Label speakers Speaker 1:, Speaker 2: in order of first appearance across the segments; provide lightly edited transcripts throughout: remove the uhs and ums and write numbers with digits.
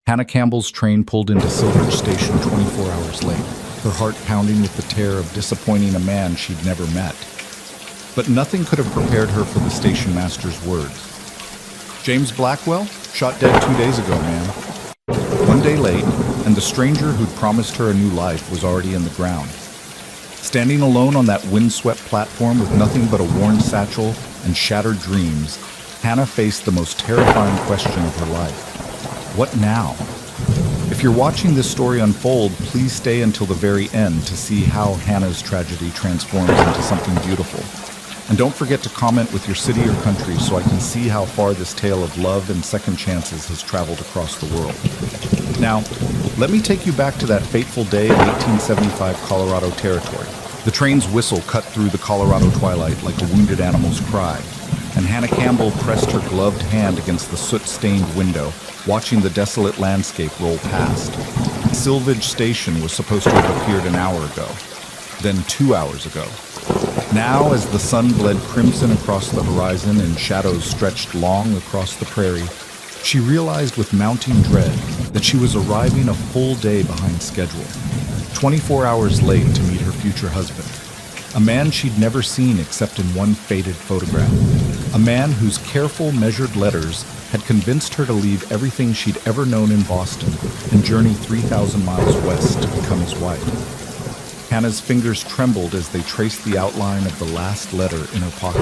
Speaker 1: Hannah Campbell's train pulled into Silveridge Station 24 hours late, her heart pounding with the terror of disappointing a man she'd never met. But nothing could have prepared her for the station master's words. James Blackwell? Shot dead 2 days ago, ma'am. 1 day late, and the stranger who'd promised her a new life was already in the ground. Standing alone on that windswept platform with nothing but a worn satchel and shattered dreams, Hannah faced the most terrifying question of her life. What now? If you're watching this story unfold, please stay until the very end to see how Hannah's tragedy transforms into something beautiful. And don't forget to comment with your city or country so I can see how far this tale of love and second chances has traveled across the world. Now, let me take you back to that fateful day in 1875 Colorado territory. The train's whistle cut through the Colorado twilight like a wounded animal's cry, and Hannah Campbell pressed her gloved hand against the soot-stained window, watching the desolate landscape roll past. Silveridge Station was supposed to have appeared an hour ago, then 2 hours ago. Now, as the sun bled crimson across the horizon and shadows stretched long across the prairie, she realized with mounting dread that she was arriving a full day behind schedule, 24 hours late to meet her future husband, a man she'd never seen except in one faded photograph, a man whose careful, measured letters had convinced her to leave everything she'd ever known in Boston and journey 3,000 miles west to become his wife. Hannah's fingers trembled as they traced the outline of the last letter in her pocket,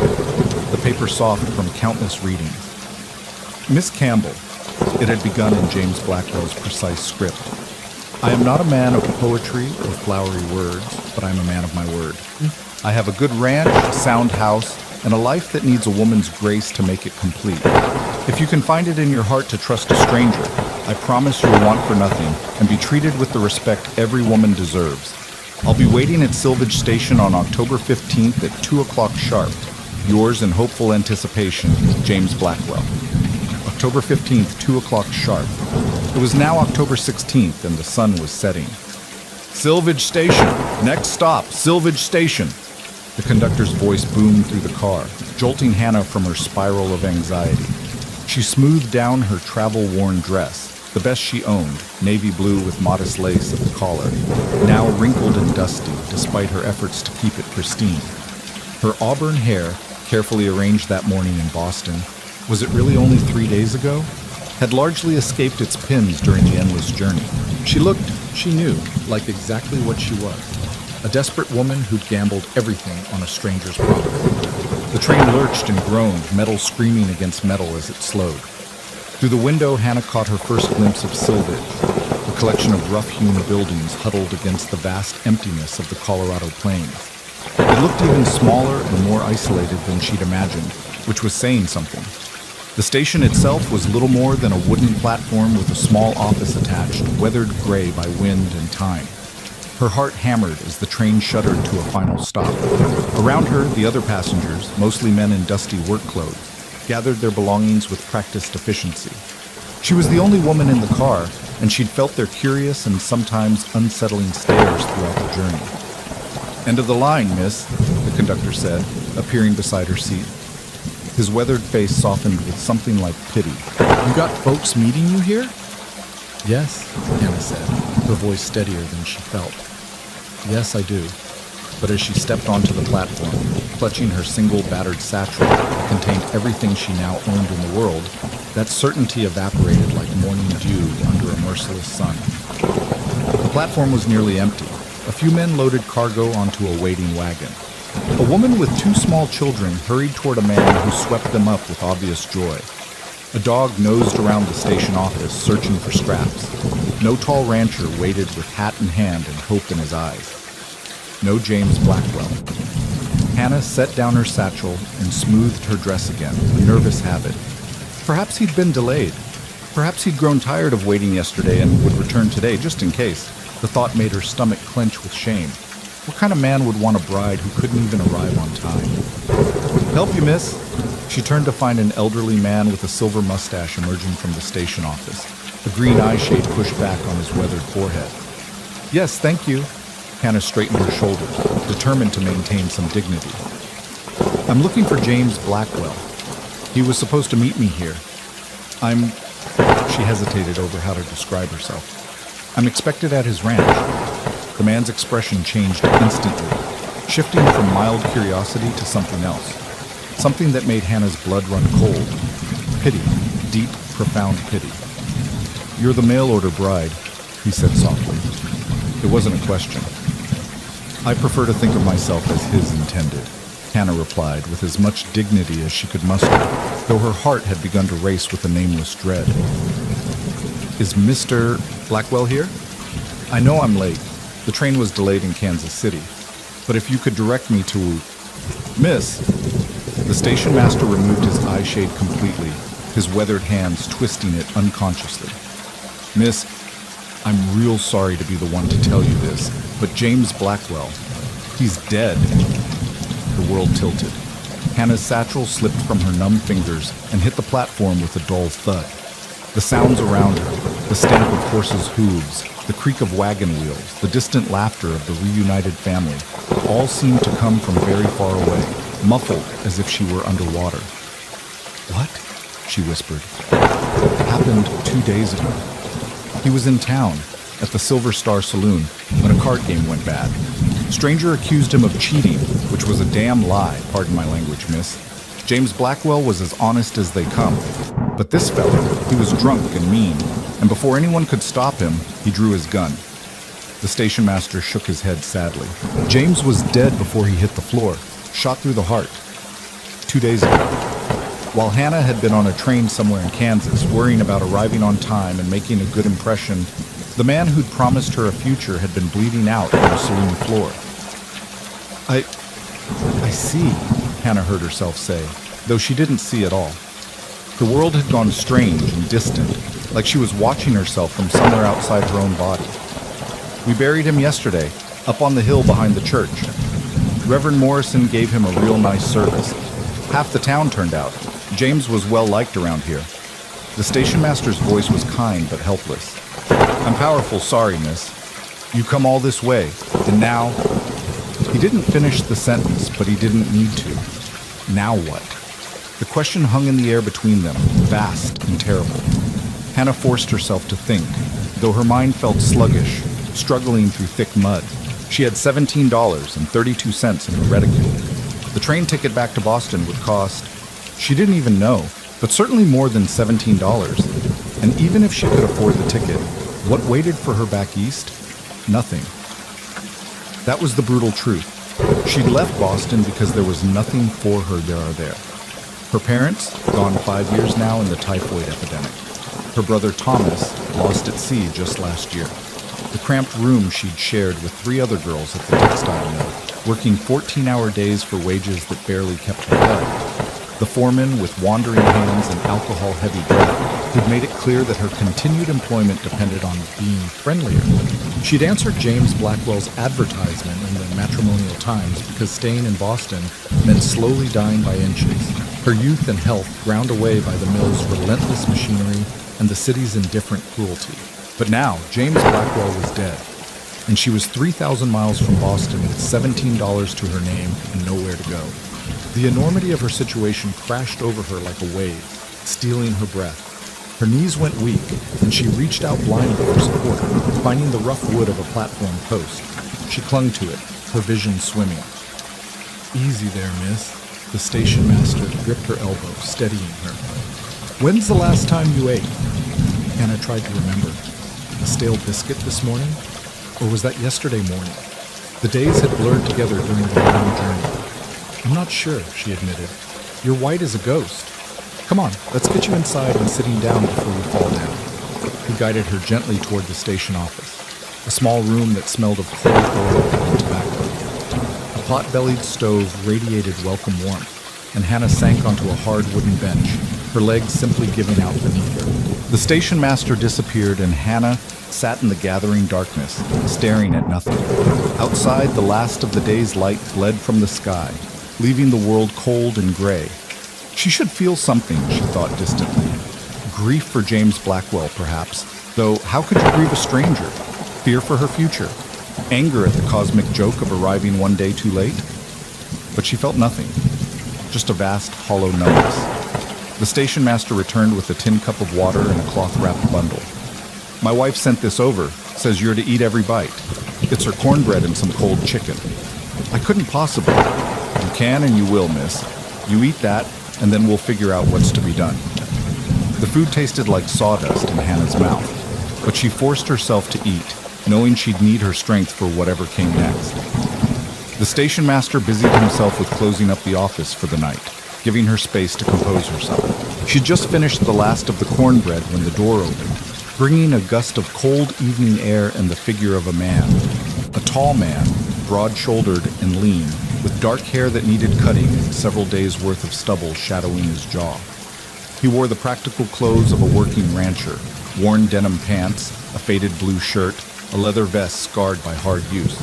Speaker 1: the paper soft from countless readings. Miss Campbell, it had begun in James Blackwell's precise script. I am not a man of poetry or flowery words, but I am a man of my word. I have a good ranch, a sound house, and a life that needs a woman's grace to make it complete. If you can find it in your heart to trust a stranger, I promise you will want for nothing and be treated with the respect every woman deserves. I'll be waiting at Silveridge Station on October 15th at 2 o'clock sharp. Yours in hopeful anticipation, James Blackwell. October 15th, 2 o'clock sharp. It was now October 16th and the sun was setting. Silveridge Station! Next stop, Silveridge Station! The conductor's voice boomed through the car, jolting Hannah from her spiral of anxiety. She smoothed down her travel-worn dress, the best she owned, navy blue with modest lace at the collar, now wrinkled and dusty despite her efforts to keep it pristine. Her auburn hair, carefully arranged that morning in Boston, was it really only 3 days ago? Had largely escaped its pins during the endless journey. She looked, she knew, like exactly what she was. A desperate woman who'd gambled everything on a stranger's property. The train lurched and groaned, metal screaming against metal as it slowed. Through the window, Hannah caught her first glimpse of Silveridge, a collection of rough-hewn buildings huddled against the vast emptiness of the Colorado plains. It looked even smaller and more isolated than she'd imagined, which was saying something. The station itself was little more than a wooden platform with a small office attached, weathered gray by wind and time. Her heart hammered as the train shuddered to a final stop. Around her, the other passengers, mostly men in dusty work clothes, gathered their belongings with practiced efficiency. She was the only woman in the car, and she'd felt their curious and sometimes unsettling stares throughout the journey. End of the line, miss, the conductor said, appearing beside her seat. His weathered face softened with something like pity. You got folks meeting you here? Yes, Hannah said, her voice steadier than she felt. Yes, I do. But as she stepped onto the platform, clutching her single battered satchel that contained everything she now owned in the world, that certainty evaporated like morning dew under a merciless sun. The platform was nearly empty. A few men loaded cargo onto a waiting wagon. A woman with 2 small children hurried toward a man who swept them up with obvious joy. A dog nosed around the station office, searching for scraps. No tall rancher waited with hat in hand and hope in his eyes. No James Blackwell. Hannah set down her satchel and smoothed her dress again, a nervous habit. Perhaps he'd been delayed. Perhaps he'd grown tired of waiting yesterday and would return today, just in case. The thought made her stomach clench with shame. What kind of man would want a bride who couldn't even arrive on time? Help you, miss? She turned to find an elderly man with a silver mustache emerging from the station office, a green eye shade pushed back on his weathered forehead. Yes, thank you. Hannah straightened her shoulders, determined to maintain some dignity. I'm looking for James Blackwell. He was supposed to meet me here. She hesitated over how to describe herself. I'm expected at his ranch. The man's expression changed instantly, shifting from mild curiosity to something else. Something that made Hannah's blood run cold. Pity. Deep, profound pity. You're the mail-order bride, he said softly. It wasn't a question. I prefer to think of myself as his intended, Hannah replied with as much dignity as she could muster, though her heart had begun to race with a nameless dread. Is Mr. Blackwell here? I know I'm late. The train was delayed in Kansas City. But if you could direct me to... Miss... The station master removed his eye shade completely, his weathered hands twisting it unconsciously. Miss, I'm real sorry to be the one to tell you this, but James Blackwell, he's dead. The world tilted. Hannah's satchel slipped from her numb fingers and hit the platform with a dull thud. The sounds around her, the stamp of horses' hooves, the creak of wagon wheels, the distant laughter of the reunited family, all seemed to come from very far away, muffled as if she were underwater. What? She whispered. It happened 2 days ago. He was in town, at the Silver Star Saloon, when a card game went bad. Stranger accused him of cheating, which was a damn lie, pardon my language, miss. James Blackwell was as honest as they come. But this fella, he was drunk and mean, and before anyone could stop him, he drew his gun. The station master shook his head sadly. James was dead before he hit the floor, shot through the heart. 2 days ago. While Hannah had been on a train somewhere in Kansas, worrying about arriving on time and making a good impression, the man who'd promised her a future had been bleeding out on the saloon floor. I see, Hannah heard herself say, though she didn't see at all. The world had gone strange and distant, like she was watching herself from somewhere outside her own body. We buried him yesterday, up on the hill behind the church. Reverend Morrison gave him a real nice service. Half the town turned out. James was well liked around here. The station master's voice was kind but helpless. I'm powerful sorry, miss. You come all this way, and now... He didn't finish the sentence, but he didn't need to. Now what? The question hung in the air between them, vast and terrible. Hannah forced herself to think, though her mind felt sluggish, struggling through thick mud. She had $17.32 in her reticule. The train ticket back to Boston would cost... She didn't even know, but certainly more than $17. And even if she could afford the ticket, what waited for her back east? Nothing. That was the brutal truth. She'd left Boston because there was nothing for her there. Her parents, gone 5 years now in the typhoid epidemic. Her brother Thomas, lost at sea just last year. The cramped room she'd shared with 3 other girls at the textile mill, working 14-hour days for wages that barely kept her fed. The foreman with wandering hands and alcohol-heavy breath who'd made it clear that her continued employment depended on being friendlier. She'd answered James Blackwell's advertisement in the Matrimonial Times because staying in Boston meant slowly dying by inches, her youth and health ground away by the mill's relentless machinery and the city's indifferent cruelty. But now, James Blackwell was dead, and she was 3,000 miles from Boston with $17 to her name and nowhere to go. The enormity of her situation crashed over her like a wave, stealing her breath. Her knees went weak, and she reached out blindly for support, finding the rough wood of a platform post. She clung to it, her vision swimming. Easy there, miss. The station master gripped her elbow, steadying her. When's the last time you ate? Hannah tried to remember. A stale biscuit this morning? Or was that yesterday morning? The days had blurred together during the long journey. I'm not sure, she admitted. You're white as a ghost. Come on, let's get you inside and sitting down before you fall down. He guided her gently toward the station office, a small room that smelled of coal oil and tobacco. A pot-bellied stove radiated welcome warmth, and Hannah sank onto a hard wooden bench, her legs simply giving out beneath her. The station master disappeared, and Hannah sat in the gathering darkness, staring at nothing. Outside, the last of the day's light bled from the sky, leaving the world cold and gray. She should feel something, she thought distantly. Grief for James Blackwell, perhaps, though how could you grieve a stranger? Fear for her future? Anger at the cosmic joke of arriving one day too late? But she felt nothing, just a vast, hollow numbness. The station master returned with a tin cup of water and a cloth-wrapped bundle. My wife sent this over, says you're to eat every bite. It's her cornbread and some cold chicken. I couldn't possibly. You can and you will, miss. You eat that, and then we'll figure out what's to be done. The food tasted like sawdust in Hannah's mouth, but she forced herself to eat, knowing she'd need her strength for whatever came next. The station master busied himself with closing up the office for the night, giving her space to compose herself. She'd just finished the last of the cornbread when the door opened, bringing a gust of cold evening air and the figure of a man. A tall man, broad-shouldered and lean, with dark hair that needed cutting and several days' worth of stubble shadowing his jaw. He wore the practical clothes of a working rancher, worn denim pants, a faded blue shirt, a leather vest scarred by hard use.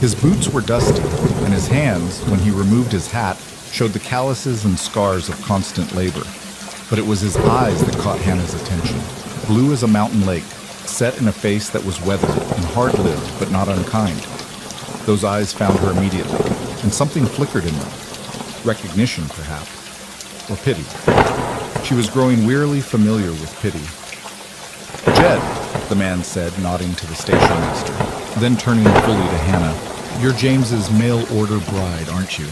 Speaker 1: His boots were dusty, and his hands, when he removed his hat, showed the calluses and scars of constant labor. But it was his eyes that caught Hannah's attention, blue as a mountain lake, set in a face that was weathered and hard-lived but not unkind. Those eyes found her immediately, and something flickered in them. Recognition, perhaps, or pity. She was growing wearily familiar with pity. "Jed," the man said, nodding to the station master, then turning fully to Hannah. "You're James's mail-order bride, aren't you?"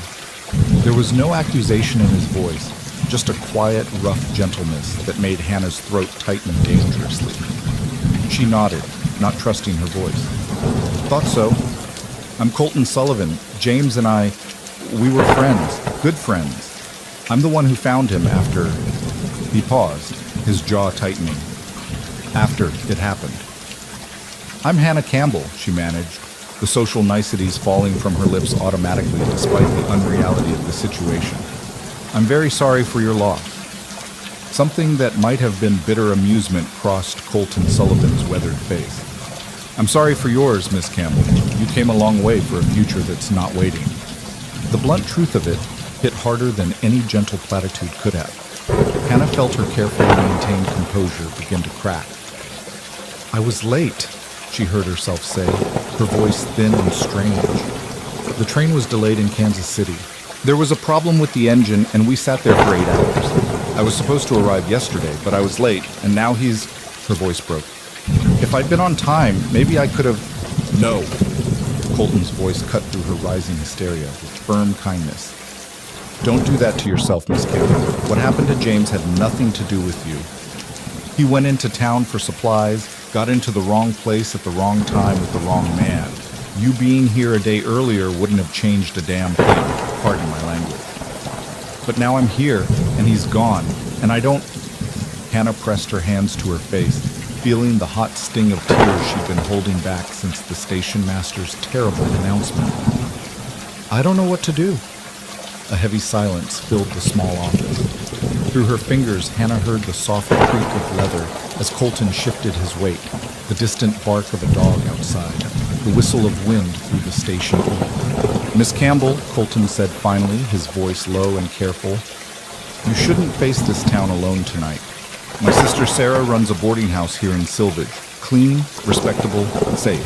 Speaker 1: There was no accusation in his voice, just a quiet, rough gentleness that made Hannah's throat tighten dangerously. She nodded, not trusting her voice. "Thought so. I'm Colton Sullivan. James and I, we were friends, good friends. I'm the one who found him after..." He paused, his jaw tightening. "After it happened." "I'm Hannah Campbell," she managed, the social niceties falling from her lips automatically despite the unreality of the situation. "I'm very sorry for your loss." Something that might have been bitter amusement crossed Colton Sullivan's weathered face. "I'm sorry for yours, Miss Campbell. You came a long way for a future that's not waiting." The blunt truth of it hit harder than any gentle platitude could have. Hannah felt her carefully maintained composure begin to crack. "I was late," she heard herself say, her voice thin and strange. "The train was delayed in Kansas City. There was a problem with the engine, and we sat there for 8 hours. I was supposed to arrive yesterday, but I was late, and now he's..." Her voice broke. "If I'd been on time, maybe I could have..." "No!" Colton's voice cut through her rising hysteria with firm kindness. "Don't do that to yourself, Miss Campbell. What happened to James had nothing to do with you. He went into town for supplies, got into the wrong place at the wrong time with the wrong man. You being here a day earlier wouldn't have changed a damn thing, pardon my language. But now I'm here, and he's gone, and I don't..." Hannah pressed her hands to her face, feeling the hot sting of tears she'd been holding back since the station master's terrible announcement. "I don't know what to do." A heavy silence filled the small office. Through her fingers, Hannah heard the soft creak of leather as Colton shifted his weight, the distant bark of a dog outside, the whistle of wind through the station heat. "Miss Campbell," Colton said finally, his voice low and careful, "you shouldn't face this town alone tonight. My sister Sarah runs a boarding house here in Silvidge. Clean, respectable, safe.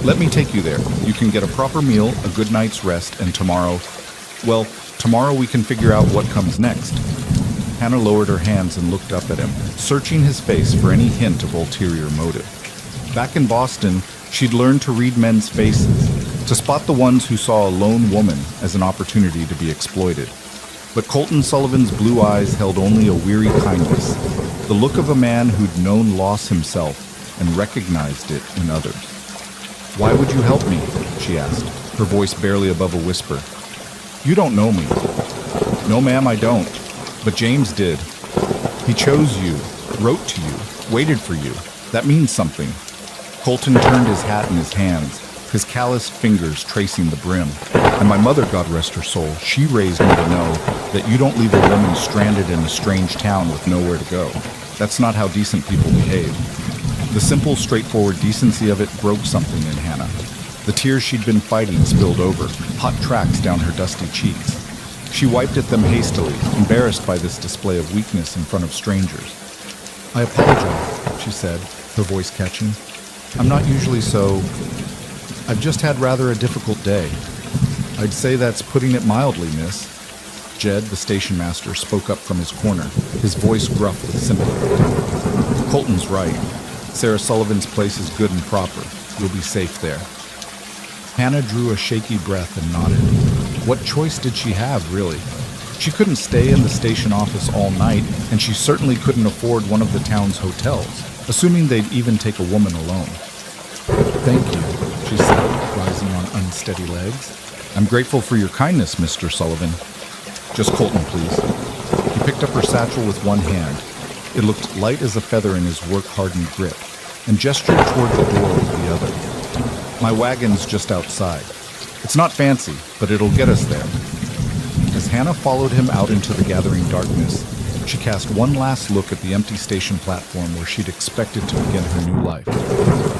Speaker 1: Let me take you there. You can get a proper meal, a good night's rest, and tomorrow we can figure out what comes next." Hannah lowered her hands and looked up at him, searching his face for any hint of ulterior motive. Back in Boston, she'd learned to read men's faces, to spot the ones who saw a lone woman as an opportunity to be exploited. But Colton Sullivan's blue eyes held only a weary kindness, the look of a man who'd known loss himself and recognized it in others. "Why would you help me?" she asked, her voice barely above a whisper. "You don't know me." "No, ma'am, I don't. But James did. He chose you, wrote to you, waited for you. That means something." Colton turned his hat in his hands, his calloused fingers tracing the brim. "And my mother, God rest her soul, she raised me to know that you don't leave a woman stranded in a strange town with nowhere to go. That's not how decent people behave." The simple, straightforward decency of it broke something in Hannah. The tears she'd been fighting spilled over, hot tracks down her dusty cheeks. She wiped at them hastily, embarrassed by this display of weakness in front of strangers. "I apologize," she said, her voice catching. "I'm not usually so... I've just had rather a difficult day. I'd say that's putting it mildly, miss." Jed, the station master, spoke up from his corner, his voice gruff with sympathy. Colton's right. Sarah Sullivan's place is good and proper. You'll be safe there. Hannah drew a shaky breath and nodded. What choice did she have, really? She couldn't stay in the station office all night, and she certainly couldn't afford one of the town's hotels, assuming they'd even take a woman alone. Thank you, she said, rising on unsteady legs. I'm grateful for your kindness, Mr. Sullivan. Just Colton, please. He picked up her satchel with one hand. It looked light as a feather in his work-hardened grip, and gestured toward the door with the other. My wagon's just outside. It's not fancy, but it'll get us there. As Hannah followed him out into the gathering darkness, she cast one last look at the empty station platform where she'd expected to begin her new life.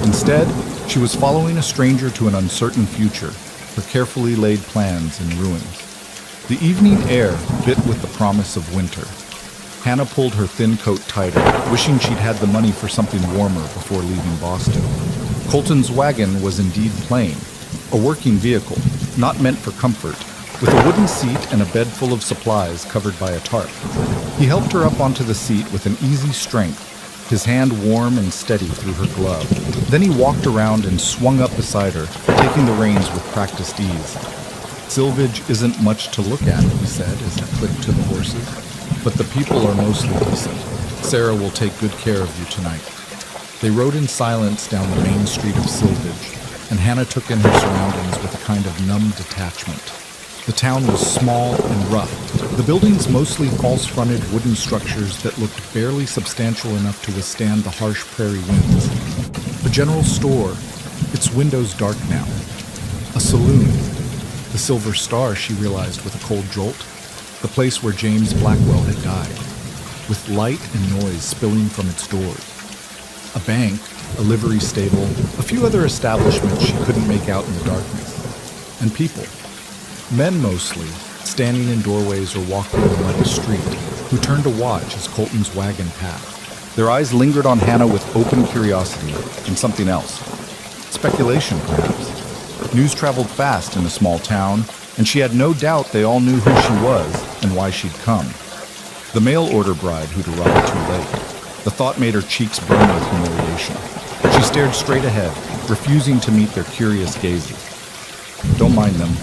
Speaker 1: Instead, she was following a stranger to an uncertain future, her carefully laid plans in ruins. The evening air bit with the promise of winter. Hannah pulled her thin coat tighter, wishing she'd had the money for something warmer before leaving Boston. Colton's wagon was indeed plain, a working vehicle, not meant for comfort, with a wooden seat and a bed full of supplies covered by a tarp. He helped her up onto the seat with an easy strength, his hand warm and steady through her glove. Then he walked around and swung up beside her, taking the reins with practiced ease. Silvage isn't much to look at, he said as he clicked to the horses, but the people are mostly decent. Sarah will take good care of you tonight. They rode in silence down the main street of Silvage, and Hannah took in her surroundings with a kind of numb detachment. The town was small and rough, the buildings mostly false-fronted wooden structures that looked barely substantial enough to withstand the harsh prairie winds. A general store, its windows dark now. A saloon, the Silver Star, she realized with a cold jolt, the place where James Blackwell had died, with light and noise spilling from its doors. A bank, a livery stable, a few other establishments she couldn't make out in the darkness. And people. Men mostly, standing in doorways or walking the muddy street, who turned to watch as Colton's wagon passed. Their eyes lingered on Hannah with open curiosity and something else. Speculation, perhaps. News traveled fast in a small town, and she had no doubt they all knew who she was and why she'd come. The mail-order bride who'd arrived too late. The thought made her cheeks burn with humiliation. She stared straight ahead, refusing to meet their curious gazes. Don't mind them,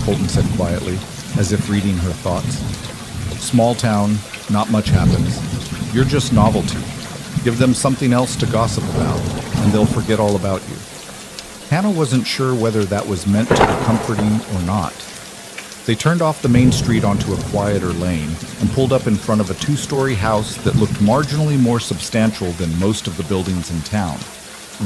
Speaker 1: Colton said quietly, as if reading her thoughts. Small town, not much happens. You're just novelty. Give them something else to gossip about, and they'll forget all about you. Hannah wasn't sure whether that was meant to be comforting or not. They turned off the main street onto a quieter lane and pulled up in front of a two-story house that looked marginally more substantial than most of the buildings in town.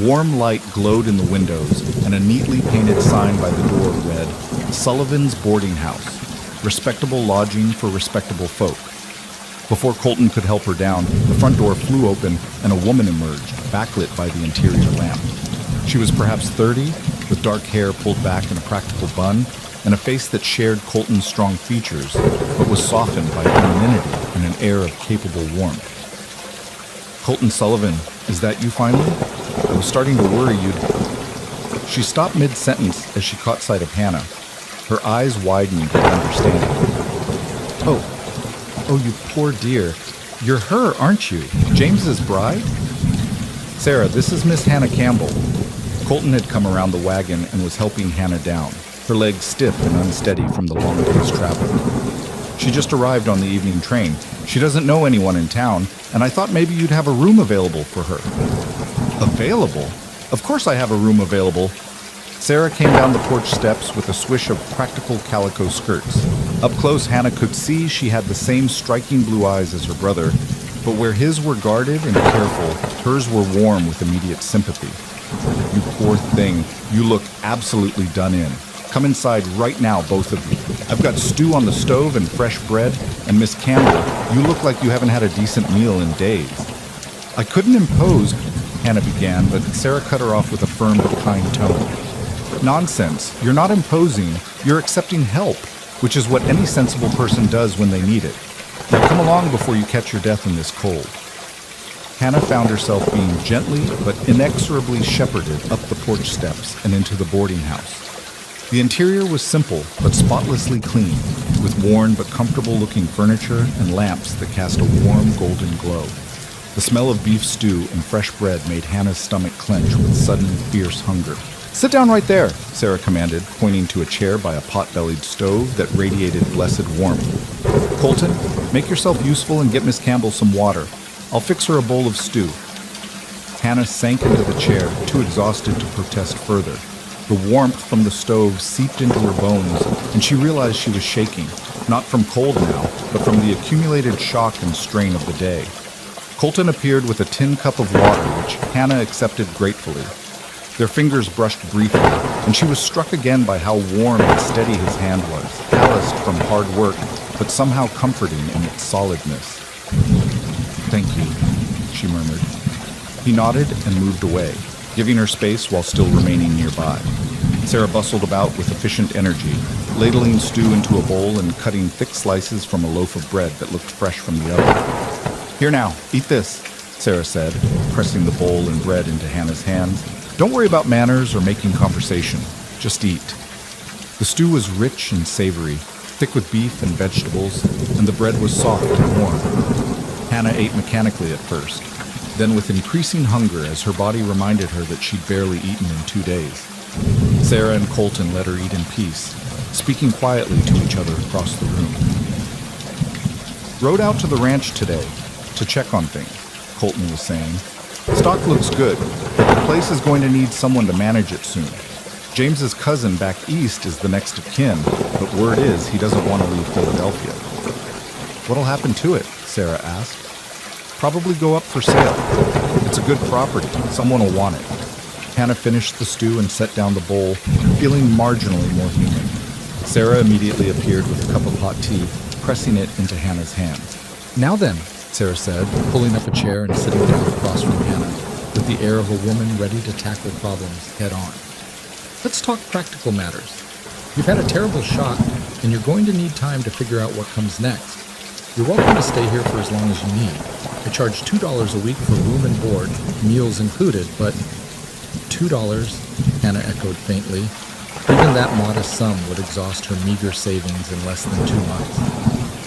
Speaker 1: Warm light glowed in the windows, and a neatly painted sign by the door read, Sullivan's Boarding House, respectable lodging for respectable folk. Before Colton could help her down, the front door flew open and a woman emerged, backlit by the interior lamp. She was perhaps 30, with dark hair pulled back in a practical bun, and a face that shared Colton's strong features, but was softened by femininity and an air of capable warmth. Colton Sullivan, is that you finally? I was starting to worry you'd... She stopped mid-sentence as she caught sight of Hannah. Her eyes widened with understanding. Oh, you poor dear. You're her, aren't you? James's bride? Sarah, this is Miss Hannah Campbell. Colton had come around the wagon and was helping Hannah down, her legs stiff and unsteady from the long day's travel. She just arrived on the evening train. She doesn't know anyone in town, and I thought maybe you'd have a room available for her. Available? Of course I have a room available. Sarah came down the porch steps with a swish of practical calico skirts. Up close, Hannah could see she had the same striking blue eyes as her brother, but where his were guarded and careful, hers were warm with immediate sympathy. You poor thing, you look absolutely done in. Come inside right now, both of you. I've got stew on the stove and fresh bread, and Miss Campbell, you look like you haven't had a decent meal in days. I couldn't impose, Hannah began, but Sarah cut her off with a firm but kind tone. Nonsense. You're not imposing. You're accepting help, which is what any sensible person does when they need it. Now come along before you catch your death in this cold. Hannah found herself being gently but inexorably shepherded up the porch steps and into the boarding house. The interior was simple but spotlessly clean. with worn but comfortable-looking furniture and lamps that cast a warm golden glow. The smell of beef stew and fresh bread made Hannah's stomach clench with sudden, fierce hunger. "Sit down right there," Sarah commanded, pointing to a chair by a pot-bellied stove that radiated blessed warmth. "Colton, make yourself useful and get Miss Campbell some water. I'll fix her a bowl of stew." Hannah sank into the chair, too exhausted to protest further. The warmth from the stove seeped into her bones, and she realized she was shaking, not from cold now, but from the accumulated shock and strain of the day. Colton appeared with a tin cup of water, which Hannah accepted gratefully. Their fingers brushed briefly, and she was struck again by how warm and steady his hand was, calloused from hard work, but somehow comforting in its solidness. "Thank you," she murmured. He nodded and moved away, giving her space while still remaining nearby. Sarah bustled about with efficient energy, ladling stew into a bowl and cutting thick slices from a loaf of bread that looked fresh from the oven. "Here now, eat this," Sarah said, pressing the bowl and bread into Hannah's hands. "Don't worry about manners or making conversation. Just eat." The stew was rich and savory, thick with beef and vegetables, and the bread was soft and warm. Hannah ate mechanically at first, then with increasing hunger as her body reminded her that she'd barely eaten in 2 days. Sarah and Colton let her eat in peace, speaking quietly to each other across the room. "Rode out to the ranch today to check on things," Colton was saying. "Stock looks good, but the place is going to need someone to manage it soon. James's cousin back east is the next of kin, but word is he doesn't want to leave Philadelphia." "What'll happen to it?" Sarah asked. "Probably go up for sale. It's a good property. Someone will want it." Hannah finished the stew and set down the bowl, feeling marginally more human. Sarah immediately appeared with a cup of hot tea, pressing it into Hannah's hands. "Now then," Sarah said, pulling up a chair and sitting down across from Hannah, with the air of a woman ready to tackle problems head on. "Let's talk practical matters. You've had a terrible shock, and you're going to need time to figure out what comes next. You're welcome to stay here for as long as you need. I charge $2 a week for room and board, meals included, but..." $2, Hannah echoed faintly. Even that modest sum would exhaust her meager savings in less than 2 months.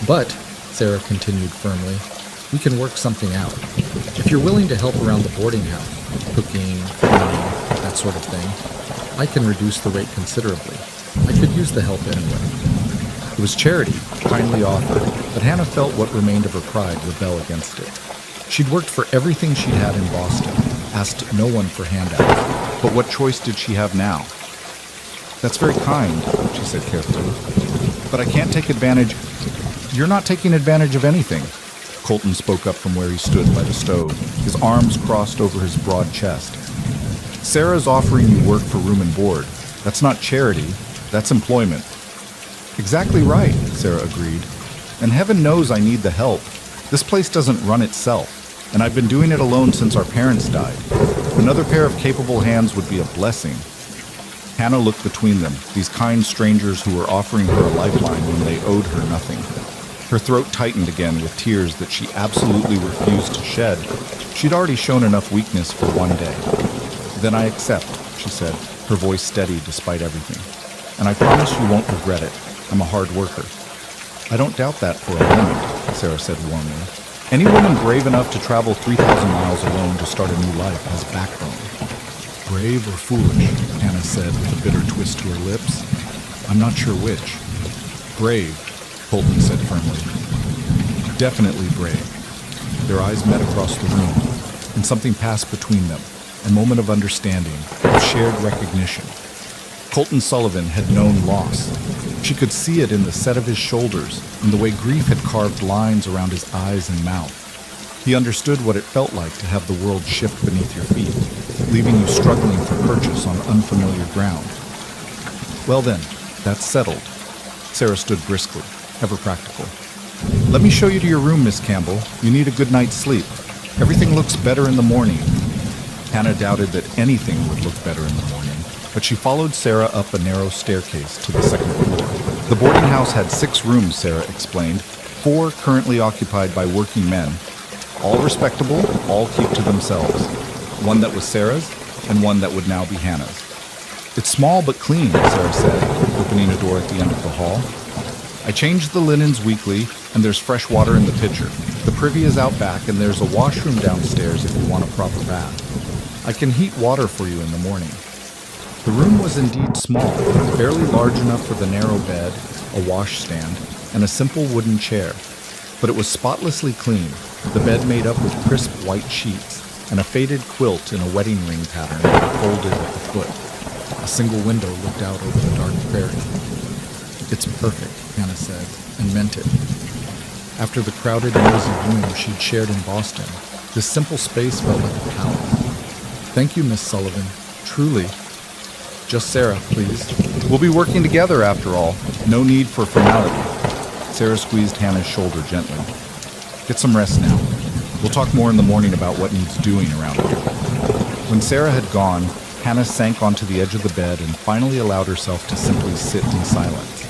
Speaker 1: "But," Sarah continued firmly, "we can work something out. If you're willing to help around the boarding house, cooking, cleaning, that sort of thing, I can reduce the rate considerably. I could use the help anyway." It was charity, kindly offered, but Hannah felt what remained of her pride rebel against it. She'd worked for everything she'd had in Boston, asked no one for handouts, but what choice did she have now? "That's very kind," she said carefully, "but I can't take advantage..." "You're not taking advantage of anything," Colton spoke up from where he stood by the stove, his arms crossed over his broad chest. "Sarah's offering you work for room and board. That's not charity, that's employment." "Exactly right," Sarah agreed. "And heaven knows I need the help. This place doesn't run itself, and I've been doing it alone since our parents died. Another pair of capable hands would be a blessing." Hannah looked between them, these kind strangers who were offering her a lifeline when they owed her nothing. Her throat tightened again with tears that she absolutely refused to shed. She'd already shown enough weakness for one day. "Then I accept," she said, her voice steady despite everything. "And I promise you won't regret it. I'm a hard worker." "I don't doubt that for a moment," Sarah said warmly. "Any woman brave enough to travel 3,000 miles alone to start a new life has backbone." "Brave or foolish," Hannah said with a bitter twist to her lips. "I'm not sure which." "Brave," Colton said firmly. "Definitely brave." Their eyes met across the room, and something passed between them, a moment of understanding, of shared recognition. Colton Sullivan had known loss. She could see it in the set of his shoulders, in the way grief had carved lines around his eyes and mouth. He understood what it felt like to have the world shift beneath your feet, leaving you struggling for purchase on unfamiliar ground. "Well then, that's settled." Sarah stood briskly, ever practical. "Let me show you to your room, Miss Campbell. You need a good night's sleep. Everything looks better in the morning." Hannah doubted that anything would look better in the morning, but she followed Sarah up a narrow staircase to the second floor. The boarding house had 6 rooms, Sarah explained, 4 currently occupied by working men. All respectable, all keep to themselves. One that was Sarah's, and one that would now be Hannah's. "It's small but clean," Sarah said, opening a door at the end of the hall. I change the linens weekly, and there's fresh water in the pitcher. The privy is out back, and there's a washroom downstairs if you want a proper bath. I can heat water for you in the morning." The room was indeed small, barely large enough for the narrow bed, a washstand, and a simple wooden chair. But it was spotlessly clean, the bed made up with crisp white sheets, and a faded quilt in a wedding ring pattern folded at the foot. A single window looked out over the dark prairie. "It's perfect," Hannah said, and meant it. After the crowded, noisy room she'd shared in Boston, this simple space felt like a palace. "Thank you, Miss Sullivan. Truly. Just Sarah, please. We'll be working together after all. No need for formality." Sarah squeezed Hannah's shoulder gently. "Get some rest now. We'll talk more in the morning about what needs doing around here." When Sarah had gone, Hannah sank onto the edge of the bed and finally allowed herself to simply sit in silence.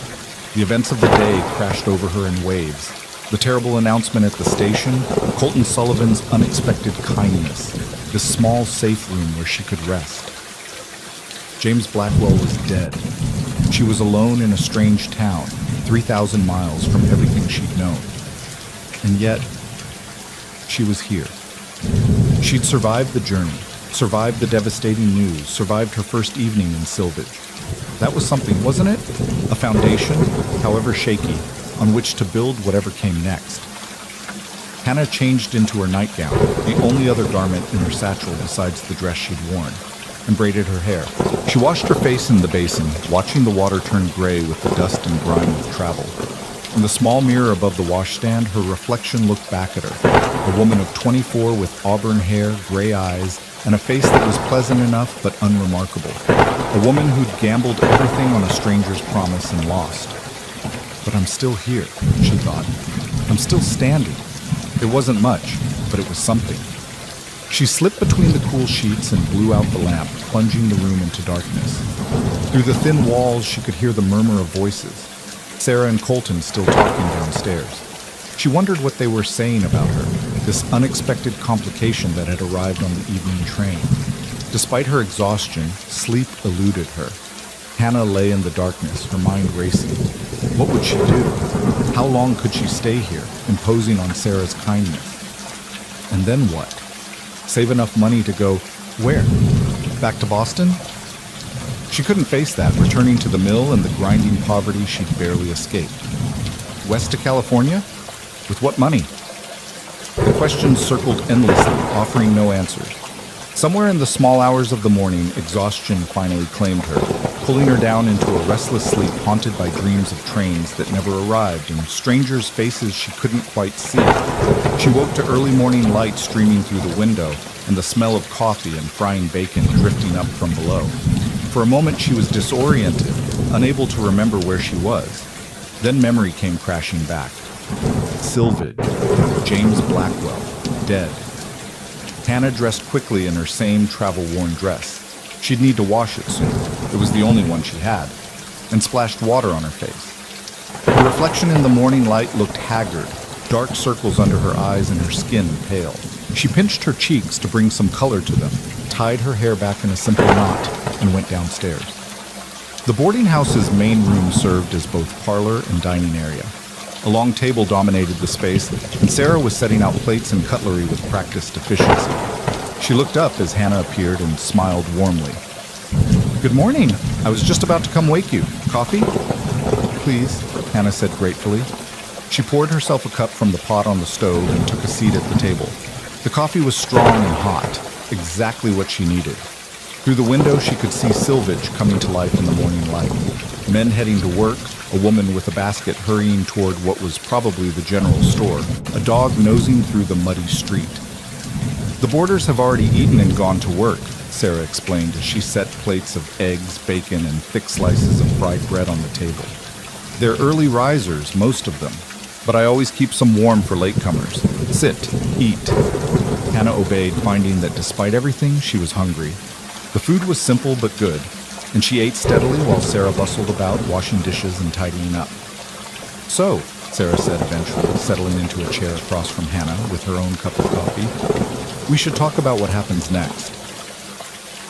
Speaker 1: The events of the day crashed over her in waves. The terrible announcement at the station, Colton Sullivan's unexpected kindness, this small safe room where she could rest. James Blackwell was dead. She was alone in a strange town, 3,000 miles from everything she'd known. And yet, she was here. She'd survived the journey, survived the devastating news, survived her first evening in Silvage. That was something, wasn't it? A foundation, however shaky, on which to build whatever came next. Hannah changed into her nightgown, the only other garment in her satchel besides the dress she'd worn, and braided her hair. She washed her face in the basin, watching the water turn gray with the dust and grime of travel. In the small mirror above the washstand, her reflection looked back at her, a woman of 24 with auburn hair, gray eyes, and a face that was pleasant enough but unremarkable. A woman who'd gambled everything on a stranger's promise and lost. But I'm still here, she thought. I'm still standing. It wasn't much, but it was something. She slipped between the cool sheets and blew out the lamp, plunging the room into darkness. Through the thin walls, she could hear the murmur of voices. Sarah and Colton still talking downstairs. She wondered what they were saying about her, this unexpected complication that had arrived on the evening train. Despite her exhaustion, sleep eluded her. Hannah lay in the darkness, her mind racing. What would she do? How long could she stay here, imposing on Sarah's kindness? And then what? Save enough money to go where? Back to Boston? She couldn't face that, returning to the mill and the grinding poverty she'd barely escaped. West to California? With what money? The questions circled endlessly, offering no answers. Somewhere in the small hours of the morning, exhaustion finally claimed her, pulling her down into a restless sleep haunted by dreams of trains that never arrived and strangers' faces she couldn't quite see. She woke to early morning light streaming through the window and the smell of coffee and frying bacon drifting up from below. For a moment she was disoriented, unable to remember where she was. Then memory came crashing back. Silvage, James Blackwell, dead. Hannah dressed quickly in her same travel-worn dress. She'd need to wash it soon. It was the only one she had, and splashed water on her face. Her reflection in the morning light looked haggard, dark circles under her eyes and her skin pale. She pinched her cheeks to bring some color to them, tied her hair back in a simple knot, and went downstairs. The boarding house's main room served as both parlor and dining area. A long table dominated the space, and Sarah was setting out plates and cutlery with practiced efficiency. She looked up as Hannah appeared and smiled warmly. "Good morning. I was just about to come wake you. Coffee?" "Please," Hannah said gratefully. She poured herself a cup from the pot on the stove and took a seat at the table. The coffee was strong and hot, exactly what she needed. Through the window, she could see Silvage coming to life in the morning light. Men heading to work, a woman with a basket hurrying toward what was probably the general store, a dog nosing through the muddy street. "The boarders have already eaten and gone to work," Sarah explained as she set plates of eggs, bacon, and thick slices of fried bread on the table. "They're early risers, most of them, but I always keep some warm for latecomers. Sit, eat." Hannah obeyed, finding that despite everything, she was hungry. The food was simple but good, and she ate steadily while Sarah bustled about, washing dishes and tidying up. "So," Sarah said eventually, settling into a chair across from Hannah with her own cup of coffee, "we should talk about what happens next."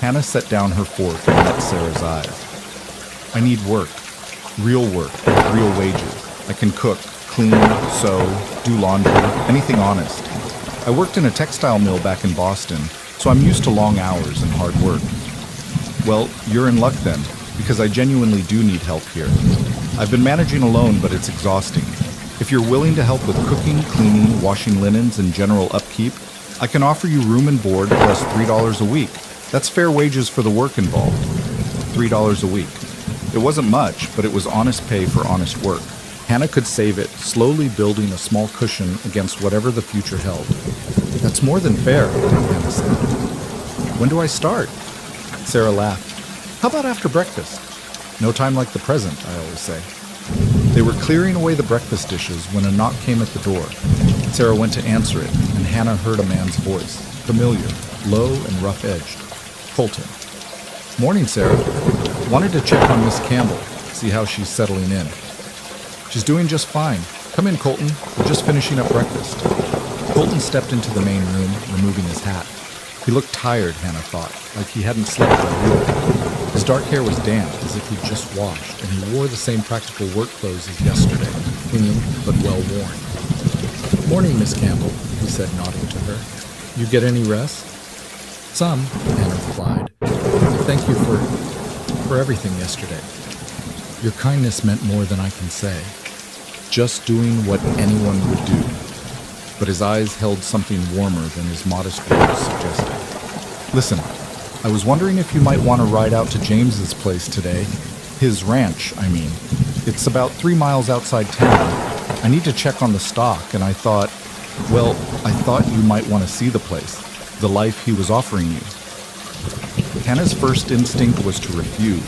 Speaker 1: Hannah set down her fork and met Sarah's eyes. "I need work. Real work, with real wages. I can cook, clean, sew, do laundry, anything honest. I worked in a textile mill back in Boston, so I'm used to long hours and hard work. Well, you're in luck then, because I genuinely do need help here. I've been managing alone, but it's exhausting. If you're willing to help with cooking, cleaning, washing linens, and general upkeep, I can offer you room and board plus $3 a week. That's fair wages for the work involved. $3 a week. It wasn't much, but it was honest pay for honest work. Hannah could save it, slowly building a small cushion against whatever the future held. That's more than fair, Hannah said. When do I start? Sarah laughed. How about after breakfast? No time like the present, I always say. They were clearing away the breakfast dishes when a knock came at the door. Sarah went to answer it, and Hannah heard a man's voice, familiar, low and rough-edged. Colton. Morning, Sarah. Wanted to check on Miss Campbell, see how she's settling in. She's doing just fine. Come in, Colton. We're just finishing up breakfast. Colton stepped into the main room, removing his hat. He looked tired, Hannah thought, like he hadn't slept all week. His dark hair was damp, as if he'd just washed, and he wore the same practical work clothes as yesterday, clean but well-worn. Morning, Miss Campbell, he said, nodding to her. You get any rest? Some, Hannah replied. Thank you for everything yesterday. Your kindness meant more than I can say. Just doing what anyone would do. But his eyes held something warmer than his modest words suggested. Listen, I was wondering if you might want to ride out to James's place today. His ranch, I mean. It's about 3 miles outside town. I need to check on the stock, and I thought you might want to see the place, the life he was offering you. Hannah's first instinct was to refuse.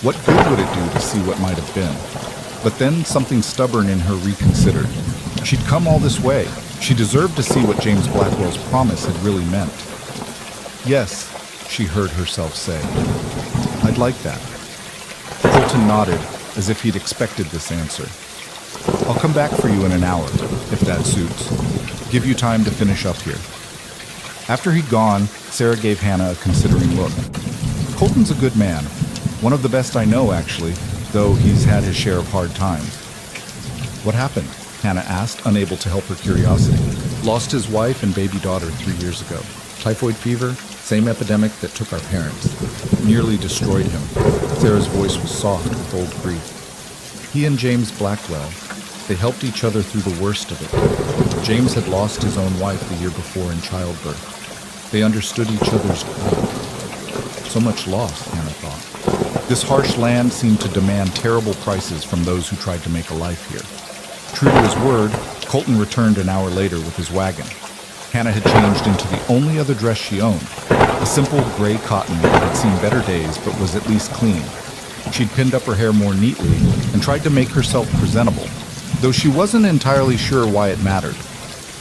Speaker 1: What good would it do to see what might have been? But then something stubborn in her reconsidered. She'd come all this way. She deserved to see what James Blackwell's promise had really meant. Yes, she heard herself say. I'd like that. Colton nodded, as if he'd expected this answer. I'll come back for you in an hour, if that suits. Give you time to finish up here. After he'd gone, Sarah gave Hannah a considering look. Colton's a good man. One of the best I know, actually, though he's had his share of hard times. What happened? Hannah asked, unable to help her curiosity. Lost his wife and baby daughter 3 years ago. Typhoid fever, same epidemic that took our parents. Nearly destroyed him. Sarah's voice was soft with old grief. He and James Blackwell, they helped each other through the worst of it. James had lost his own wife the year before in childbirth. They understood each other's grief. So much loss, Hannah thought. This harsh land seemed to demand terrible prices from those who tried to make a life here. True to his word, Colton returned an hour later with his wagon. Hannah had changed into the only other dress she owned, a simple gray cotton that had seen better days but was at least clean. She'd pinned up her hair more neatly and tried to make herself presentable, though she wasn't entirely sure why it mattered.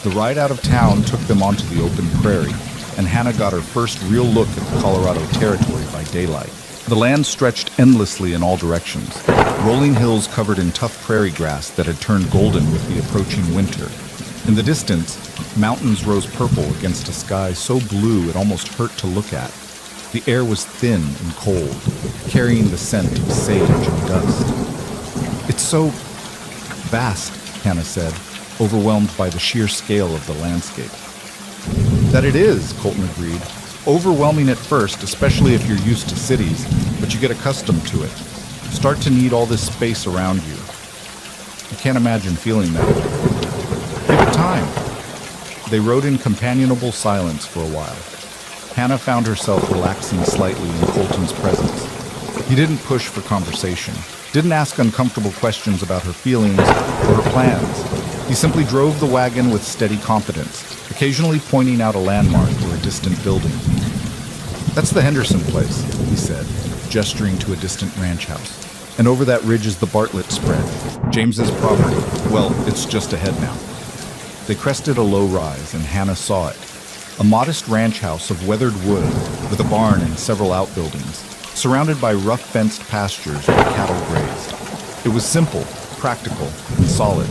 Speaker 1: The ride out of town took them onto the open prairie, and Hannah got her first real look at the Colorado Territory by daylight. The land stretched endlessly in all directions, rolling hills covered in tough prairie grass that had turned golden with the approaching winter. In the distance, mountains rose purple against a sky so blue it almost hurt to look at. The air was thin and cold, carrying the scent of sage and dust. It's so vast, Hannah said, overwhelmed by the sheer scale of the landscape. That it is, Colton agreed. Overwhelming at first, especially if you're used to cities, but you get accustomed to it. Start to need all this space around you. I can't imagine feeling that way. Give it time. They rode in companionable silence for a while. Hannah found herself relaxing slightly in Colton's presence. He didn't push for conversation, didn't ask uncomfortable questions about her feelings or her plans. He simply drove the wagon with steady confidence, occasionally pointing out a landmark or a distant building. That's the Henderson place, he said, gesturing to a distant ranch house. And over that ridge is the Bartlett spread, James's property. Well, it's just ahead now. They crested a low rise, and Hannah saw it. A modest ranch house of weathered wood with a barn and several outbuildings, surrounded by rough-fenced pastures where cattle grazed. It was simple, practical, and solid.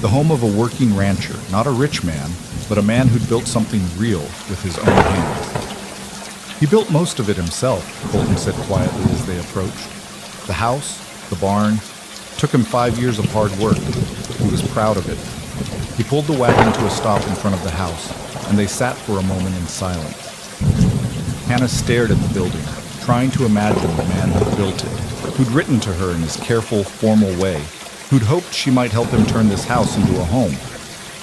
Speaker 1: The home of a working rancher, not a rich man, but a man who'd built something real with his own hands. He built most of it himself, Colton said quietly as they approached. The house, the barn, Took him 5 years of hard work. He was proud of it. He pulled the wagon to a stop in front of the house, and they sat for a moment in silence. Hannah stared at the building, trying to imagine the man who built it, who'd written to her in his careful, formal way, who'd hoped she might help him turn this house into a home.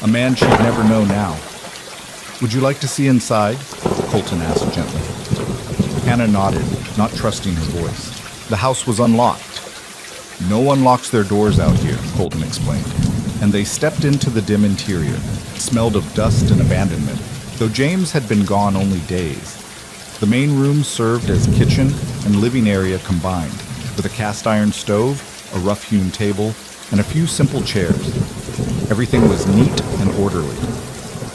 Speaker 1: A man she'd never know now. "Would you like to see inside?" Colton asked gently. Hannah nodded, not trusting her voice. The house was unlocked. "No one locks their doors out here," Colton explained, and they stepped into the dim interior. It smelled of dust and abandonment, though James had been gone only days. The main room served as kitchen and living area combined, with a cast-iron stove, a rough-hewn table, and a few simple chairs. Everything was neat and orderly.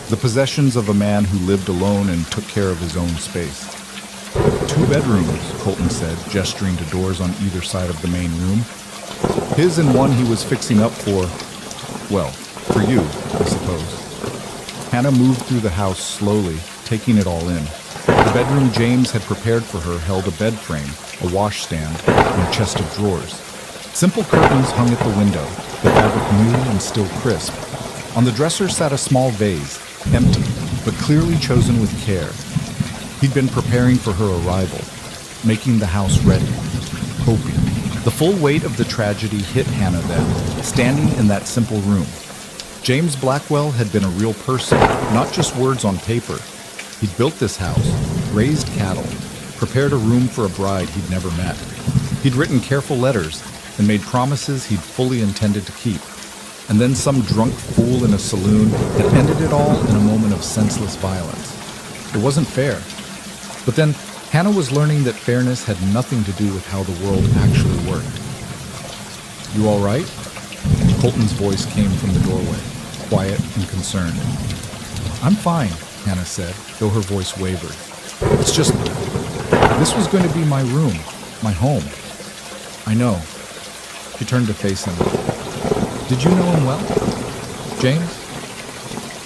Speaker 1: The possessions of a man who lived alone and took care of his own space. 2 bedrooms, Colton said, gesturing to doors on either side of the main room. His and one he was fixing up for, well, for you, I suppose. Hannah moved through the house slowly, taking it all in. The bedroom James had prepared for her held a bed frame, a washstand, and a chest of drawers. Simple curtains hung at the window, the fabric new and still crisp. On the dresser sat a small vase, empty, but clearly chosen with care. He'd been preparing for her arrival, making the house ready, hoping. The full weight of the tragedy hit Hannah then, standing in that simple room. James Blackwell had been a real person, not just words on paper. He'd built this house, raised cattle, prepared a room for a bride he'd never met. He'd written careful letters and made promises he'd fully intended to keep. And then some drunk fool in a saloon had ended it all in a moment of senseless violence. It wasn't fair. But then Hannah was learning that fairness had nothing to do with how the world actually worked. "You all right?" Colton's voice came from the doorway, quiet and concerned. "I'm fine," Hannah said, though her voice wavered. "It's just, this was going to be my room, my home." "I know." She turned to face him. "Did you know him well, James?"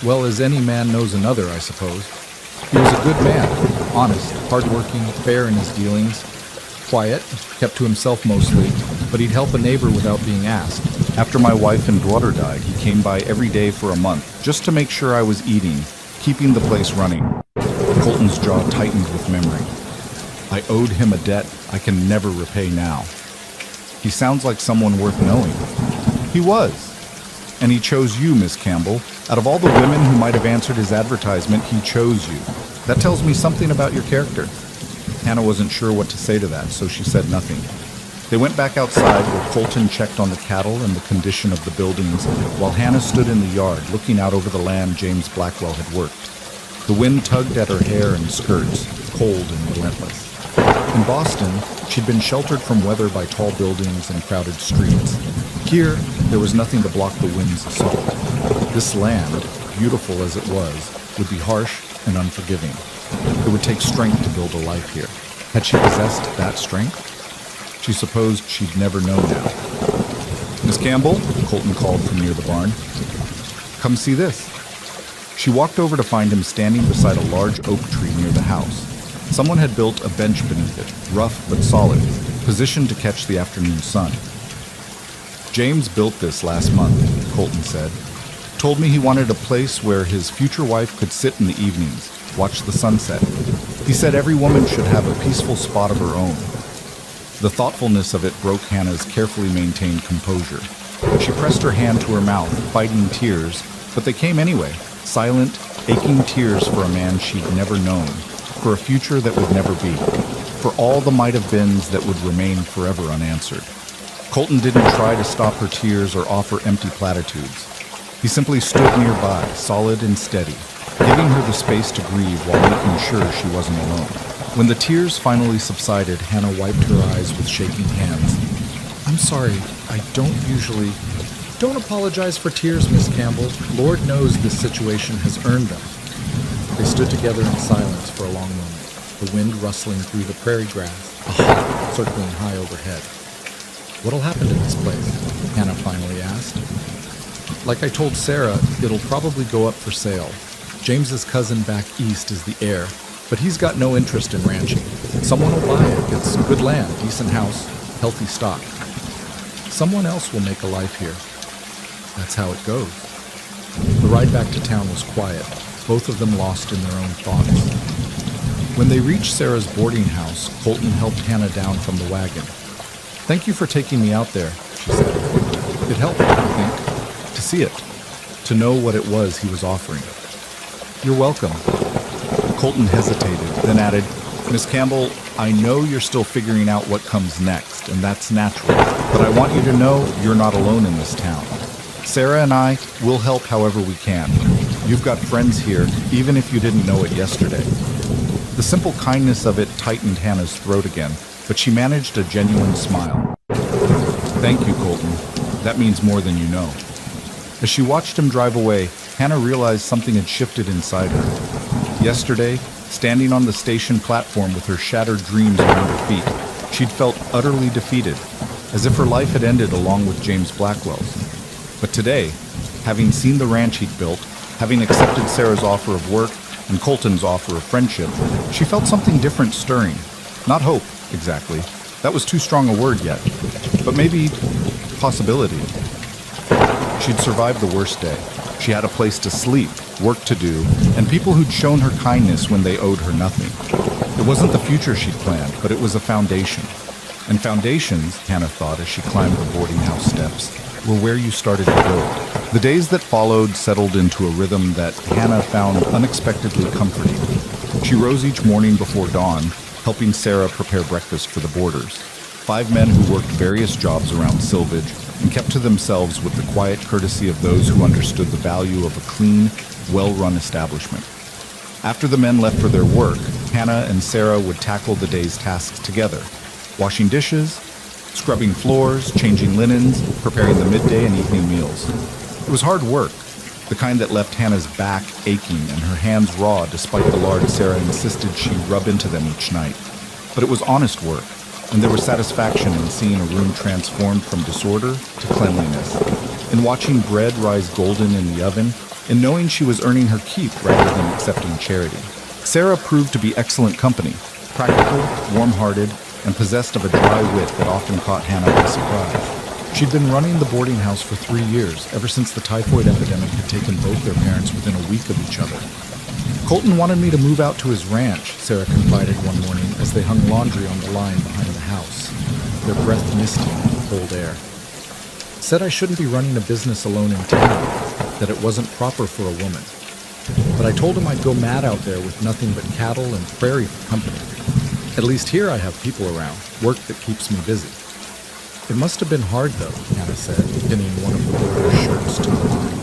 Speaker 1: "Well, as any man knows another, I suppose. He was a good man, honest, hardworking, fair in his dealings, quiet, kept to himself mostly, but he'd help a neighbor without being asked. After my wife and daughter died, he came by every day for a month, just to make sure I was eating, keeping the place running." Colton's jaw tightened with memory. "I owed him a debt I can never repay now." "He sounds like someone worth knowing." "He was. And he chose you, Miss Campbell. Out of all the women who might have answered his advertisement, he chose you. That tells me something about your character." Hannah wasn't sure what to say to that, so she said nothing. They went back outside where Colton checked on the cattle and the condition of the buildings, while Hannah stood in the yard looking out over the land James Blackwell had worked. The wind tugged at her hair and skirts, cold and relentless. In Boston, she'd been sheltered from weather by tall buildings and crowded streets. Here, there was nothing to block the wind's assault. This land, beautiful as it was, would be harsh and unforgiving. It would take strength to build a life here. Had she possessed that strength? She supposed she'd never know now. "Miss Campbell," Colton called from near the barn. "Come see this." She walked over to find him standing beside a large oak tree near the house. Someone had built a bench beneath it, rough but solid, positioned to catch the afternoon sun. "James built this last month," Colton said. "Told me he wanted a place where his future wife could sit in the evenings, watch the sunset. He said every woman should have a peaceful spot of her own." The thoughtfulness of it broke Hannah's carefully maintained composure. She pressed her hand to her mouth, fighting tears, but they came anyway, silent, aching tears for a man she'd never known, for a future that would never be, for all the might-have-beens that would remain forever unanswered. Colton didn't try to stop her tears or offer empty platitudes. He simply stood nearby, solid and steady, giving her the space to grieve while making sure she wasn't alone. When the tears finally subsided, Hannah wiped her eyes with shaking hands. "I'm sorry, I don't usually..." "Don't apologize for tears, Miss Campbell. Lord knows this situation has earned them." They stood together in silence for a long moment, the wind rustling through the prairie grass, a hawk circling high overhead. "What'll happen to this place?" Hannah finally asked. "Like I told Sarah, it'll probably go up for sale. James's cousin back east is the heir, but he's got no interest in ranching. Someone will buy it. It's good land, decent house, healthy stock." Someone else will make a life here. That's how it goes. The ride back to town was quiet, both of them lost in their own thoughts. When they reached Sarah's boarding house, Colton helped Hannah down from the wagon. "Thank you for taking me out there," she said. "It helped, I think, to see it, to know what it was he was offering." "You're welcome." Colton hesitated, then added, "Miss Campbell, I know you're still figuring out what comes next, and that's natural, but I want you to know you're not alone in this town. Sarah and I will help however we can. You've got friends here, even if you didn't know it yesterday." The simple kindness of it tightened Hannah's throat again, but she managed a genuine smile. "Thank you, Colton. That means more than you know." As she watched him drive away, Hannah realized something had shifted inside her. Yesterday, standing on the station platform with her shattered dreams around her feet, she'd felt utterly defeated, as if her life had ended along with James Blackwell's. But today, having seen the ranch he'd built, having accepted Sarah's offer of work and Colton's offer of friendship, she felt something different stirring. Not hope, exactly. That was too strong a word yet. But maybe possibility. She'd survived the worst day. She had a place to sleep, work to do, and people who'd shown her kindness when they owed her nothing. It wasn't the future she'd planned, but it was a foundation. And foundations, Hannah thought as she climbed the boarding house steps, were where you started to build. The days that followed settled into a rhythm that Hannah found unexpectedly comforting. She rose each morning before dawn, helping Sarah prepare breakfast for the boarders. 5 men who worked various jobs around Silvage and kept to themselves with the quiet courtesy of those who understood the value of a clean, well-run establishment. After the men left for their work, Hannah and Sarah would tackle the day's tasks together, washing dishes, scrubbing floors, changing linens, preparing the midday and evening meals. It was hard work, the kind that left Hannah's back aching and her hands raw despite the lard Sarah insisted she rub into them each night. But it was honest work, and there was satisfaction in seeing a room transformed from disorder to cleanliness, in watching bread rise golden in the oven, and knowing she was earning her keep rather than accepting charity. Sarah proved to be excellent company, practical, warm-hearted, and possessed of a dry wit that often caught Hannah by surprise. She'd been running the boarding house for 3 years, ever since the typhoid epidemic had taken both their parents within a week of each other. "Colton wanted me to move out to his ranch," Sarah confided one morning as they hung laundry on the line behind the house, their breath misty in the cold air. "Said I shouldn't be running a business alone in town, that it wasn't proper for a woman. But I told him I'd go mad out there with nothing but cattle and prairie for company. At least here I have people around, work that keeps me busy." "It must have been hard, though," Hannah said, pinning one of the boarder's shirts to the line.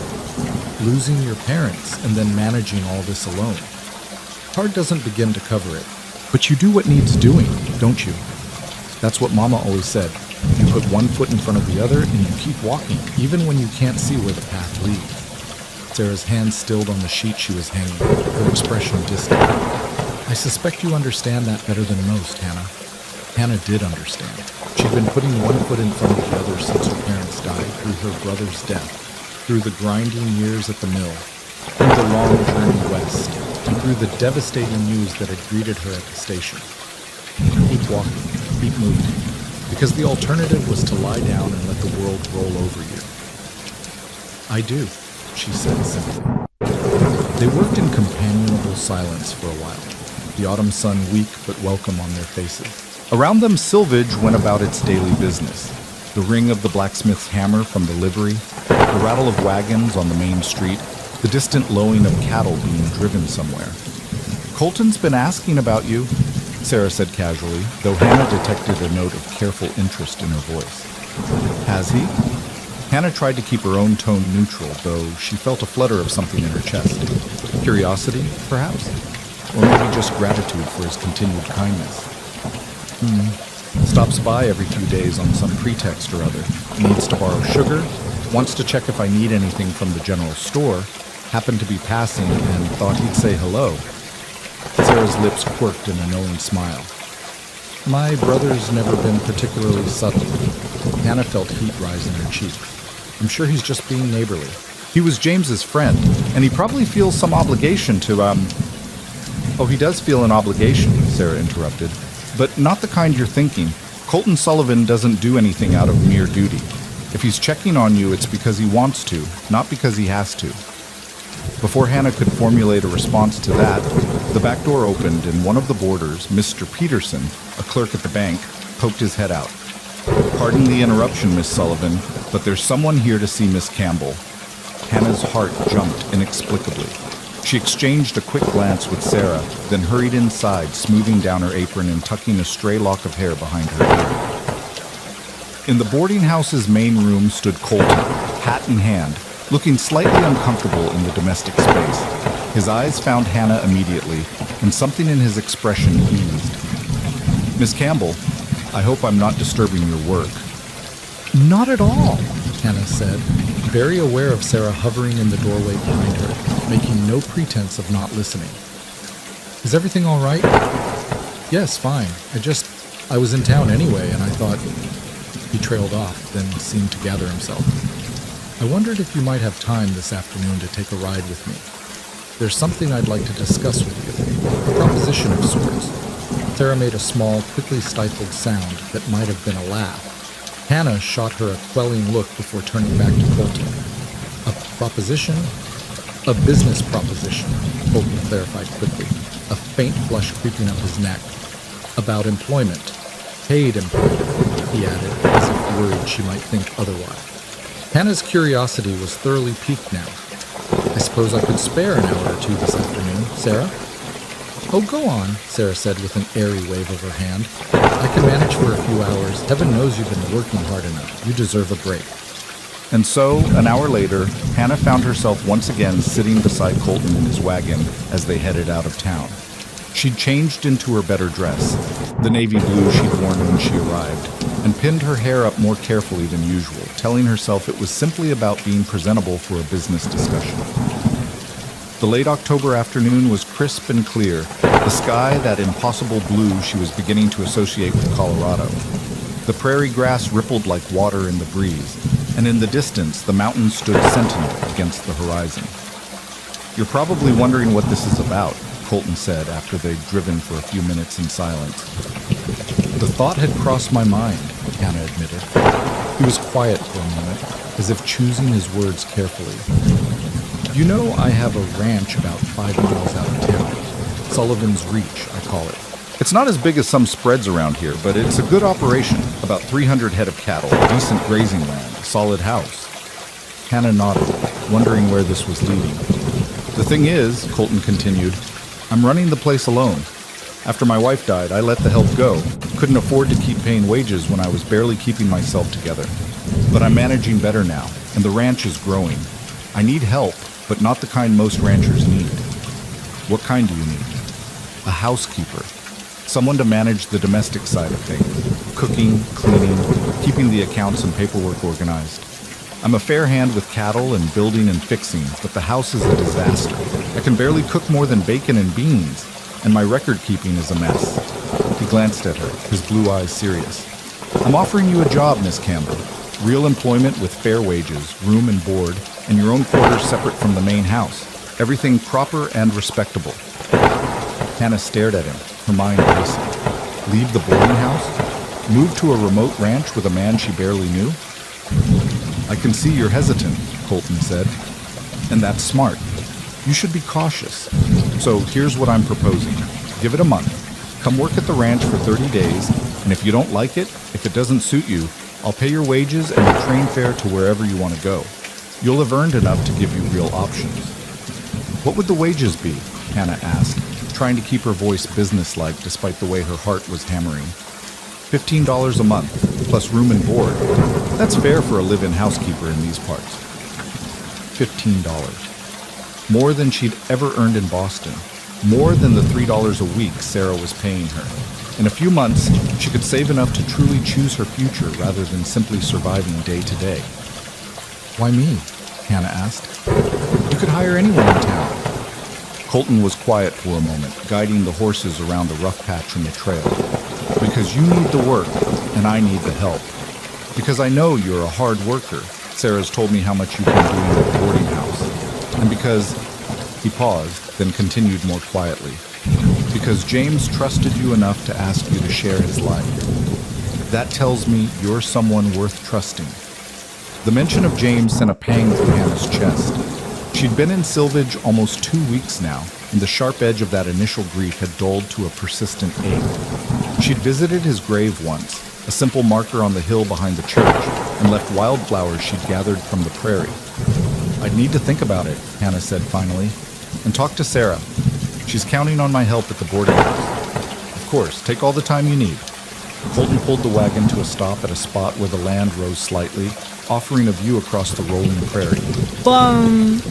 Speaker 1: "Losing your parents and then managing all this alone. Hard doesn't begin to cover it. But you do what needs doing, don't you? That's what Mama always said. You put one foot in front of the other and you keep walking, even when you can't see where the path leads." Sarah's hand stilled on the sheet she was hanging, her expression distant. "I suspect you understand that better than most, Hannah." Hannah did understand. She'd been putting one foot in front of the other since her parents died, through her brother's death, through the grinding years at the mill, through the long journey west, and through the devastating news that had greeted her at the station. Keep walking, keep moving, because the alternative was to lie down and let the world roll over you. "I do," she said simply. They worked in companionable silence for a while, the autumn sun weak but welcome on their faces. Around them, Silvage went about its daily business. The ring of the blacksmith's hammer from the livery, the rattle of wagons on the main street, the distant lowing of cattle being driven somewhere. "Colton's been asking about you," Sarah said casually, though Hannah detected a note of careful interest in her voice. "Has he?" Hannah tried to keep her own tone neutral, though she felt a flutter of something in her chest. Curiosity, perhaps? Or maybe just gratitude for his continued kindness. Stops by every few days on some pretext or other. Needs to borrow sugar, wants to check if I need anything from the general store, happened to be passing and thought he'd say hello. Sarah's lips quirked in a knowing smile. "My brother's never been particularly subtle." Hannah felt heat rise in her cheeks. "I'm sure he's just being neighborly. He was James's friend, and he probably feels some obligation to, Oh, he does feel an obligation," Sarah interrupted. "But not the kind you're thinking. Colton Sullivan doesn't do anything out of mere duty. If he's checking on you, it's because he wants to, not because he has to. Before Hannah could formulate a response to that, the back door opened and one of the boarders, Mr. Peterson, a clerk at the bank, poked his head out. "Pardon the interruption, Miss Sullivan, but there's someone here to see Miss Campbell." Hannah's heart jumped inexplicably. She exchanged a quick glance with Sarah, then hurried inside, smoothing down her apron and tucking a stray lock of hair behind her ear. In the boarding house's main room stood Colton, hat in hand, looking slightly uncomfortable in the domestic space. His eyes found Hannah immediately, and something in his expression eased. "Miss Campbell, I hope I'm not disturbing your work."
Speaker 2: "Not at all," Hannah said, very aware of Sarah hovering in the doorway behind her, making no pretense of not listening. "Is everything all right?" "Yes, fine. I was in town anyway, and I thought..." He trailed off, then seemed to gather himself. "I wondered if you might have time this afternoon to take a ride with me. There's something I'd like to discuss with you, a proposition of sorts." Sarah made a small, quickly stifled sound that might have been a laugh. Hannah shot her a quelling look before turning back to Colton. "A proposition?" "A business proposition," Colton clarified quickly, a faint flush creeping up his neck. "About employment. Paid employment," he added, as if worried she might think otherwise. Hannah's curiosity was thoroughly piqued now. "I suppose I could spare an hour or two this afternoon, Sarah?" "Oh, go on," Sarah said with an airy wave of her hand. "I can manage for a few hours. Heaven knows you've been working hard enough. You deserve a break."
Speaker 1: And so, an hour later, Hannah found herself once again sitting beside Colton in his wagon as they headed out of town. She'd changed into her better dress, the navy blue she'd worn when she arrived, and pinned her hair up more carefully than usual, telling herself it was simply about being presentable for a business discussion. The late October afternoon was crisp and clear, the sky that impossible blue she was beginning to associate with Colorado. The prairie grass rippled like water in the breeze, and in the distance the mountains stood sentinel against the horizon. "You're probably wondering what this is about," Colton said after they'd driven for a few minutes in silence. "The thought had crossed my mind," Hannah admitted. He was quiet for a moment, as if choosing his words carefully. "You know, I have a ranch about 5 miles out of town. Sullivan's Reach, I call it. It's not as big as some spreads around here, but it's a good operation. About 300 head of cattle, decent grazing land, a solid house." Hannah nodded, wondering where this was leading. "The thing is," Colton continued, "I'm running the place alone. After my wife died, I let the help go. Couldn't afford to keep paying wages when I was barely keeping myself together. But I'm managing better now, and the ranch is growing. I need help, but not the kind most ranchers need." "What kind do you need?" "A housekeeper. Someone to manage the domestic side of things. Cooking, cleaning, keeping the accounts and paperwork organized. I'm a fair hand with cattle and building and fixing, but the house is a disaster. I can barely cook more than bacon and beans, and my record keeping is a mess." He glanced at her, his blue eyes serious. "I'm offering you a job, Miss Campbell. Real employment with fair wages, room and board, and your own quarters separate from the main house. Everything proper and respectable." Hannah stared at him, her mind racing. Leave the boarding house? Move to a remote ranch with a man she barely knew? "I can see you're hesitant," Colton said. "And that's smart. You should be cautious. So here's what I'm proposing. Give it a month. Come work at the ranch for 30 days, and if you don't like it, if it doesn't suit you, I'll pay your wages and your train fare to wherever you want to go. You'll have earned enough to give you real options." "What would the wages be?" Hannah asked, trying to keep her voice businesslike despite the way her heart was hammering. $15 a month, plus room and board. That's fair for a live-in housekeeper in these parts." $15. More than she'd ever earned in Boston. More than the $3 a week Sarah was paying her. In a few months, she could save enough to truly choose her future rather than simply surviving day to day. "Why me?" Hannah asked. "You could hire anyone in town." Colton was quiet for a moment, guiding the horses around a rough patch in the trail. "Because you need the work, and I need the help. Because I know you're a hard worker. Sarah's told me how much you've been doing at the boarding house. And because..." He paused, then continued more quietly. "Because James trusted you enough to ask you to share his life. That tells me you're someone worth trusting." The mention of James sent a pang through Hannah's chest. She'd been in Sylvage almost 2 weeks now, and the sharp edge of that initial grief had dulled to a persistent ache. She'd visited his grave once, a simple marker on the hill behind the church, and left wildflowers she'd gathered from the prairie. "I'd need to think about it," Hannah said finally, "and talk to Sarah. She's counting on my help at the boarding house. Of course, take all the time you need." Colton pulled the wagon to a stop at a spot where the land rose slightly, offering a view across the rolling prairie.
Speaker 3: Bum!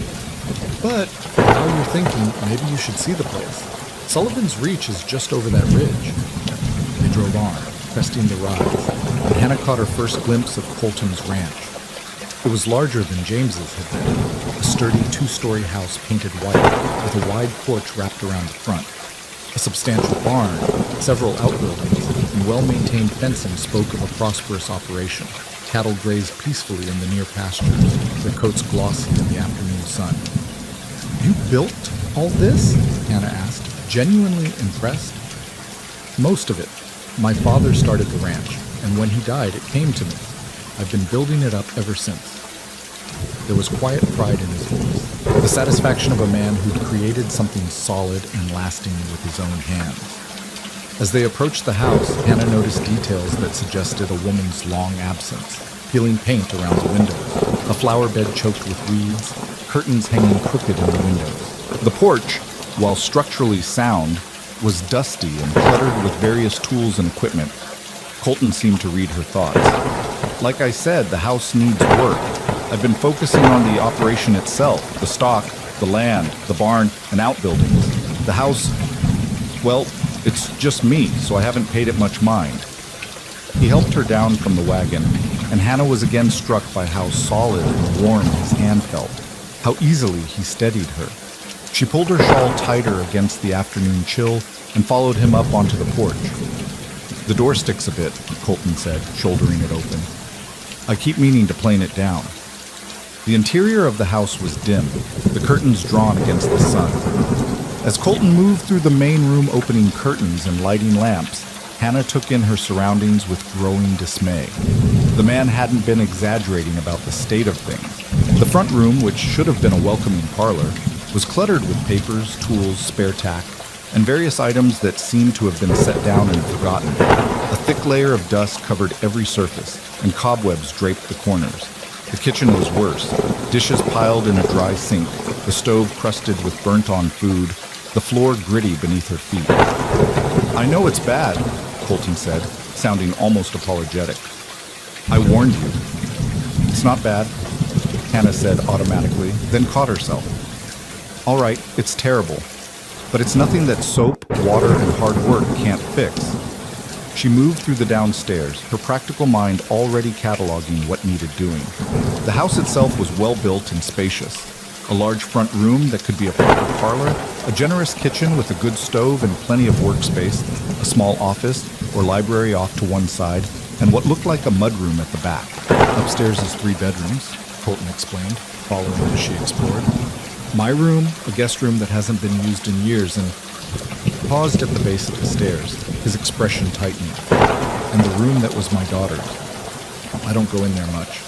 Speaker 2: But now you're thinking maybe you should see the place. Sullivan's Reach is just over that ridge. They drove on, cresting the rise, and Hannah caught her first glimpse of Colton's ranch. It was larger than James's had been, a sturdy 2-story house painted white with a wide porch wrapped around the front. A substantial barn, several outbuildings, and well-maintained fencing spoke of a prosperous operation. Cattle grazed peacefully in the near pastures, their coats glossy in the afternoon sun. "You built all this?" Hannah asked, genuinely impressed. "Most of it. My father started the ranch, and when he died, it came to me. I've been building it up ever since." There was quiet pride in his voice, the satisfaction of a man who'd created something solid and lasting with his own hands. As they approached the house, Hannah noticed details that suggested a woman's long absence. Peeling paint around the windows, a flower bed choked with weeds, curtains hanging crooked in the windows. The porch, while structurally sound, was dusty and cluttered with various tools and equipment. Colton seemed to read her thoughts. "Like I said, the house needs work. I've been focusing on the operation itself, the stock, the land, the barn, and outbuildings. The house, well, it's just me, so I haven't paid it much mind." He helped her down from the wagon, and Hannah was again struck by how solid and warm his hand felt, how easily he steadied her. She pulled her shawl tighter against the afternoon chill and followed him up onto the porch. "The door sticks a bit," Colton said, shouldering it open. "I keep meaning to plane it down." The interior of the house was dim, the curtains drawn against the sun. As Colton moved through the main room opening curtains and lighting lamps, Hannah took in her surroundings with growing dismay. The man hadn't been exaggerating about the state of things. The front room, which should have been a welcoming parlor, was cluttered with papers, tools, spare tack, and various items that seemed to have been set down and forgotten. A thick layer of dust covered every surface, and cobwebs draped the corners. The kitchen was worse, dishes piled in a dry sink, the stove crusted with burnt-on food, the floor gritty beneath her feet. "I know it's bad," Colton said, sounding almost apologetic. "I warned you." "It's not bad," Hannah said automatically, then caught herself. "All right, it's terrible, but it's nothing that soap, water, and hard work can't fix." She moved through the downstairs, her practical mind already cataloging what needed doing. The house itself was well built and spacious. A large front room that could be a proper parlor, a generous kitchen with a good stove and plenty of workspace, a small office or library off to one side, and what looked like a mudroom at the back. "Upstairs is 3 bedrooms, Colton explained, following as she explored. "My room, a guest room that hasn't been used in years," and paused at the base of the stairs, his expression tightening. "And the room that was my daughter's. I don't go in there much."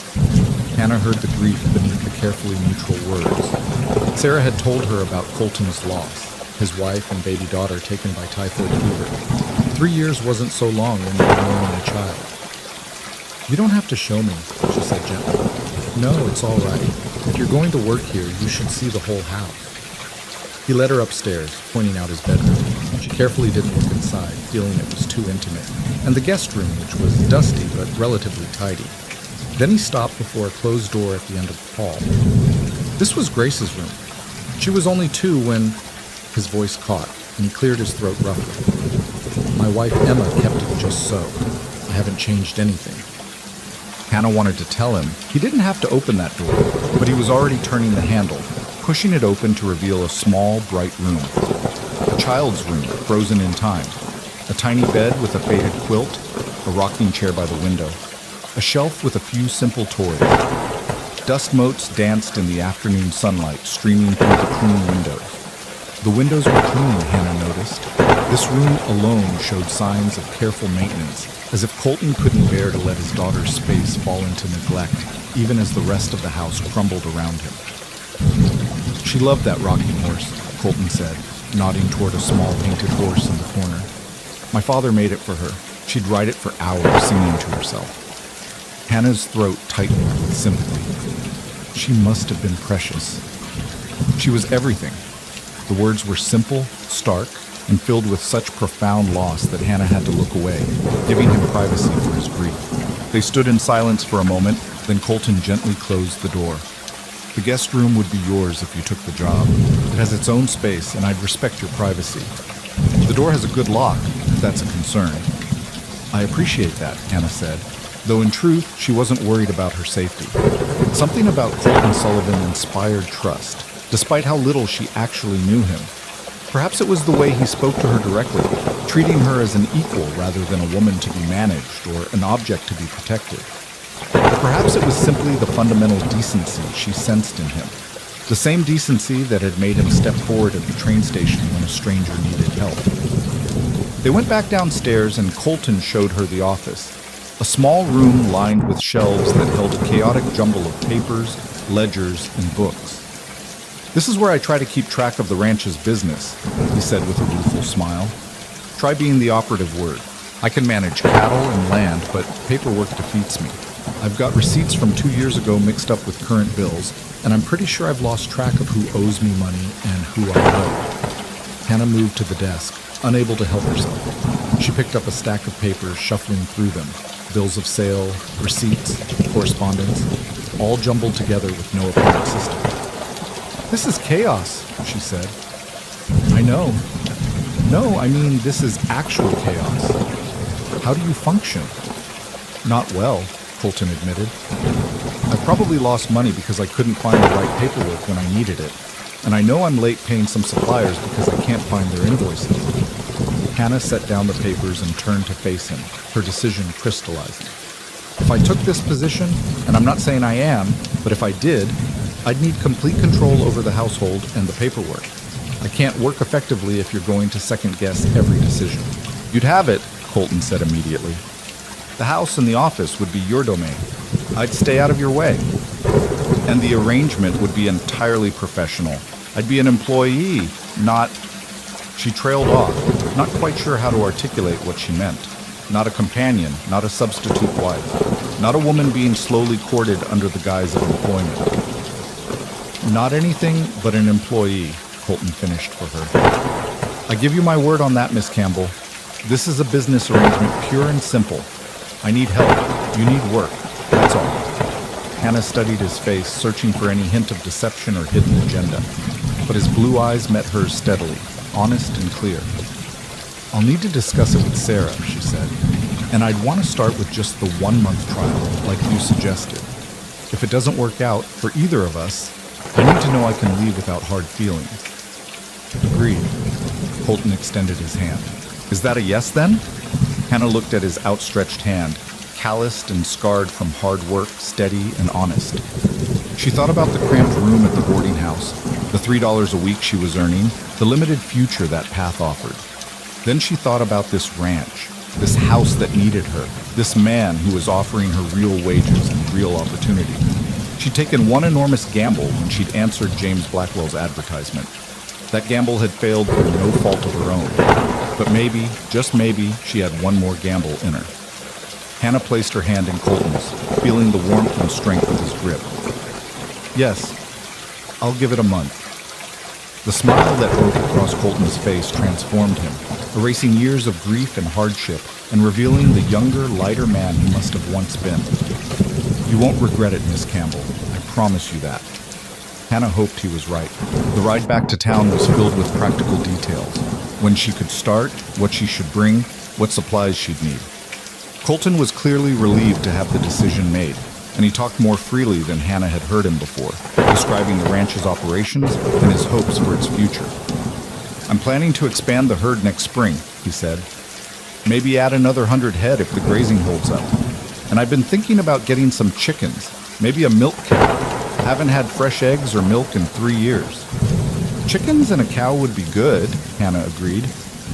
Speaker 2: Hannah heard the grief beneath the carefully neutral words. Sarah had told her about Colton's loss, his wife and baby daughter taken by typhoid fever. 3 years wasn't so long when you were mourning a child. "You don't have to show me," she said gently. "No, it's all right. If you're going to work here, you should see the whole house." He led her upstairs, pointing out his bedroom. She carefully didn't look inside, feeling it was too intimate, and the guest room, which was dusty but relatively tidy. Then he stopped before a closed door at the end of the hall. This was Grace's room. She was only 2 when... His voice caught, and he cleared his throat roughly. "My wife Emma kept it just so. I haven't changed anything." Hannah wanted to tell him he didn't have to open that door, but he was already turning the handle, pushing it open to reveal a small, bright room. A child's room, frozen in time. A tiny bed with a faded quilt, a rocking chair by the window. A shelf with a few simple toys. Dust motes danced in the afternoon sunlight streaming through the clean windows. The windows were clean, Hannah noticed. This room alone showed signs of careful maintenance, as if Colton couldn't bear to let his daughter's space fall into neglect,
Speaker 1: even as the rest of the house crumbled around him. She loved that rocking horse, Colton said, nodding toward a small painted horse in the corner. My father made it for her. She'd ride it for hours, singing to herself. Hannah's throat tightened with sympathy. She must have been precious. She was everything. The words were simple, stark, and filled with such profound loss that Hannah had to look away, giving him privacy for his grief. They stood in silence for a moment, then Colton gently closed the door. The guest room would be yours if you took the job. It has its own space, and I'd respect your privacy. The door has a good lock, if that's a concern. I appreciate that, Hannah said, though in truth, she wasn't worried about her safety. Something about Colton Sullivan inspired trust, despite how little she actually knew him. Perhaps it was the way he spoke to her directly, treating her as an equal rather than a woman to be managed or an object to be protected. Or perhaps it was simply the fundamental decency she sensed in him, the same decency that had made him step forward at the train station when a stranger needed help. They went back downstairs and Colton showed her the office, a small room lined with shelves that held a chaotic jumble of papers, ledgers, and books. This is where I try to keep track of the ranch's business, he said with a rueful smile. Try being the operative word. I can manage cattle and land, but paperwork defeats me. I've got receipts from 2 years ago mixed up with current bills, and I'm pretty sure I've lost track of who owes me money and who I owe. Hannah moved to the desk, unable to help herself. She picked up a stack of papers, shuffling through them. Bills of sale, receipts, correspondence, all jumbled together with no apparent system. This is chaos, she said. I know. No, I mean, this is actual chaos. How do you function? Not well, Colton admitted. I probably lost money because I couldn't find the right paperwork when I needed it. And I know I'm late paying some suppliers because I can't find their invoices. Hannah set down the papers and turned to face him, her decision crystallizing. If I took this position, and I'm not saying I am, but if I did, I'd need complete control over the household and the paperwork. I can't work effectively if you're going to second-guess every decision. You'd have it, Colton said immediately. The house and the office would be your domain. I'd stay out of your way. And the arrangement would be entirely professional. I'd be an employee, not... She trailed off, not quite sure how to articulate what she meant. Not a companion, not a substitute wife, not a woman being slowly courted under the guise of employment. Not anything but an employee, Colton finished for her. I give you my word on that, Miss Campbell. This is a business arrangement, pure and simple. I need help. You need work. That's all. Hannah studied his face, searching for any hint of deception or hidden agenda. But his blue eyes met hers steadily, honest and clear. I'll need to discuss it with Sarah, she said. And I'd want to start with just the 1-month trial, like you suggested. If it doesn't work out for either of us, I need to know I can leave without hard feelings. Agreed. Colton extended his hand. Is that a yes, then? Hannah looked at his outstretched hand, calloused and scarred from hard work, steady and honest. She thought about the cramped room at the boarding house, the $3 a week she was earning, the limited future that path offered. Then she thought about this ranch, this house that needed her, this man who was offering her real wages and real opportunity. She'd taken one enormous gamble when she'd answered James Blackwell's advertisement. That gamble had failed through no fault of her own. But maybe, just maybe, she had one more gamble in her. Hannah placed her hand in Colton's, feeling the warmth and strength of his grip. Yes, I'll give it a month. The smile that broke across Colton's face transformed him, erasing years of grief and hardship and revealing the younger, lighter man he must have once been. You won't regret it, Miss Campbell. I promise you that. Hannah hoped he was right. The ride back to town was filled with practical details. When she could start, what she should bring, what supplies she'd need. Colton was clearly relieved to have the decision made, and he talked more freely than Hannah had heard him before, describing the ranch's operations and his hopes for its future. I'm planning to expand the herd next spring, he said. Maybe add another 100 head if the grazing holds up. And I've been thinking about getting some chickens, maybe a milk cow. Haven't had fresh eggs or milk in 3 years. Chickens and a cow would be good, Hannah agreed.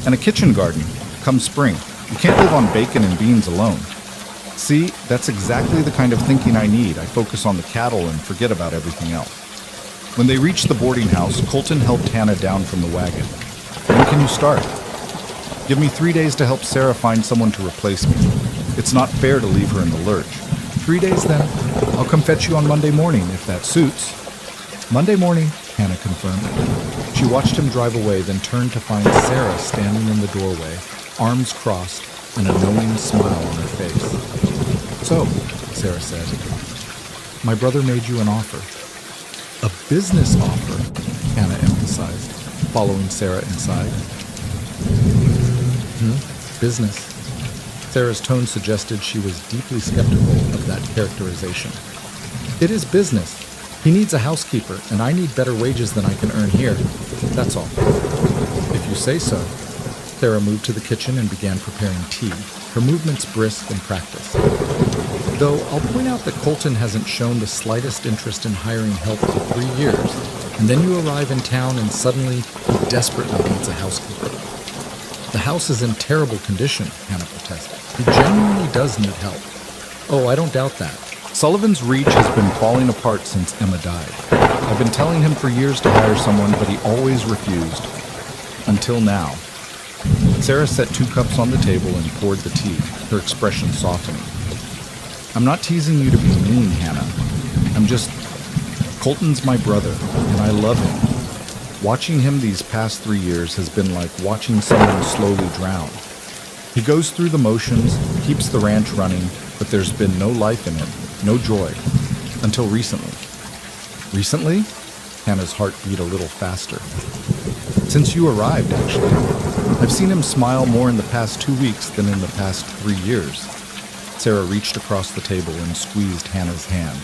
Speaker 1: And a kitchen garden, come spring. You can't live on bacon and beans alone. See, that's exactly the kind of thinking I need. I focus on the cattle and forget about everything else. When they reached the boarding house, Colton helped Hannah down from the wagon. When can you start? Give me 3 days to help Sarah find someone to replace me. It's not fair to leave her in the lurch.
Speaker 2: 3 days then. I'll come fetch you on Monday morning, if that suits. Monday morning, Hannah confirmed. She watched him drive away, then turned to find Sarah standing in the doorway, arms crossed, and a knowing smile on her face. So, Sarah said, my brother made you an offer. A business offer, Hannah emphasized, following Sarah inside. Business. Sarah's tone suggested she was deeply skeptical of that characterization. It is business. He needs a housekeeper, and I need better wages than I can earn here. That's all. If you say so. Sarah moved to the kitchen and began preparing tea, her movements brisk and practiced. Though I'll point out that Colton hasn't shown the slightest interest in hiring help for 3 years, and then you arrive in town and suddenly he desperately needs a housekeeper. The house is in terrible condition, Hannah protested. He genuinely does need help. Oh, I don't doubt that.
Speaker 1: Sullivan's reach has been falling apart since Emma died. I've been telling him for years to hire someone, but he always refused. Until now. Sarah set 2 cups on the table and poured the tea, her expression softening. I'm not teasing you to be mean, Hannah. Colton's my brother, and I love him. Watching him these past 3 years has been like watching someone slowly drown. He goes through the motions, keeps the ranch running, but there's been no life in him, no joy, until recently. Recently? Hannah's heart beat a little faster. Since you arrived, actually. I've seen him smile more in the past 2 weeks than in the past 3 years. Sarah reached across the table and squeezed Hannah's hand.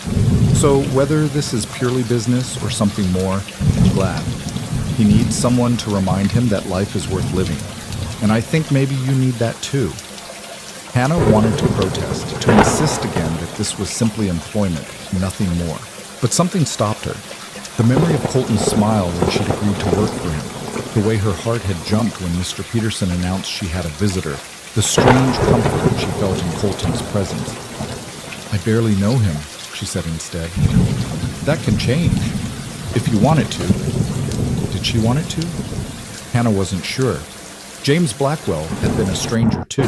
Speaker 1: So whether this is purely business or something more, I'm glad. He needs someone to remind him that life is worth living. And I think maybe you need that too. Hannah wanted to protest, to insist again that this was simply employment, nothing more. But something stopped her. The memory of Colton's smile when she'd agreed to work for him. The way her heart had jumped when Mr. Peterson announced she had a visitor. The strange comfort she felt in Colton's presence. I barely know him, she said instead. That can change. If you want it to. Did she want it to? Hannah wasn't sure. James Blackwell had been a stranger too,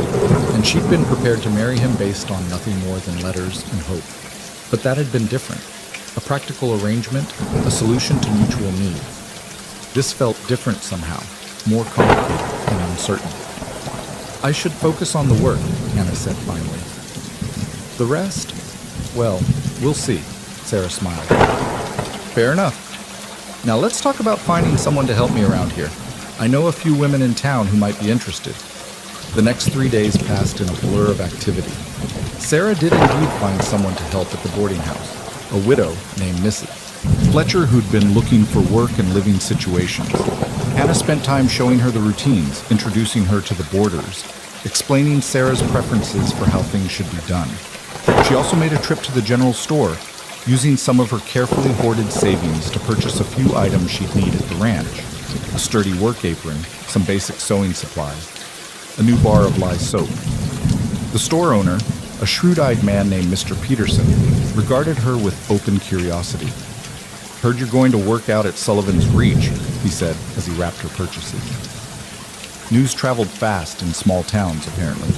Speaker 1: and she'd been prepared to marry him based on nothing more than letters and hope. But that had been different. A practical arrangement, a solution to mutual need. This felt different somehow, more complicated and uncertain. I should focus on the work, Hannah said finally. The rest? Well, we'll see, Sarah smiled. Fair enough. Now let's talk about finding someone to help me around here. I know a few women in town who might be interested. The next 3 days passed in a blur of activity. Sarah did indeed find someone to help at the boarding house, a widow named Mrs. Fletcher, who'd been looking for work and living situations. Hannah spent time showing her the routines, introducing her to the boarders, explaining Sarah's preferences for how things should be done. She also made a trip to the general store, using some of her carefully hoarded savings to purchase a few items she'd need at the ranch. A sturdy work apron, some basic sewing supplies, a new bar of lye soap. The store owner, a shrewd-eyed man named Mr. Peterson, regarded her with open curiosity. Heard you're going to work out at Sullivan's Reach, he said as he wrapped her purchases. News traveled fast in small towns, apparently.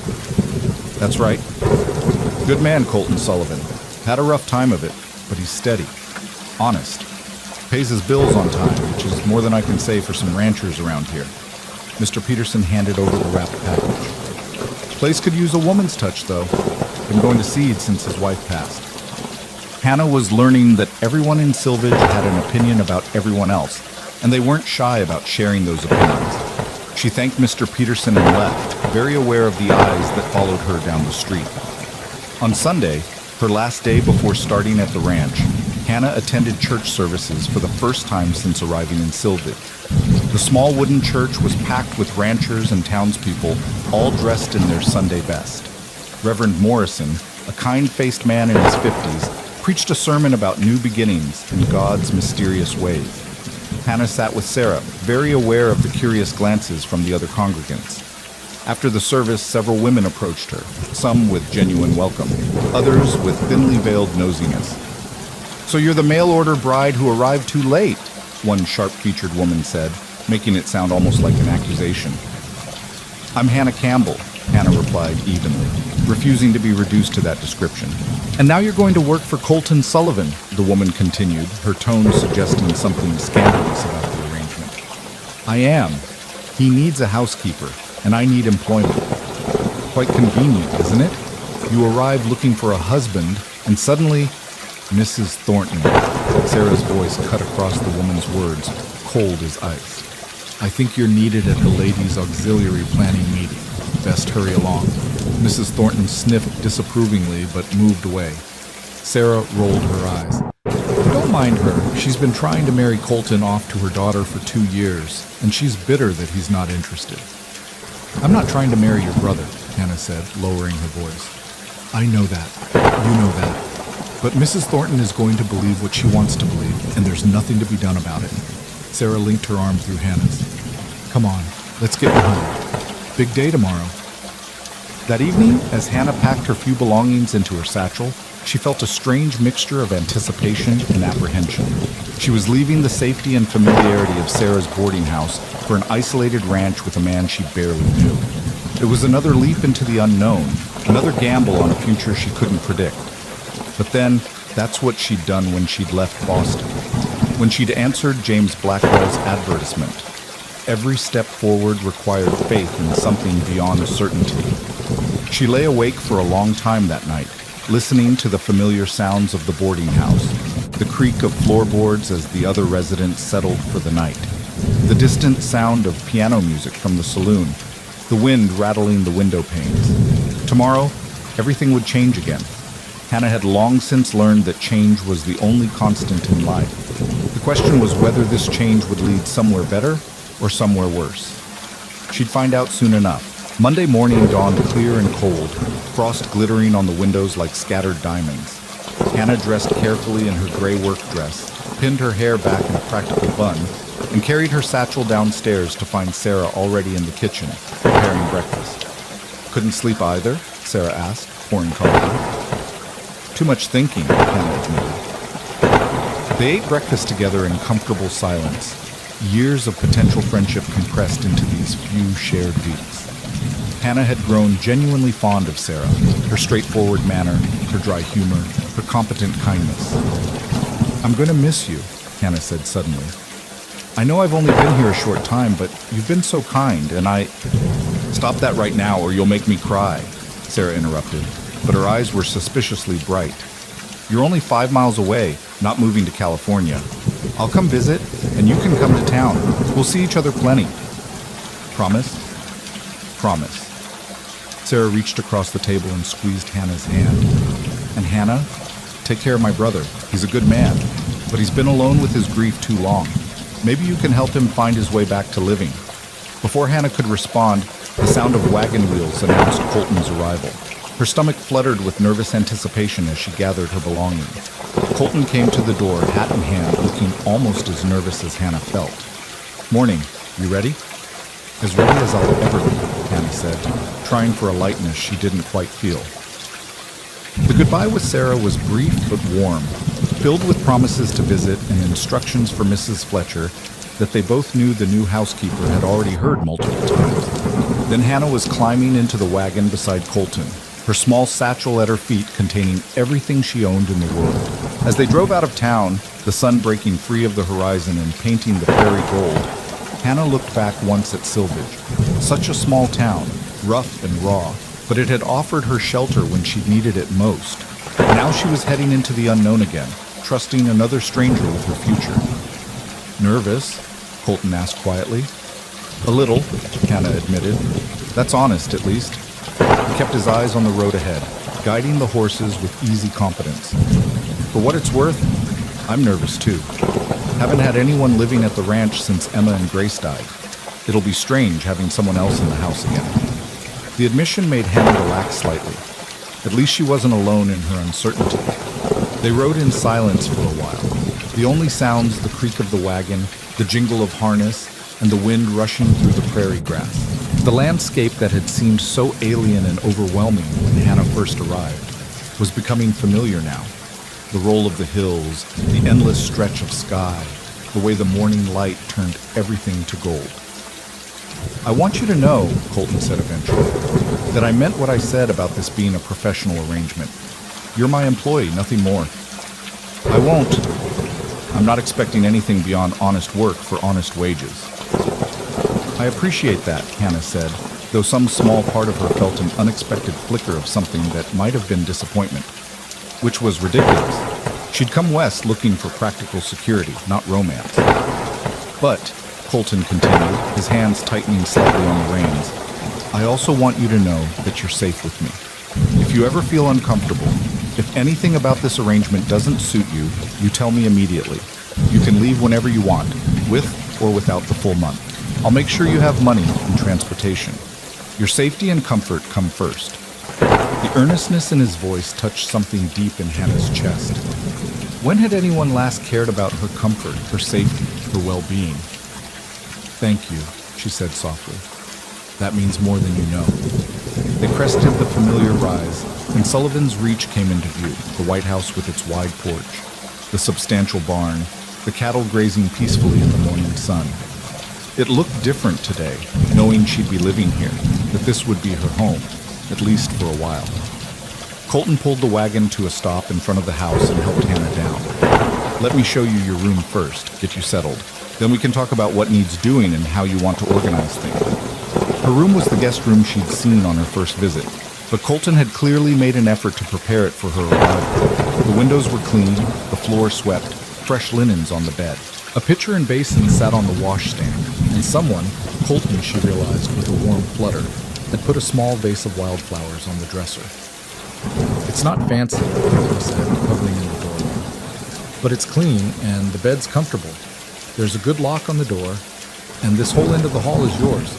Speaker 1: That's right. Good man, Colton Sullivan. Had a rough time of it, but he's steady. Honest. Pays his bills on time, which is more than I can say for some ranchers around here. Mr. Peterson handed over the wrapped package. Place could use a woman's touch, though. Been going to seed since his wife passed. Hannah was learning that everyone in Sylvage had an opinion about everyone else, and they weren't shy about sharing those opinions. She thanked Mr. Peterson and left, very aware of the eyes that followed her down the street. On Sunday, her last day before starting at the ranch, Hannah attended church services for the first time since arriving in Sylvage. The small wooden church was packed with ranchers and townspeople, all dressed in their Sunday best. Reverend Morrison, a kind-faced man in his 50s, preached a sermon about new beginnings in God's mysterious ways. Hannah sat with Sarah, very aware of the curious glances from the other congregants. After the service, several women approached her, some with genuine welcome, others with thinly veiled nosiness. "So you're the mail-order bride who arrived too late," one sharp-featured woman said, making it sound almost like an accusation. "I'm Hannah Campbell," Hannah replied evenly, refusing to be reduced to that description. "And now you're going to work for Colton Sullivan," the woman continued, her tone suggesting something scandalous about the arrangement. "I am. He needs a housekeeper, and I need employment." "Quite convenient, isn't it? You arrive looking for a husband, and suddenly—" "Mrs. Thornton," Sarah's voice cut across the woman's words, cold as ice. "I think you're needed at the ladies' auxiliary planning meeting. Best hurry along." Mrs. Thornton sniffed disapprovingly but moved away. Sarah rolled her eyes. "Don't mind her. She's been trying to marry Colton off to her daughter for 2 years, and she's bitter that he's not interested." "I'm not trying to marry your brother," Hannah said, lowering her voice. "I know that. You know that. But Mrs. Thornton is going to believe what she wants to believe, and there's nothing to be done about it." Sarah linked her arm through Hannah's. "Come on, let's get you home. Big day tomorrow." That evening, as Hannah packed her few belongings into her satchel, she felt a strange mixture of anticipation and apprehension. She was leaving the safety and familiarity of Sarah's boarding house for an isolated ranch with a man she barely knew. It was another leap into the unknown, another gamble on a future she couldn't predict. But then, that's what she'd done when she'd left Boston, when she'd answered James Blackwell's advertisement. Every step forward required faith in something beyond certainty. She lay awake for a long time that night, listening to the familiar sounds of the boarding house, the creak of floorboards as the other residents settled for the night, the distant sound of piano music from the saloon, the wind rattling the window panes. Tomorrow, everything would change again. Hannah had long since learned that change was the only constant in life. The question was whether this change would lead somewhere better or somewhere worse. She'd find out soon enough. Monday morning dawned clear and cold, frost glittering on the windows like scattered diamonds. Hannah dressed carefully in her gray work dress, pinned her hair back in a practical bun, and carried her satchel downstairs to find Sarah already in the kitchen, preparing breakfast. "Couldn't sleep either?" Sarah asked, pouring coffee. "Too much thinking," Hannah admitted. They ate breakfast together in comfortable silence, years of potential friendship compressed into these few shared beats. Hannah had grown genuinely fond of Sarah, her straightforward manner, her dry humor, her competent kindness. "I'm going to miss you," Hannah said suddenly. "I know I've only been here a short time, but you've been so kind, and I—" "Stop that right now or you'll make me cry," Sarah interrupted, but her eyes were suspiciously bright. "You're only 5 miles away, not moving to California. I'll come visit, and you can come to town. We'll see each other plenty. Promise?" "Promise." Sarah reached across the table and squeezed Hannah's hand. "And Hannah, take care of my brother. He's a good man, but he's been alone with his grief too long. Maybe you can help him find his way back to living." Before Hannah could respond, the sound of wagon wheels announced Colton's arrival. Her stomach fluttered with nervous anticipation as she gathered her belongings. Colton came to the door, hat in hand, looking almost as nervous as Hannah felt. "Morning. You ready?" "As ready as I'll ever be," Hannah said, trying for a lightness she didn't quite feel. The goodbye with Sarah was brief but warm, filled with promises to visit and instructions for Mrs. Fletcher that they both knew the new housekeeper had already heard multiple times. Then Hannah was climbing into the wagon beside Colton, her small satchel at her feet containing everything she owned in the world. As they drove out of town, the sun breaking free of the horizon and painting the prairie gold, Hannah looked back once at Silvage. Such a small town, rough and raw, but it had offered her shelter when she'd needed it most. Now she was heading into the unknown again, trusting another stranger with her future. "Nervous?" Colton asked quietly. "A little," Hannah admitted. "That's honest, at least." He kept his eyes on the road ahead, guiding the horses with easy confidence. "For what it's worth, I'm nervous too. Haven't had anyone living at the ranch since Emma and Grace died. It'll be strange having someone else in the house again." The admission made Hannah relax slightly. At least she wasn't alone in her uncertainty. They rode in silence for a while. The only sounds, the creak of the wagon, the jingle of harness, and the wind rushing through the prairie grass. The landscape that had seemed so alien and overwhelming when Hannah first arrived was becoming familiar now. The roll of the hills, the endless stretch of sky, the way the morning light turned everything to gold. "I want you to know," Colton said eventually, "that I meant what I said about this being a professional arrangement. You're my employee, nothing more. I'm not expecting anything beyond honest work for honest wages." "I appreciate that," Hannah said, though some small part of her felt an unexpected flicker of something that might have been disappointment, which was ridiculous. She'd come west looking for practical security, not romance. "But," Colton continued, his hands tightening slightly on the reins, "I also want you to know that you're safe with me. If you ever feel uncomfortable, if anything about this arrangement doesn't suit you, you tell me immediately. You can leave whenever you want, with or without the full month. I'll make sure you have money and transportation. Your safety and comfort come first." The earnestness in his voice touched something deep in Hannah's chest. When had anyone last cared about her comfort, her safety, her well-being? "Thank you," she said softly. "That means more than you know." They crested the familiar rise, and Sullivan's Reach came into view, the White House with its wide porch, the substantial barn, the cattle grazing peacefully in the morning sun. It looked different today, knowing she'd be living here, that this would be her home, at least for a while. Colton pulled the wagon to a stop in front of the house and helped Hannah down. "Let me show you your room first, get you settled. Then we can talk about what needs doing and how you want to organize things." Her room was the guest room she'd seen on her first visit, but Colton had clearly made an effort to prepare it for her arrival. The windows were clean, the floor swept, fresh linens on the bed. A pitcher and basin sat on the washstand, and someone, Colton she realized with a warm flutter, had put a small vase of wildflowers on the dresser. "It's not fancy," he said, hovering in the doorway, "but it's clean and the bed's comfortable. There's a good lock on the door, and this whole end of the hall is yours.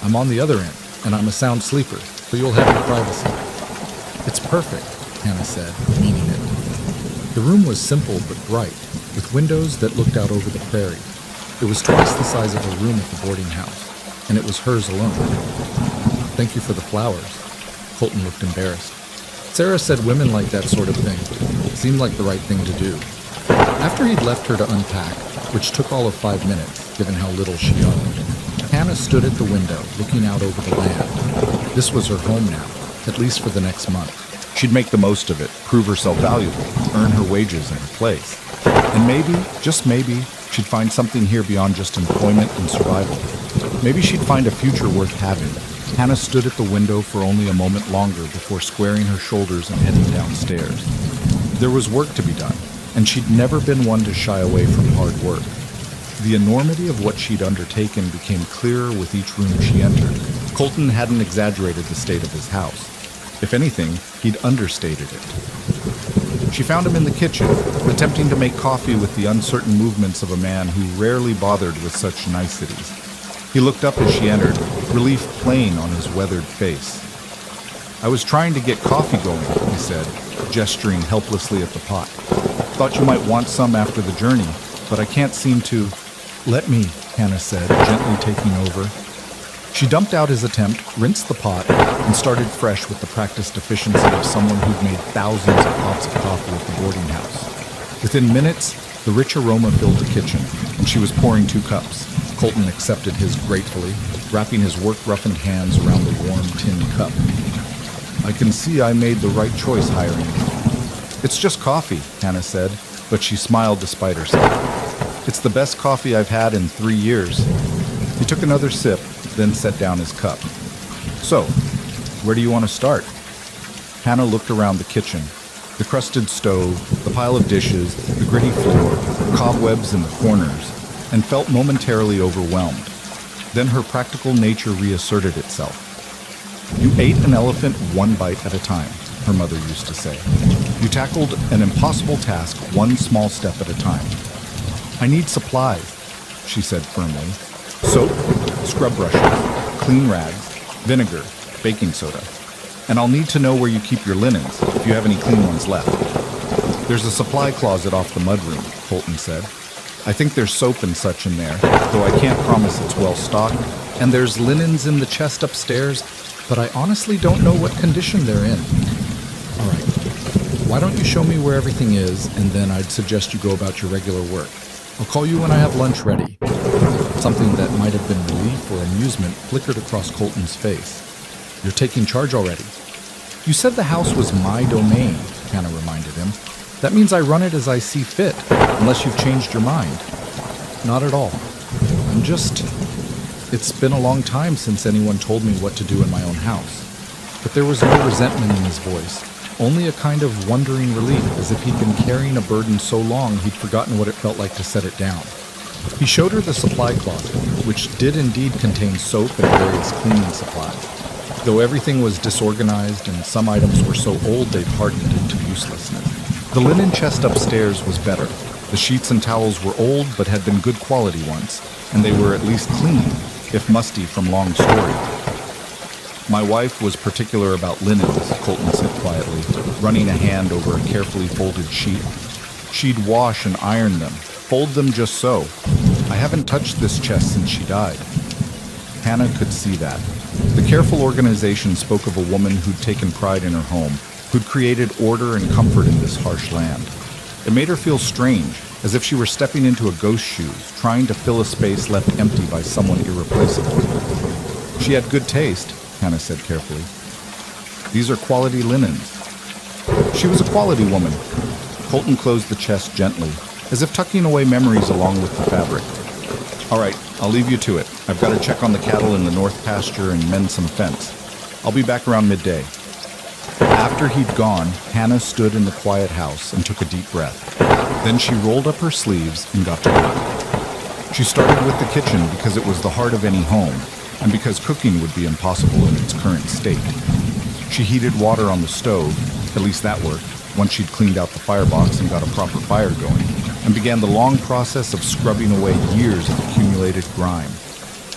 Speaker 1: I'm on the other end, and I'm a sound sleeper, so you'll have your privacy." "It's perfect," Hannah said, meaning it. The room was simple but bright, with windows that looked out over the prairie. It was twice the size of a room at the boarding house, and it was hers alone. "Thank you for the flowers." Colton looked embarrassed. Sarah said women like that sort of thing. It seemed like the right thing to do. After he'd left her to unpack, which took all of 5 minutes, given how little she owned, Hannah stood at the window, looking out over the land. This was her home now, at least for the next month. She'd make the most of it, prove herself valuable, earn her wages in her place. And maybe, just maybe, she'd find something here beyond just employment and survival. Maybe she'd find a future worth having. Hannah stood at the window for only a moment longer before squaring her shoulders and heading downstairs. There was work to be done, and she'd never been one to shy away from hard work. The enormity of what she'd undertaken became clearer with each room she entered. Colton hadn't exaggerated the state of his house. If anything, he'd understated it. She found him in the kitchen, attempting to make coffee with the uncertain movements of a man who rarely bothered with such niceties. He looked up as she entered, relief plain on his weathered face. "I was trying to get coffee going," he said, gesturing helplessly at the pot. "Thought you might want some after the journey, but I can't seem to—" "Let me," Hannah said, gently taking over. She dumped out his attempt, rinsed the pot, and started fresh with the practiced efficiency of someone who'd made thousands of pots of coffee at the boarding house. Within minutes, the rich aroma filled the kitchen, and she was pouring 2 cups. Colton accepted his gratefully, wrapping his work-roughened hands around the warm tin cup. "I can see I made the right choice hiring you." "It's just coffee," Hannah said, but she smiled despite herself. "It's the best coffee I've had in 3 years." He took another sip, then set down his cup. "So, where do you want to start?" Hannah looked around the kitchen. The crusted stove, the pile of dishes, the gritty floor, cobwebs in the corners, and felt momentarily overwhelmed. Then her practical nature reasserted itself. "You ate an elephant 1 bite at a time," her mother used to say. "You tackled an impossible task 1 small step at a time." "I need supplies," she said firmly. "Soap, scrub brushes, clean rags, vinegar, baking soda. And I'll need to know where you keep your linens, if you have any clean ones left." "There's a supply closet off the mudroom," Colton said. "I think there's soap and such in there, though I can't promise it's well stocked
Speaker 2: And there's linens in the chest upstairs, but I honestly don't know what condition they're in. All right, why don't you show me where everything is, and then I'd suggest you go about your regular work. I'll call you when I have lunch ready. Something that might have been relief or amusement flickered across Colton's face. You're taking charge already. You said the house was my domain, Hannah reminded him. That means I run it as I see fit, unless you've changed your mind. Not at all. It's been a long time since anyone told me what to do in my own house. But there was no resentment in his voice, only a kind of wondering relief, as if he'd been carrying a burden so long he'd forgotten what it felt like to set it down. He showed her the supply closet, which did indeed contain soap and various cleaning supplies, though everything was disorganized and some items were so old they'd hardened into uselessness. The linen chest upstairs was better. The sheets and towels were old but had been good quality once, and they were at least clean, if musty from long storing. My wife was particular about linens, Colton said quietly, running a hand over a carefully folded sheet. She'd wash and iron them, fold them just so. I haven't touched this chest since she died. Hannah could see that. The careful organization spoke of a woman who'd taken pride in her home, who'd created order and comfort in this harsh land. It made her feel strange, as if she were stepping into a ghost's shoes, trying to fill a space left empty by someone irreplaceable. She had good taste, Hannah said carefully. These are quality linens. She was a quality woman. Colton closed the chest gently, as if tucking away memories along with the fabric. All right, I'll leave you to it. I've got to check on the cattle in the north pasture and mend some fence. I'll be back around midday. After he'd gone, Hannah stood in the quiet house and took a deep breath. Then she rolled up her sleeves and got to work. She started with the kitchen because it was the heart of any home, and because cooking would be impossible in its current state. She heated water on the stove, at least that worked, once she'd cleaned out the firebox and got a proper fire going, and began the long process of scrubbing away years of accumulated grime.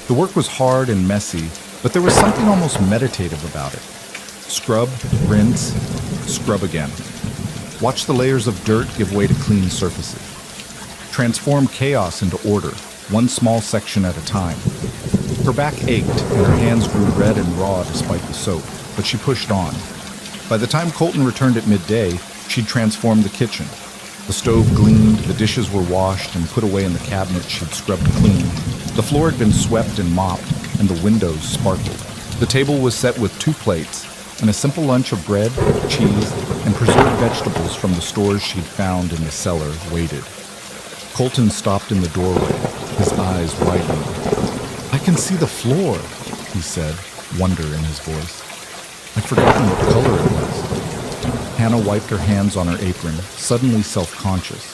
Speaker 2: The work was hard and messy, but there was something almost meditative about it. Scrub, rinse, scrub again. Watch the layers of dirt give way to clean surfaces. Transform chaos into order, one small section at a time. Her back ached and her hands grew red and raw despite the soap, but she pushed on. By the time Colton returned at midday, she'd transformed the kitchen. The stove gleamed, the dishes were washed and put away in the cabinet she'd scrubbed clean. The floor had been swept and mopped, and the windows sparkled. The table was set with 2 plates, and a simple lunch of bread, cheese, and preserved vegetables from the stores she'd found in the cellar waited. Colton stopped in the doorway, his eyes widening. "I can see the floor," he said, wonder in his voice. I'd forgotten what color it was. Hannah wiped her hands on her apron, suddenly self-conscious.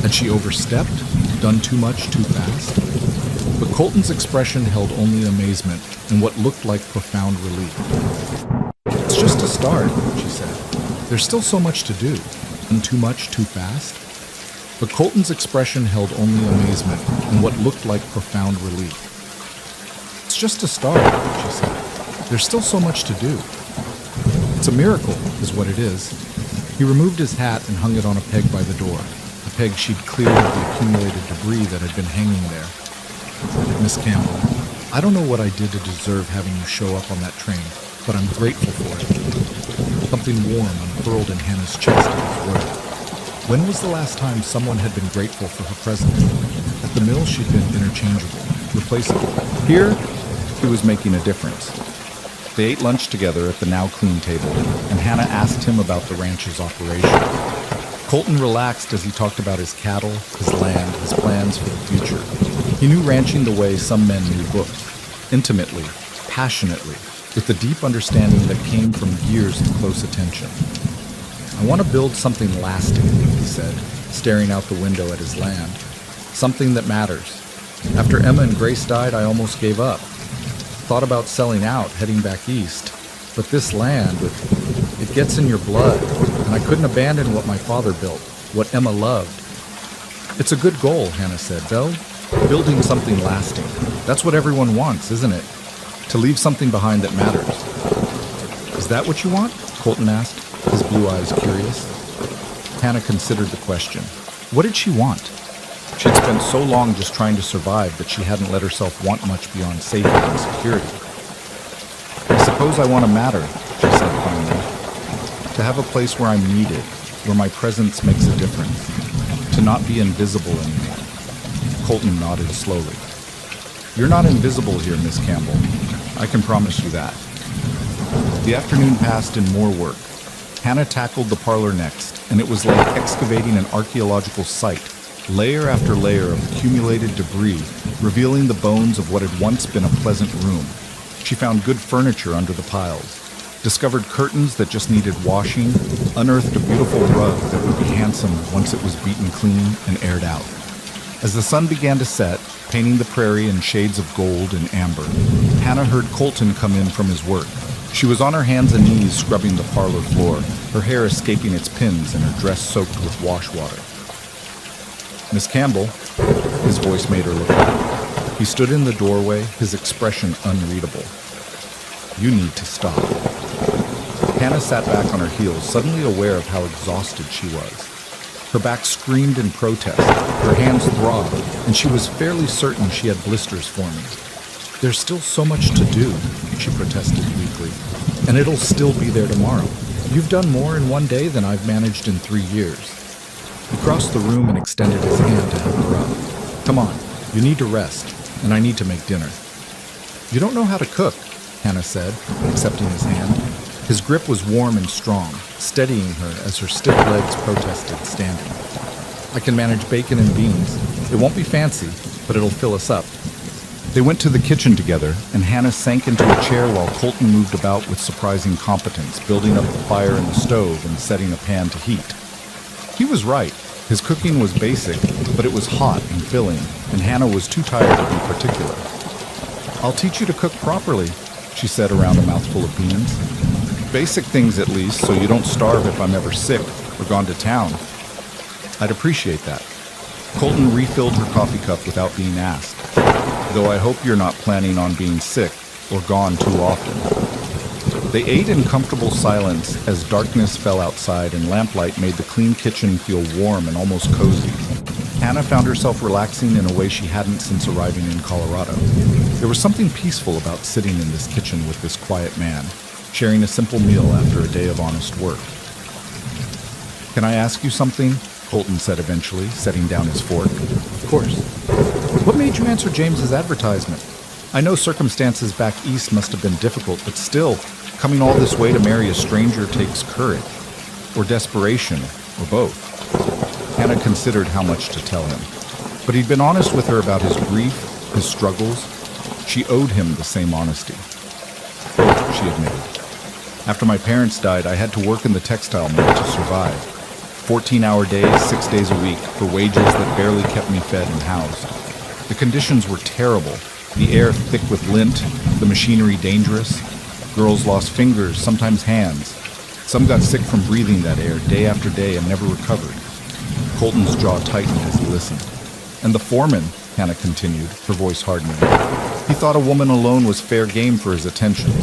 Speaker 2: Had she overstepped? Done too much too fast? But Colton's expression held only amazement and what looked like profound relief. "It's just a start," she said. "There's still so much to do. Done too much too fast?" But Colton's expression held only amazement and what looked like profound relief. "It's just a start," she said. "There's still so much to do. It's a miracle, is what it is." He removed his hat and hung it on a peg by the door, a peg she'd cleared of the accumulated debris that had been hanging there. "Miss Campbell, I don't know what I did to deserve having you show up on that train, but I'm grateful for it." Something warm unfurled in Hannah's chest at his word. When was the last time someone had been grateful for her presence? At the mill, she'd been interchangeable, replaceable. Here, he was making a difference. They ate lunch together at the now clean table, and Hannah asked him about the ranch's operation. Colton relaxed as he talked about his cattle, his land, his plans for the future. He knew ranching the way some men knew books, intimately, passionately, with the deep understanding that came from years of close attention. "I want to build something lasting," he said, staring out the window at his land. "Something that matters. After Emma and Grace died, I almost gave up. Thought about selling out, heading back east. But this land, it gets in your blood, and I couldn't abandon what my father built, what Emma loved." "It's a good goal," Hannah said, "though. Building something lasting. That's what everyone wants, isn't it? To leave something behind that matters." "Is that what you want?" Colton asked, his blue eyes curious. Hannah considered the question. What did she want?
Speaker 1: She'd spent so long just trying to survive that she hadn't let herself want much beyond safety and security. I suppose I want to matter, she said finally. To have a place where I'm needed, where my presence makes a difference. To not be invisible anymore. Colton nodded slowly. You're not invisible here, Miss Campbell. I can promise you that. The afternoon passed in more work. Hannah tackled the parlor next, and it was like excavating an archaeological site, layer after layer of accumulated debris, revealing the bones of what had once been a pleasant room. She found good furniture under the piles, discovered curtains that just needed washing, unearthed a beautiful rug that would be handsome once it was beaten clean and aired out. As the sun began to set, painting the prairie in shades of gold and amber, Hannah heard Colton come in from his work. She was on her hands and knees scrubbing the parlor floor, her hair escaping its pins and her dress soaked with wash water. Miss Campbell, his voice made her look up. He stood in the doorway, his expression unreadable. You need to stop. Hannah sat back on her heels, suddenly aware of how exhausted she was. Her back screamed in protest, her hands throbbed, and she was fairly certain she had blisters forming. There's still so much to do, she protested weakly, and it'll still be there tomorrow. You've done more in one day than I've managed in 3 years. He crossed the room and extended his hand to help her up. Come on, you need to rest, and I need to make dinner. You don't know how to cook, Hannah said, accepting his hand. His grip was warm and strong, steadying her as her stiff legs protested standing. I can manage bacon and beans. It won't be fancy, but it'll fill us up. They went to the kitchen together, and Hannah sank into a chair while Colton moved about with surprising competence, building up the fire in the stove and setting a pan to heat. He was right. His cooking was basic, but it was hot and filling, and Hannah was too tired to be particular. I'll teach you to cook properly, she said around a mouthful of beans. Basic things at least, so you don't starve if I'm ever sick or gone to town. I'd appreciate that. Colton refilled her coffee cup without being asked, though I hope you're not planning on being sick or gone too often. They ate in comfortable silence as darkness fell outside and lamplight made the clean kitchen feel warm and almost cozy. Hannah found herself relaxing in a way she hadn't since arriving in Colorado. There was something peaceful about sitting in this kitchen with this quiet man, sharing a simple meal after a day of honest work. Can I ask you something? Colton said eventually, setting down his fork. Of course. What made you answer James's advertisement? I know circumstances back east must have been difficult, but still, coming all this way to marry a stranger takes courage, or desperation, or both. Hannah considered how much to tell him, but he'd been honest with her about his grief, his struggles. She owed him the same honesty. Both, she admitted. After my parents died, I had to work in the textile mill to survive. 14-hour days, 6 days a week, for wages that barely kept me fed and housed. The conditions were terrible, the air thick with lint, the machinery dangerous. Girls lost fingers, sometimes hands. Some got sick from breathing that air day after day and never recovered. Colton's jaw tightened as he listened. And the foreman, Hannah continued, her voice hardening. He thought a woman alone was fair game for his attentions.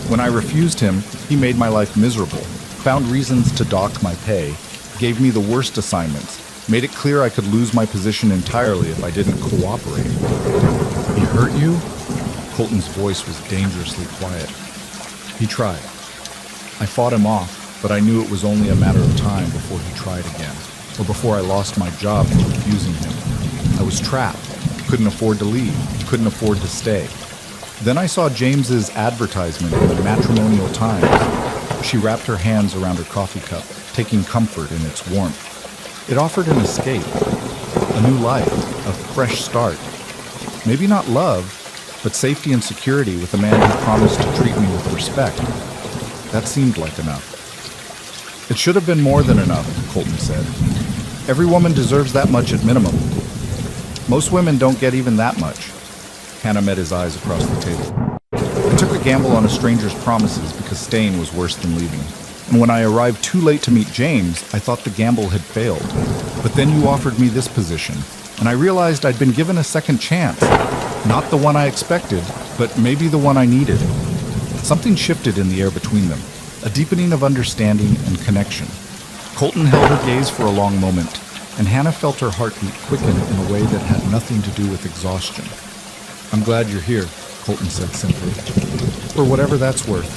Speaker 1: When I refused him, he made my life miserable, found reasons to dock my pay, gave me the worst assignments, made it clear I could lose my position entirely if I didn't cooperate. He hurt you? Colton's voice was dangerously quiet. He tried. I fought him off, but I knew it was only a matter of time before he tried again, or before I lost my job for refusing him. I was trapped, couldn't afford to leave, couldn't afford to stay. Then I saw James's advertisement in the Matrimonial Times. She wrapped her hands around her coffee cup, taking comfort in its warmth. It offered an escape, a new life, a fresh start. Maybe not love, but safety and security with a man who promised to treat me with respect. That seemed like enough. It should have been more than enough, Colton said. Every woman deserves that much at minimum. Most women don't get even that much. Hannah met his eyes across the table. I took a gamble on a stranger's promises because staying was worse than leaving. And when I arrived too late to meet James, I thought the gamble had failed. But then you offered me this position, and I realized I'd been given a second chance. Not the one I expected, but maybe the one I needed. Something shifted in the air between them, a deepening of understanding and connection. Colton held her gaze for a long moment, and Hannah felt her heartbeat quicken in a way that had nothing to do with exhaustion. "I'm glad you're here," Colton said simply. "For whatever that's worth."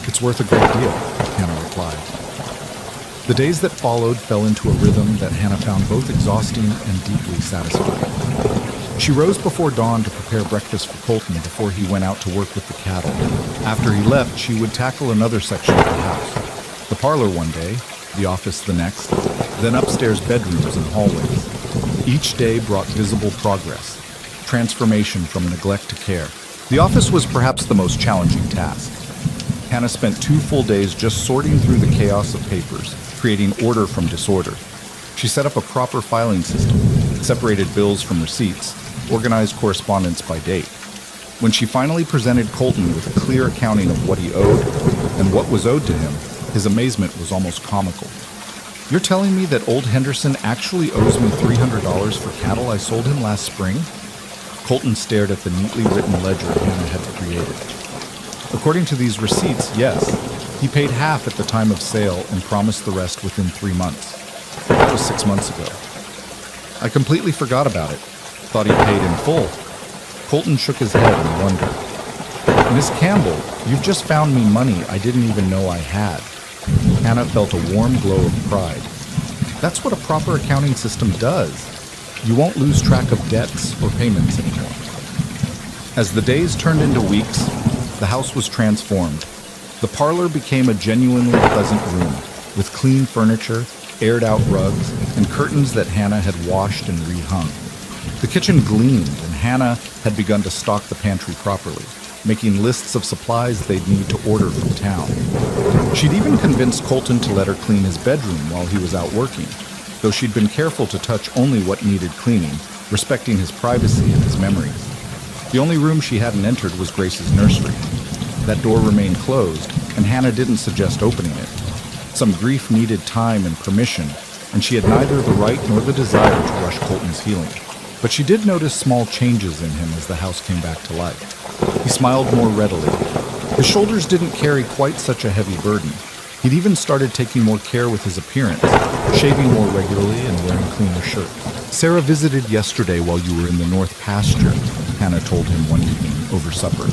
Speaker 1: "It's worth a great deal," Hannah replied. The days that followed fell into a rhythm that Hannah found both exhausting and deeply satisfying. She rose before dawn to prepare breakfast for Colton before he went out to work with the cattle. After he left, she would tackle another section of the house. The parlor one day, the office the next, then upstairs bedrooms and hallways. Each day brought visible progress, transformation from neglect to care. The office was perhaps the most challenging task. Hannah spent 2 full days just sorting through the chaos of papers, creating order from disorder. She set up a proper filing system, separated bills from receipts, organized correspondence by date. When she finally presented Colton with a clear accounting of what he owed and what was owed to him, his amazement was almost comical. "You're telling me that old Henderson actually owes me $300 for cattle I sold him last spring?" Colton stared at the neatly written ledger Hannah had created. "According to these receipts, yes. He paid half at the time of sale and promised the rest within 3 months. That was 6 months ago. I completely forgot about it. Thought he paid in full." Colton shook his head in wonder. "Miss Campbell, you've just found me money I didn't even know I had." Hannah felt a warm glow of pride. That's what a proper accounting system does. You won't lose track of debts or payments anymore. As the days turned into weeks, the house was transformed. The parlor became a genuinely pleasant room, with clean furniture, aired-out rugs, and curtains that Hannah had washed and rehung. The kitchen gleamed, and Hannah had begun to stock the pantry properly, making lists of supplies they'd need to order from town. She'd even convinced Colton to let her clean his bedroom while he was out working, though she'd been careful to touch only what needed cleaning, respecting his privacy and his memories. The only room she hadn't entered was Grace's nursery. That door remained closed, and Hannah didn't suggest opening it. Some grief needed time and permission, and she had neither the right nor the desire to rush Colton's healing. But she did notice small changes in him as the house came back to life. He smiled more readily. His shoulders didn't carry quite such a heavy burden. He'd even started taking more care with his appearance, shaving more regularly and wearing cleaner shirts. "Sarah visited yesterday while you were in the north pasture," Hannah told him one evening over supper.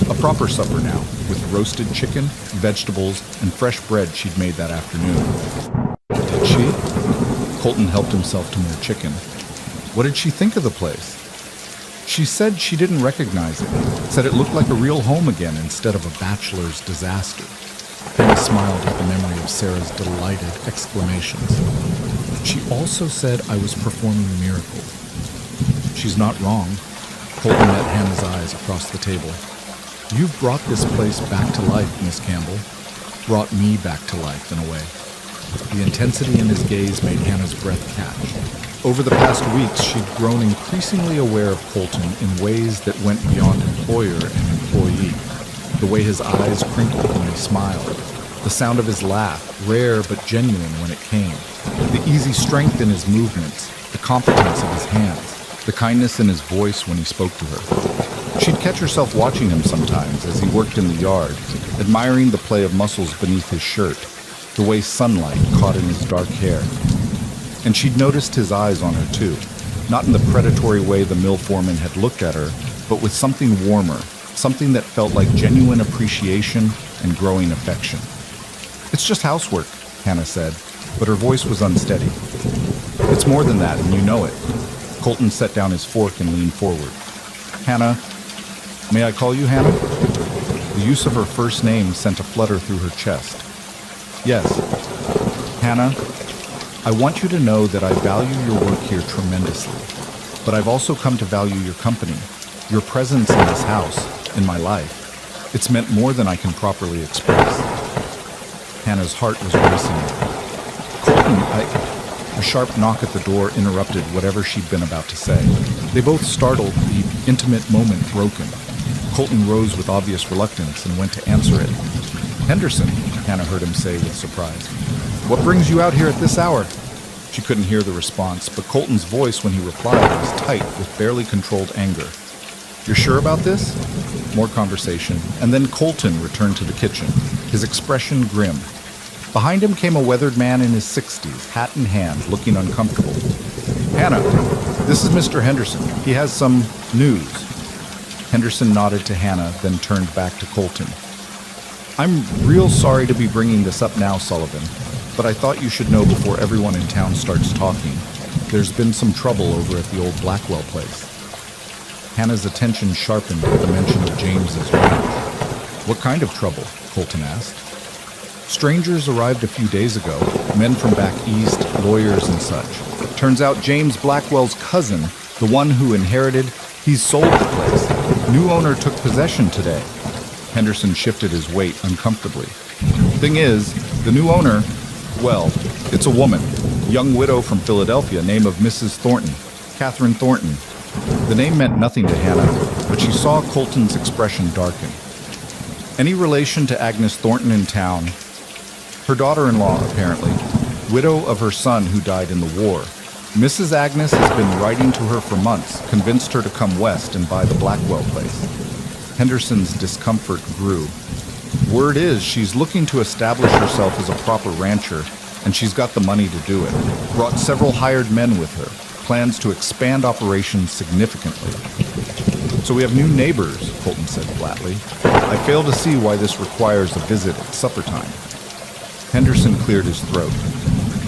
Speaker 1: A proper supper now, with roasted chicken, vegetables, and fresh bread she'd made that afternoon. "Did she?" Colton helped himself to more chicken. "What did she think of the place?" "She said she didn't recognize it, said it looked like a real home again instead of a bachelor's disaster." Hannah smiled at the memory of Sarah's delighted exclamations. "She also said I was performing a miracle." "She's not wrong." Colton met Hannah's eyes across the table. "You've brought this place back to life, Miss Campbell. Brought me back to life, in a way." The intensity in his gaze made Hannah's breath catch. Over the past weeks, she'd grown increasingly aware of Colton in ways that went beyond employer and employee. The way his eyes crinkled when he smiled, the sound of his laugh, rare but genuine when it came, the easy strength in his movements, the competence of his hands, the kindness in his voice when he spoke to her. She'd catch herself watching him sometimes as he worked in the yard, admiring the play of muscles beneath his shirt, the way sunlight caught in his dark hair. And she'd noticed his eyes on her too, not in the predatory way the mill foreman had looked at her, but with something warmer, something that felt like genuine appreciation and growing affection. "It's just housework," Hannah said, but her voice was unsteady. "It's more than that, and you know it." Colton set down his fork and leaned forward. "Hannah, may I call you Hannah?" The use of her first name sent a flutter through her chest. "Yes. Hannah, I want you to know that I value your work here tremendously, but I've also come to value your company, your presence in this house, in my life. It's meant more than I can properly express." Hannah's heart was racing. "Colton, A sharp knock at the door interrupted whatever she'd been about to say. They both startled, the intimate moment broken. Colton rose with obvious reluctance and went to answer it. "Henderson," Hannah heard him say with surprise. "What brings you out here at this hour?" She couldn't hear the response, but Colton's voice when he replied was tight with barely controlled anger. "You're sure about this?" More conversation, and then Colton returned to the kitchen, his expression grim. Behind him came a weathered man in his 60s, hat in hand, looking uncomfortable. "Hannah, this is Mr. Henderson. He has some news." Henderson nodded to Hannah, then turned back to Colton. "I'm real sorry to be bringing this up now, Sullivan, but I thought you should know before everyone in town starts talking. There's been some trouble over at the old Blackwell place." Hannah's attention sharpened at the mention of James's ranch. "What kind of trouble?" Colton asked. "Strangers arrived a few days ago, men from back east, lawyers and such. Turns out James Blackwell's cousin, the one who inherited, he's sold the place. New owner took possession today." Henderson shifted his weight uncomfortably. "Thing is, the new owner, well, it's a woman, young widow from Philadelphia, name of Mrs. Thornton, Catherine Thornton." The name meant nothing to Hannah, but she saw Colton's expression darken. "Any relation to Agnes Thornton in town? Her daughter-in-law, apparently, widow of her son who died in the war. Mrs. Agnes has been writing to her for months, convinced her to come west and buy the Blackwell place." Henderson's discomfort grew. "Word is she's looking to establish herself as a proper rancher, and she's got the money to do it. Brought several hired men with her. Plans to expand operations significantly." "So we have new neighbors," Colton said flatly. "I fail to see why this requires a visit at supper time." Henderson cleared his throat.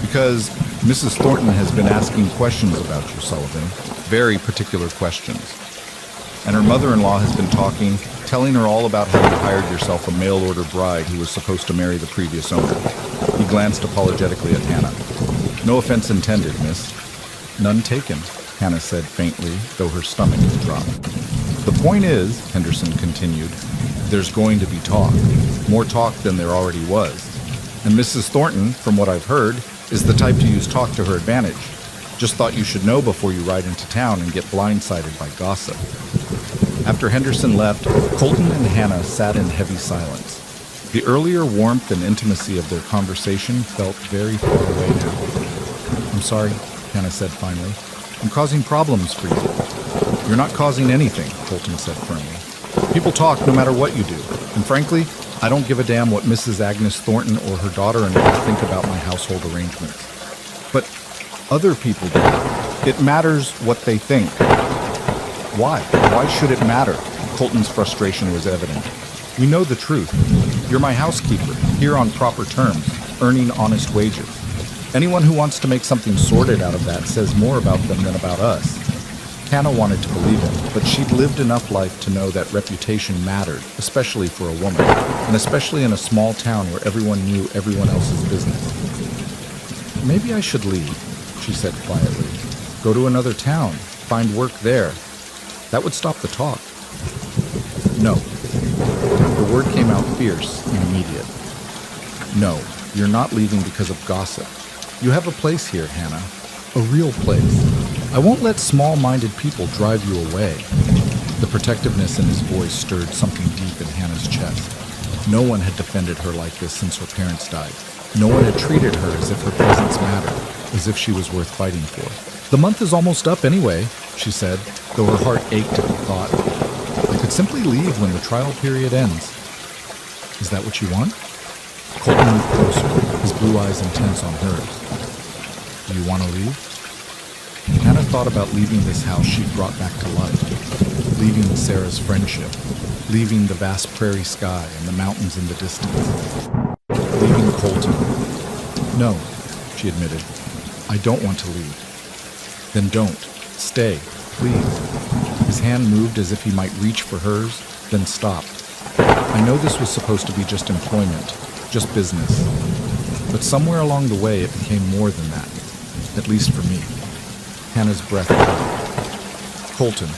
Speaker 1: "Because Mrs. Thornton has been asking questions about you, Sullivan. Very particular questions. And her mother-in-law has been talking, telling her all about how you hired yourself a mail-order bride who was supposed to marry the previous owner." He glanced apologetically at Hannah. "No offense intended, miss." "None taken," Hannah said faintly, though her stomach had dropped. "The point is," Henderson continued, "there's going to be talk. More talk than there already was. And Mrs. Thornton, from what I've heard, is the type to use talk to her advantage. Just thought you should know before you ride into town and get blindsided by gossip." After Henderson left, Colton and Hannah sat in heavy silence. The earlier warmth and intimacy of their conversation felt very far away now. "I'm sorry," Hannah said finally. "I'm causing problems for you." "You're not causing anything," Colton said firmly. "People talk no matter what you do. And frankly, I don't give a damn what Mrs. Agnes Thornton or her daughter-in-law think about my household arrangements. But other people do. It matters what they think." "Why? Why should it matter?" Colton's frustration was evident. "We know the truth. You're my housekeeper, here on proper terms, earning honest wages. Anyone who wants to make something sordid out of that says more about them than about us." Hannah wanted to believe him, but she'd lived enough life to know that reputation mattered, especially for a woman, and especially in a small town where everyone knew everyone else's business. "Maybe I should leave," she said quietly. "Go to another town, find work there. That would stop the talk." "No." The word came out fierce and immediate. "No, you're not leaving because of gossip. You have a place here, Hannah. A real place. I won't let small-minded people drive you away." The protectiveness in his voice stirred something deep in Hannah's chest. No one had defended her like this since her parents died. No one had treated her as if her presence mattered, as if she was worth fighting for. "The month is almost up anyway," she said, though her heart ached at the thought. "I could simply leave when the trial period ends." "Is that what you want?" Colton moved closer, his blue eyes intense on hers. "Do you want to leave?" Hannah thought about leaving this house she'd brought back to life, leaving Sarah's friendship, leaving the vast prairie sky and the mountains in the distance, leaving Colton. "No," she admitted, "I don't want to leave." "Then don't. Stay, please." His hand moved as if he might reach for hers, then stopped. "I know this was supposed to be just employment, just business. But somewhere along the way it became more than that, at least for me." Hannah's breath caught. "Colton,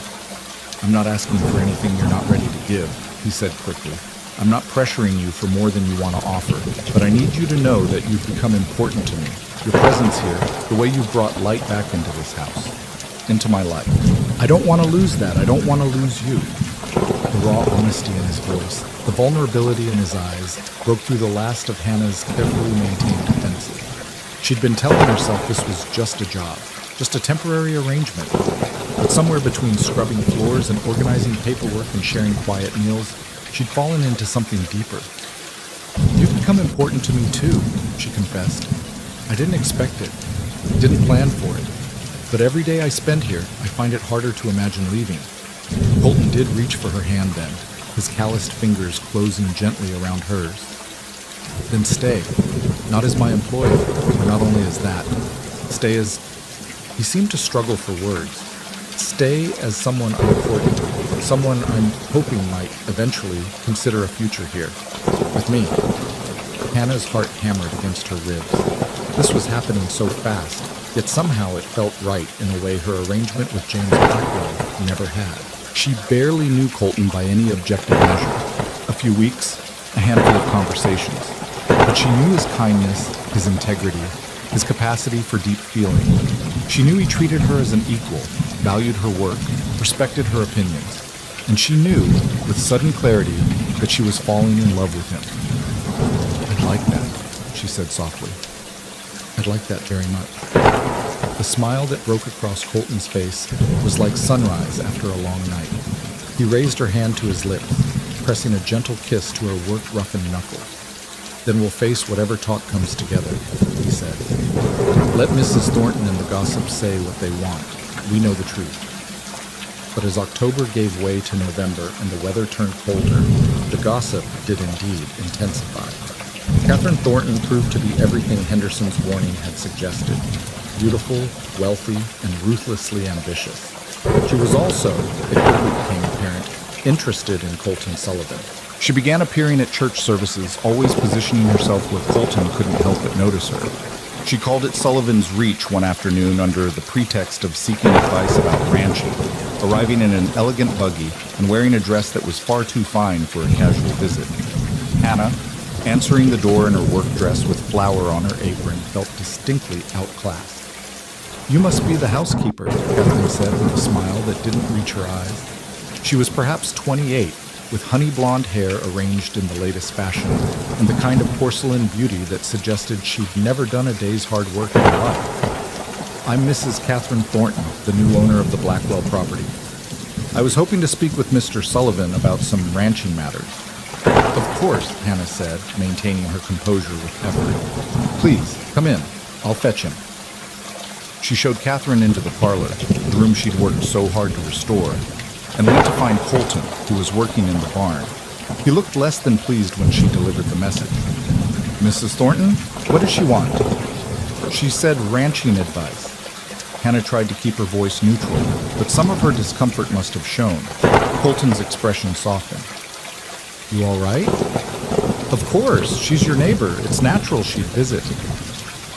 Speaker 1: I'm not asking for anything you're not ready to give," he said quickly. "I'm not pressuring you for more than you want to offer, but I need you to know that you've become important to me. Your presence here, the way you've brought light back into this house, into my life. I don't want to lose that. I don't want to lose you." The raw honesty in his voice, the vulnerability in his eyes, broke through the last of Hannah's carefully maintained defenses. She'd been telling herself this was just a job, just a temporary arrangement. But somewhere between scrubbing floors and organizing paperwork and sharing quiet meals, she'd fallen into something deeper. "You've
Speaker 2: become important to me too, she confessed. I didn't expect it, didn't plan for it. But every day I spend here, I find it harder to imagine leaving. Colton did reach for her hand then, his calloused fingers closing gently around hers. Then stay, not as my employee, or not only as that. Stay as... He seemed to struggle for words. Stay as someone I'm courting, someone I'm hoping might eventually consider a future here, with me. Hannah's heart hammered against her ribs. This was happening so fast, yet somehow it felt right in a way her arrangement with James Blackwell never had. She barely knew Colton by any objective measure. A few weeks, a handful of conversations. But she knew his kindness, his integrity, his capacity for deep feeling. She knew he treated her as an equal, valued her work, respected her opinions. And she knew, with sudden clarity, that she was falling in love with him. "I'd like that," she said softly. "I'd like that very much." The smile that broke across Colton's face was like sunrise after a long night. He raised her hand to his lips, pressing a gentle kiss to her work-roughened knuckles. "Then we'll face whatever talk comes together," he said. "Let Mrs. Thornton and the gossips say what they want. We know the truth." But as October gave way to November and the weather turned colder, the gossip did indeed intensify. Catherine Thornton proved to be everything Henderson's warning had suggested. Beautiful, wealthy, and ruthlessly ambitious. She was also, it quickly became apparent, interested in Colton Sullivan. She began appearing at church services, always positioning herself where Colton couldn't help but notice her. She called at Sullivan's Reach one afternoon under the pretext of seeking advice about ranching, arriving in an elegant buggy and wearing a dress that was far too fine for a casual visit. Hannah, answering the door in her work dress with flour on her apron, felt distinctly outclassed. "You must be the housekeeper," Catherine said with a smile that didn't reach her eyes. She was perhaps 28, with honey blonde hair arranged in the latest fashion, and the kind of porcelain beauty that suggested she'd never done a day's hard work in her life. "I'm Mrs. Catherine Thornton, the new owner of the Blackwell property. I was hoping to speak with Mr. Sullivan about some ranching matters." "Of course," Hannah said, maintaining her composure with effort. "Please, come in. I'll fetch him." She showed Catherine into the parlor, the room she'd worked so hard to restore, and went to find Colton, who was working in the barn. He looked less than pleased when she delivered the message. "Mrs. Thornton, what does she want?" "She said ranching advice." Hannah tried to keep her voice neutral, but some of her discomfort must have shown. Colton's expression softened. "You all right?" "Of course, she's your neighbor. It's natural she'd visit."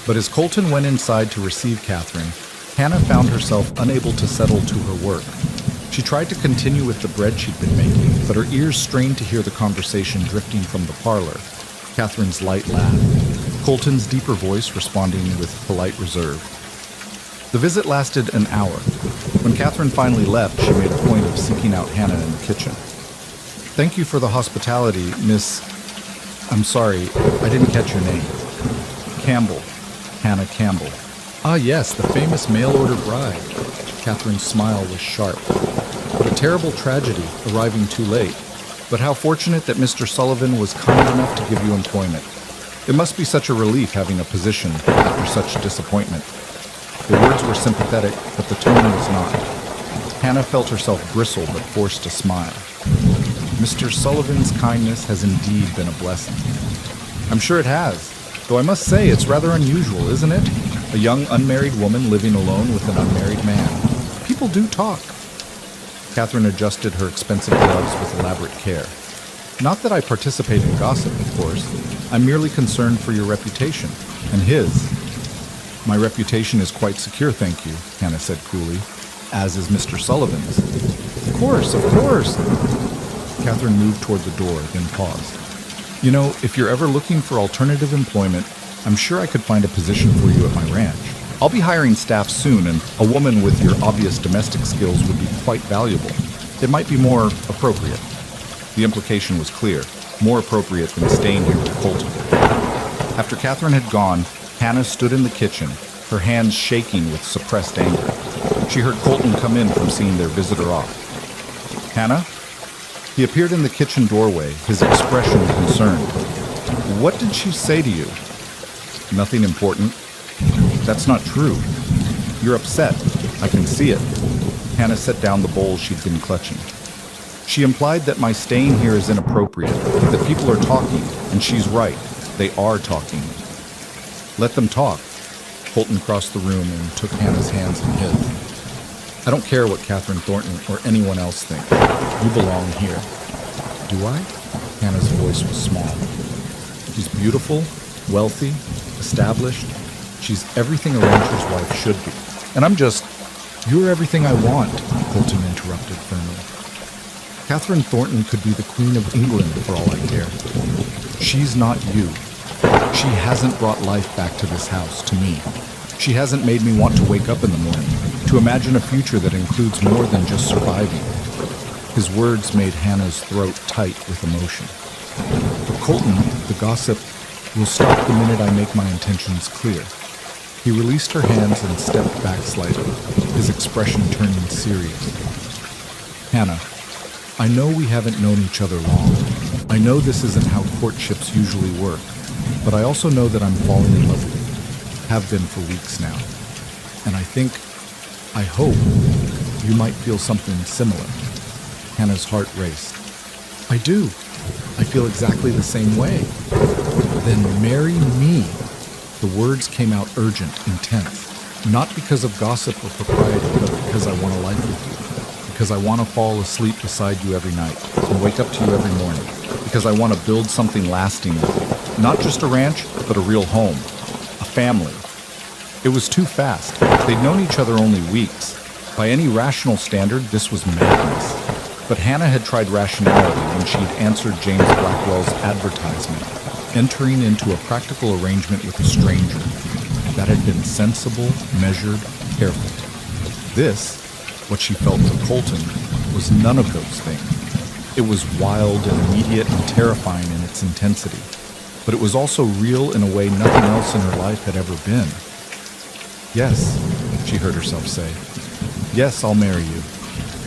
Speaker 2: But as Colton went inside to receive Catherine, Hannah found herself unable to settle to her work. She tried to continue with the bread she'd been making, but her ears strained to hear the conversation drifting from the parlor. Catherine's light laugh, Colton's deeper voice responding with polite reserve. The visit lasted an hour. When Catherine finally left, she made a point of seeking out Hannah in the kitchen. "Thank you for the hospitality, Miss... I'm sorry, I didn't catch your name." "Campbell. Hannah Campbell." "Ah, yes, the famous mail-order bride." Catherine's smile was sharp. "What a terrible tragedy, arriving too late. But how fortunate that Mr. Sullivan was kind enough to give you employment. It must be such a relief having a position after such disappointment." The words were sympathetic, but the tone was not. Hannah felt herself bristle but forced a smile. "Mr. Sullivan's kindness has indeed been a blessing." "I'm sure it has. Though I must say it's rather unusual, isn't it? A young unmarried woman living alone with an unmarried man. People do talk." Catherine adjusted her expensive gloves with elaborate care. "Not that I participate in gossip, of course. I'm merely concerned for your reputation, and his." "My reputation is quite secure, thank you," Hannah said coolly, "as is Mr. Sullivan's." Of course, of course." Catherine moved toward the door, then paused. "You know, if you're ever looking for alternative employment, I'm sure I could find a position for you at my ranch. I'll be hiring staff soon, and a woman with your obvious domestic skills would be quite valuable. It might be more appropriate." The implication was clear, more appropriate than staying here with Colton. After Catherine had gone, Hannah stood in the kitchen, her hands shaking with suppressed anger. She heard Colton come in from seeing their visitor off. "Hannah?" He appeared in the kitchen doorway, his expression concerned.
Speaker 1: What did she say to you? Nothing important. That's not true. You're upset. I can see it. Hannah set down the bowl she'd been clutching. She implied that my staying here is inappropriate, that people are talking, and she's right. They are talking. Let them talk.
Speaker 2: Colton crossed the room and took Hannah's hands in his. I don't care what Catherine Thornton or anyone else think. You belong here. Do I? Hannah's voice was small. She's beautiful, wealthy, established. She's everything a rancher's wife should be. And I'm just... You're everything I want, Colton interrupted firmly. Catherine Thornton could be the Queen of England for all I care. She's not you. She hasn't brought life back to this house, to me. She hasn't made me want to wake up in the morning, to imagine a future that includes more than just surviving. His words made Hannah's throat tight with emotion. For Colton, the gossip will stop the minute I make my intentions clear. He released her hands and stepped back slightly, his expression turning serious. Hannah, I know we haven't known each other long. I know this isn't how courtships usually work, but I also know that I'm falling in love with you. Have been for weeks now. And I hope, you might feel something similar. Hannah's heart raced. I do. I feel exactly the same way. Then marry me. The words came out urgent, intense. Not because of gossip or propriety, but because I want a life with you. Because I want to fall asleep beside you every night and wake up to you every morning. Because I want to build something lasting with you. Not just a ranch, but a real home. A family. It was too fast. They'd known each other only weeks. By any rational standard, this was madness. But Hannah had tried rationality when she'd answered James Blackwell's advertisement, entering into a practical arrangement with a stranger. That had been sensible, measured, careful. This, what she felt for Colton, was none of those things. It was wild and immediate and terrifying in its intensity. But it was also real in a way nothing else in her life had ever been. Yes, she heard herself say. Yes, I'll marry you.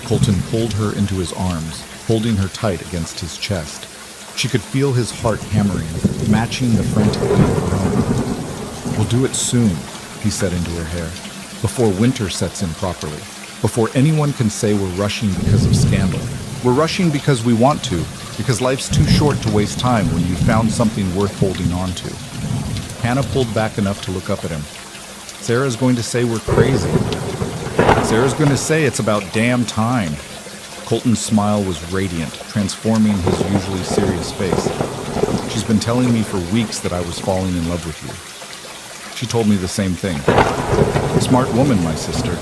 Speaker 2: Colton pulled her into his arms, holding her tight against his chest. She could feel his heart hammering, matching the frantic beat of her own. We'll do it soon, he said into her hair, before winter sets in properly, before anyone can say we're rushing because of scandal. We're rushing because we want to, because life's too short to waste time when you've found something worth holding on to. Hannah pulled back enough to look up at him. Sarah's going to say we're crazy. Sarah's going to say it's about damn time. Colton's smile was radiant, transforming his usually serious face. She's been telling me for weeks that I was falling in love with you. She told me the same thing. Smart woman, my sister.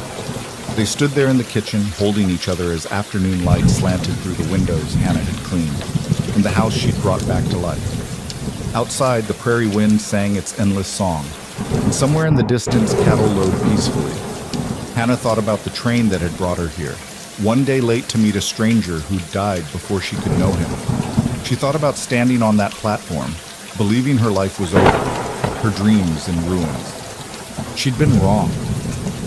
Speaker 2: They stood there in the kitchen, holding each other as afternoon light slanted through the windows Hannah had cleaned, and the house she'd brought back to life. Outside, the prairie wind sang its endless song, and somewhere in the distance, cattle lowed peacefully. Hannah thought about the train that had brought her here, one day late to meet a stranger who'd died before she could know him. She thought about standing on that platform, believing her life was over, her dreams in ruins. She'd been wrong.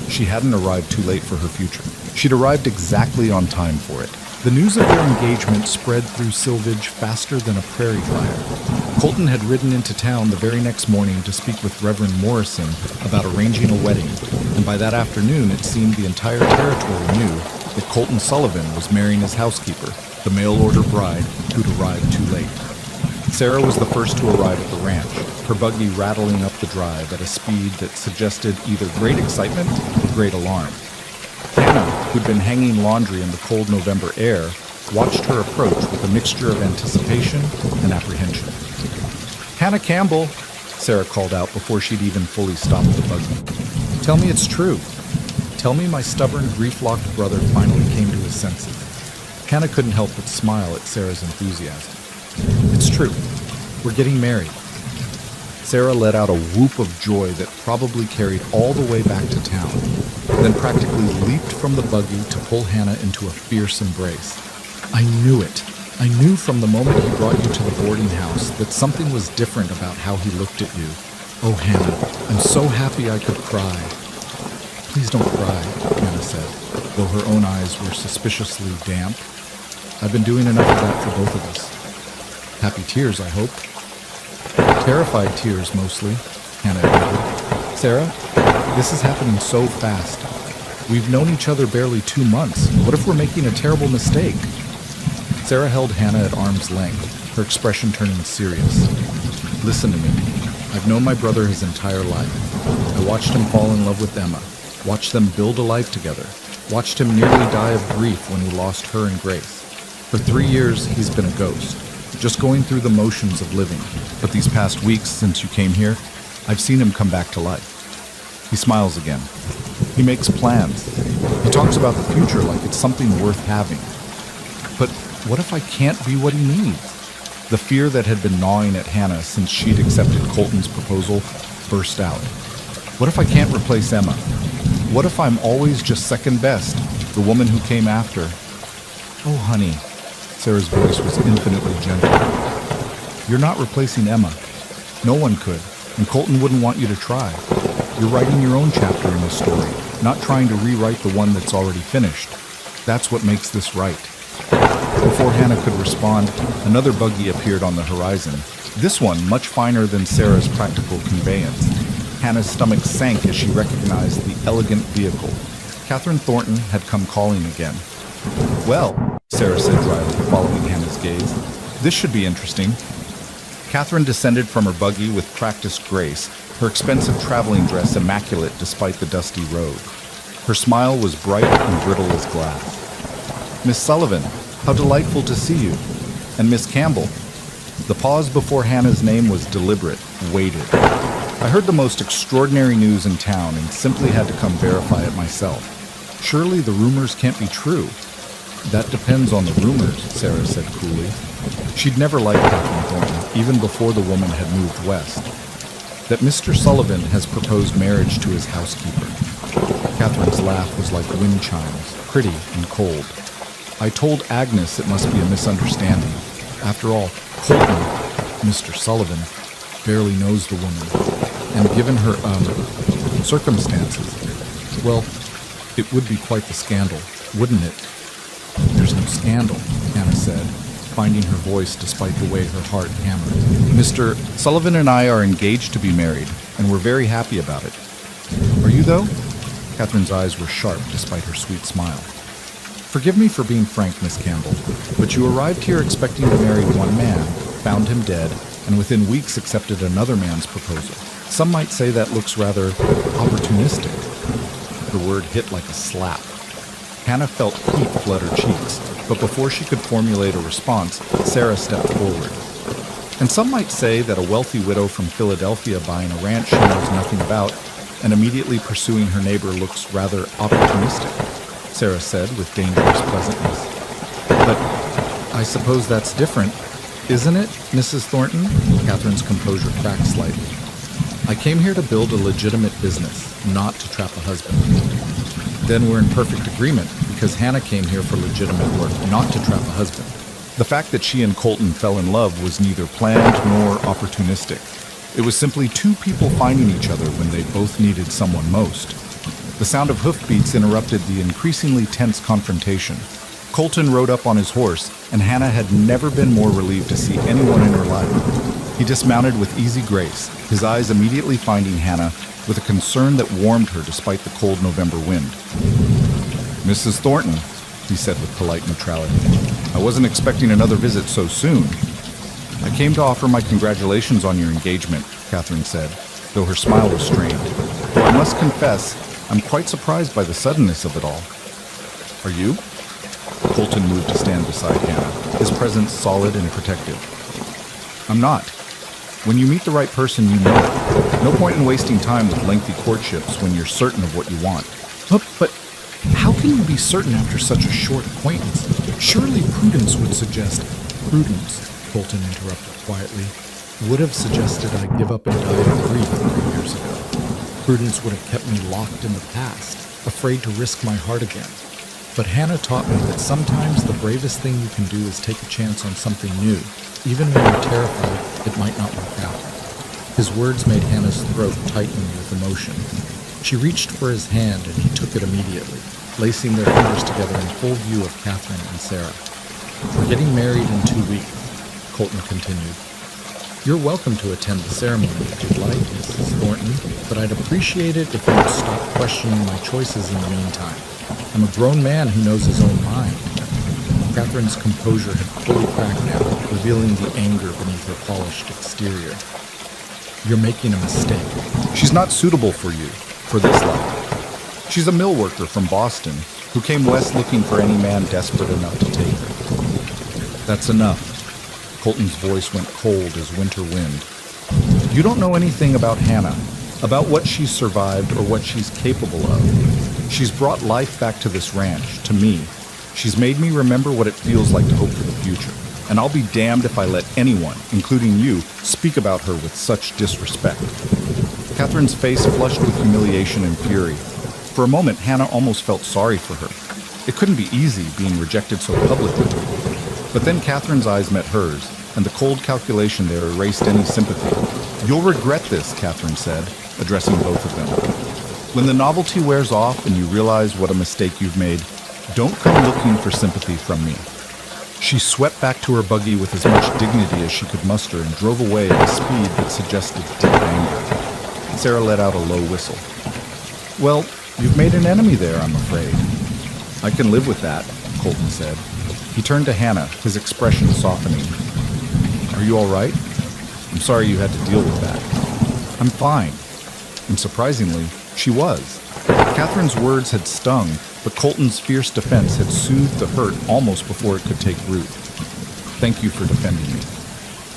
Speaker 2: She hadn't arrived too late for her future. She'd arrived exactly on time for it. The news of their engagement spread through Sylvage faster than a prairie fire. Colton had ridden into town the very next morning to speak with Reverend Morrison about arranging a wedding, and by that afternoon it seemed the entire territory knew that Colton Sullivan was marrying his housekeeper, the mail-order bride who'd arrived too late. Sarah was the first to arrive at the ranch, her buggy rattling up the drive at a speed that suggested either great excitement or great alarm. Hannah, who'd been hanging laundry in the cold November air, watched her approach with a mixture of anticipation and apprehension. "Hannah Campbell," Sarah called out before she'd even fully stopped the buggy. "Tell me it's true. Tell me my stubborn, grief-locked brother finally came to his senses." Hannah couldn't help but smile at Sarah's enthusiasm. "It's true. We're getting married." Sarah let out a whoop of joy that probably carried all the way back to town, then practically leaped from the buggy to pull Hannah into a fierce embrace. "I knew it. I knew from the moment he brought you to the boarding house that something was different about how he looked at you. Oh, Hannah, I'm so happy I could cry." "Please don't cry," Hannah said, though her own eyes were suspiciously damp. "I've been doing enough of that for both of us. Happy tears, I hope." Terrified tears, mostly, Hannah admitted. Sarah, this is happening so fast. We've known each other barely 2 months. What if we're making a terrible mistake? Sarah held Hannah at arm's length, her expression turning serious. Listen to me. I've known my brother his entire life. I watched him fall in love with Emma, watched them build a life together, watched him nearly die of grief when he lost her and Grace. For 3 years, he's been a ghost, just going through the motions of living. But these past weeks, since you came here, I've seen him come back to life. He smiles again. He makes plans. He talks about the future like it's something worth having. But what if I can't be what he needs? The fear that had been gnawing at Hannah since she'd accepted Colton's proposal burst out. What if I can't replace Emma? What if I'm always just second best, the woman who came after? Oh, honey. Sarah's voice was infinitely gentle. You're not replacing Emma. No one could, and Colton wouldn't want you to try. You're writing your own chapter in this story, not trying to rewrite the one that's already finished. That's what makes this right. Before Hannah could respond, another buggy appeared on the horizon. This one much finer than Sarah's practical conveyance. Hannah's stomach sank as she recognized the elegant vehicle. Catherine Thornton had come calling again. Well, Sarah said dryly, following Hannah's gaze, this should be interesting. Catherine descended from her buggy with practiced grace, her expensive traveling dress immaculate despite the dusty road. Her smile was bright and brittle as glass. Miss Sullivan, how delightful to see you. And Miss Campbell. The pause before Hannah's name was deliberate, weighted. I heard the most extraordinary news in town and simply had to come verify it myself. Surely the rumors can't be true. That depends on the rumors, Sarah said coolly. She'd never liked Catherine Thornton, even before the woman had moved west. That Mr. Sullivan has proposed marriage to his housekeeper. Catherine's laugh was like wind chimes, pretty and cold. I told Agnes it must be a misunderstanding. After all, Colton, Mr. Sullivan, barely knows the woman. And given her, circumstances, well, it would be quite the scandal, wouldn't it? There's no scandal, Hannah said, finding her voice despite the way her heart hammered. Mr. Sullivan and I are engaged to be married, and we're very happy about it. Are you, though? Catherine's eyes were sharp despite her sweet smile. Forgive me for being frank, Miss Campbell, but you arrived here expecting to marry one man, found him dead, and within weeks accepted another man's proposal. Some might say that looks rather opportunistic. The word hit like a slap. Hannah felt heat flood her cheeks, but before she could formulate a response, Sarah stepped forward. And some might say that a wealthy widow from Philadelphia buying a ranch she knows nothing about and immediately pursuing her neighbor looks rather opportunistic, Sarah said with dangerous pleasantness. But I suppose that's different, isn't it, Mrs. Thornton? Catherine's composure cracked slightly. I came here to build a legitimate business, not to trap a husband. Then we're in perfect agreement, because Hannah came here for legitimate work, not to trap a husband. The fact that she and Colton fell in love was neither planned nor opportunistic. It was simply two people finding each other when they both needed someone most. The sound of hoofbeats interrupted the increasingly tense confrontation. Colton rode up on his horse, and Hannah had never been more relieved to see anyone in her life. He dismounted with easy grace, his eyes immediately finding Hannah with a concern that warmed her despite the cold November wind. Mrs. Thornton, he said with polite neutrality, I wasn't expecting another visit so soon. I came to offer my congratulations on your engagement, Catherine said, though her smile was strained. Though I must confess, I'm quite surprised by the suddenness of it all. Are you? Colton moved to stand beside Hannah, his presence solid and protective. I'm not. When you meet the right person, you know it. No point in wasting time with lengthy courtships when you're certain of what you want. But how can you be certain after such a short acquaintance? Surely prudence would suggest... Prudence, Colton interrupted quietly, would have suggested I give up and die of grief 3 years ago. Prudence would have kept me locked in the past, afraid to risk my heart again. But Hannah taught me that sometimes the bravest thing you can do is take a chance on something new, even when you're terrified it might not work out. His words made Hannah's throat tighten with emotion. She reached for his hand and he took it immediately, lacing their fingers together in full view of Catherine and Sarah. We're getting married in 2 weeks, Colton continued. You're welcome to attend the ceremony if you'd like, Mrs. Thornton, but I'd appreciate it if you would stop questioning my choices in the meantime. I'm a grown man who knows his own mind. Catherine's composure had fully cracked now, revealing the anger beneath her polished exterior. You're making a mistake.
Speaker 1: She's not suitable for you, for this life. She's a mill worker from Boston who came west looking for any man desperate enough to take her. That's enough. Colton's voice went cold as winter wind. You don't know anything about Hannah, about what she's survived or what she's capable of. She's brought life back to this ranch, to me. She's made me remember what it feels like to hope for the future. And I'll be damned if I let anyone, including you, speak about her with such disrespect. Catherine's face flushed with humiliation and fury. For a moment, Hannah almost felt sorry for her. It couldn't be easy being rejected so publicly. But then Catherine's eyes met hers, and the cold calculation there erased any sympathy. You'll regret this, Catherine said, addressing both of them. When the novelty wears off and you realize what a mistake you've made, don't come looking for sympathy from me. She swept back to her buggy with as much dignity as she could muster and drove away at a speed that suggested deep anger. Sarah let out a low whistle. Well, you've made an enemy there, I'm afraid. I can live with that, Colton said. He turned to Hannah, his expression softening. Are you all right? I'm sorry you had to deal with that. I'm fine. And surprisingly, she was. Catherine's words had stung, but Colton's fierce defense had soothed the hurt almost before it could take root. Thank you for defending me.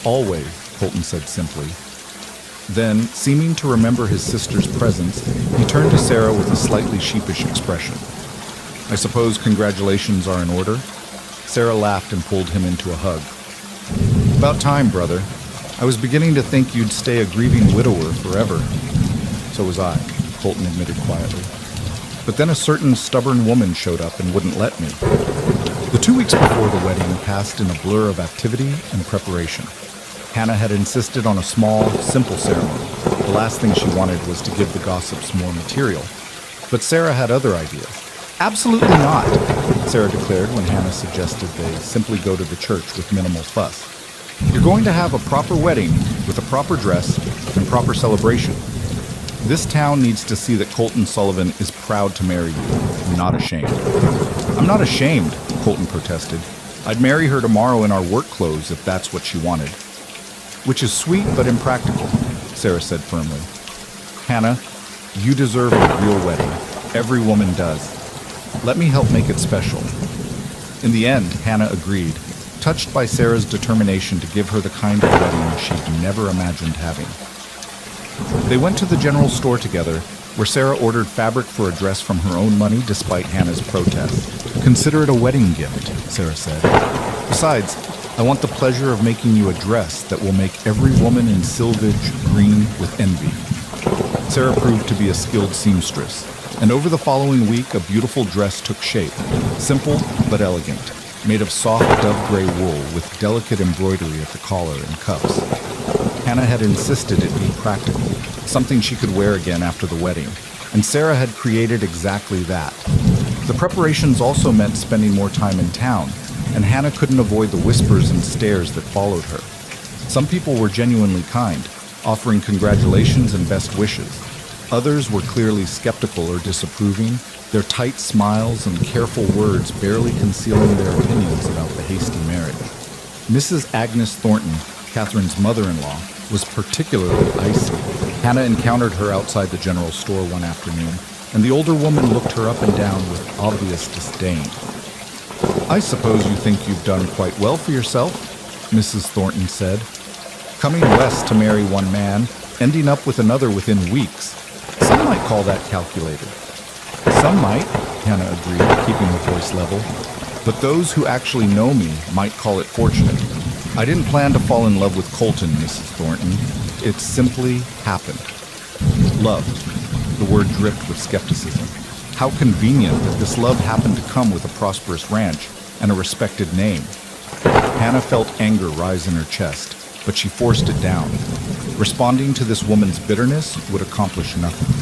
Speaker 1: Always, Colton said simply. Then, seeming to remember his sister's presence, he turned to Sarah with a slightly sheepish expression. I suppose congratulations are in order? Sarah laughed and pulled him into a hug. About time, brother. I was beginning to think you'd stay a grieving widower forever. So was I, Colton admitted quietly. But then a certain stubborn woman showed up and wouldn't let me. The 2 weeks before the wedding passed in a blur of activity and preparation. Hannah had insisted on a small, simple ceremony. The last thing she wanted was to give the gossips more material. But Sarah had other ideas. Absolutely not, Sarah declared when Hannah suggested they simply go to the church with minimal fuss. You're going to have a proper wedding with a proper dress and proper celebration. This town needs to see that Colton Sullivan is proud to marry you, not ashamed. I'm not ashamed, Colton protested. I'd marry her tomorrow in our work clothes if that's what she wanted. Which is sweet but impractical, Sarah said firmly. Hannah, you deserve a real wedding. Every woman does. Let me help make it special. In the end, Hannah agreed, touched by Sarah's determination to give her the kind of wedding she'd never imagined having. They went to the general store together, where Sarah ordered fabric for a dress from her own money despite Hannah's protest. Consider it a wedding gift, Sarah said. Besides, I want the pleasure of making you a dress that will make every woman in Sylvage green with envy. Sarah proved to be a skilled seamstress, and over the following week a beautiful dress took shape, simple but elegant, made of soft dove-gray wool with delicate embroidery at the collar and cuffs. Hannah had insisted it be practical, something she could wear again after the wedding, and Sarah had created exactly that. The preparations also meant spending more time in town, and Hannah couldn't avoid the whispers and stares that followed her. Some people were genuinely kind, offering congratulations and best wishes. Others were clearly skeptical or disapproving, their tight smiles and careful words barely concealing their opinions about the hasty marriage. Mrs. Agnes Thornton, Catherine's mother-in-law, was particularly icy. Hannah encountered her outside the general store one afternoon, and the older woman looked her up and down with obvious disdain. I suppose you think you've done quite well for yourself, Mrs. Thornton said. Coming west to marry one man, ending up with another within weeks. Some might call that calculated. Some might, Hannah agreed, keeping her voice level. But those who actually know me might call it fortunate. I didn't plan to fall in love with Colton, Mrs. Thornton. It simply happened. Love. The word dripped with skepticism. How convenient that this love happened to come with a prosperous ranch and a respected name. Hannah felt anger rise in her chest, but she forced it down. Responding to this woman's bitterness would accomplish nothing.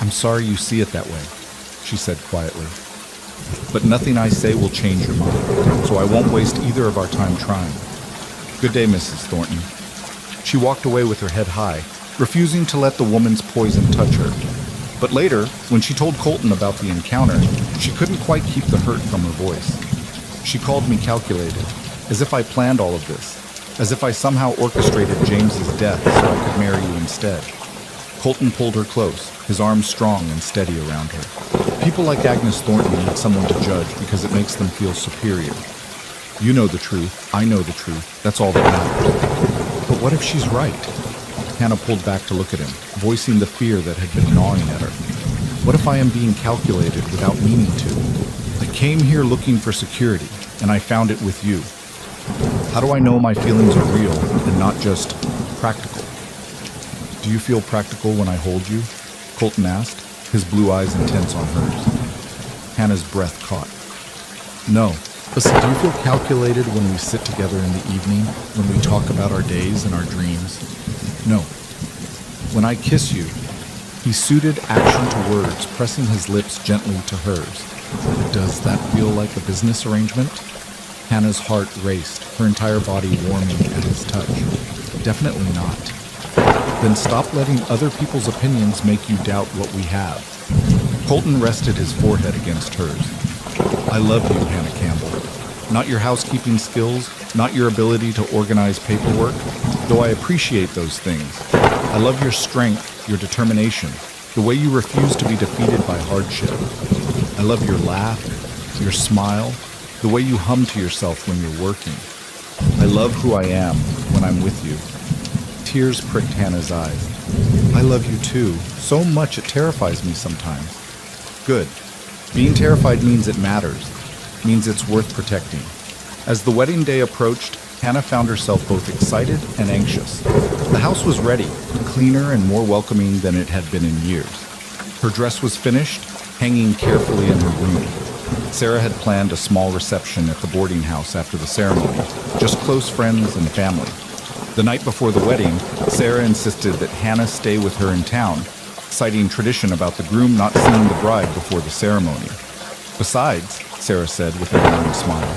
Speaker 1: I'm sorry you see it that way, she said quietly. But nothing I say will change your mind, so I won't waste either of our time trying. Good day, Mrs. Thornton. She walked away with her head high, refusing to let the woman's poison touch her. But later, when she told Colton about the encounter, she couldn't quite keep the hurt from her voice. She called me calculated, as if I planned all of this, as if I somehow orchestrated James's death so I could marry you instead. Colton pulled her close, his arms strong and steady around her. People like Agnes Thornton need someone to judge because it makes them feel superior. You know the truth, I know the truth, that's all that matters. But what if she's right? Hannah pulled back to look at him, voicing the fear that had been gnawing at her. What if I am being calculated without meaning to? I came here looking for security, and I found it with you. How do I know my feelings are real and not just practical? Do you feel practical when I hold you? Colton asked, his blue eyes intense on hers. Hannah's breath caught. No. Listen, do you feel calculated when we sit together in the evening, when we talk about our days and our dreams? No. When I kiss you, he suited action to words, pressing his lips gently to hers. Does that feel like a business arrangement? Hannah's heart raced, her entire body warming at his touch. Definitely not. Then stop letting other people's opinions make you doubt what we have. Colton rested his forehead against hers. I love you, Hannah Campbell. Not your housekeeping skills, not your ability to organize paperwork, though I appreciate those things. I love your strength, your determination, the way you refuse to be defeated by hardship. I love your laugh, your smile, the way you hum to yourself when you're working. I love who I am when I'm with you. Tears pricked Hannah's eyes. I love you too, so much it terrifies me sometimes. Good. Being terrified means it matters, means it's worth protecting. As the wedding day approached, Hannah found herself both excited and anxious. The house was ready, cleaner and more welcoming than it had been in years. Her dress was finished, hanging carefully in her room. Sarah had planned a small reception at the boarding house after the ceremony, just close friends and family. The night before the wedding, Sarah insisted that Hannah stay with her in town, citing tradition about the groom not seeing the bride before the ceremony. Besides, Sarah said with a warm smile,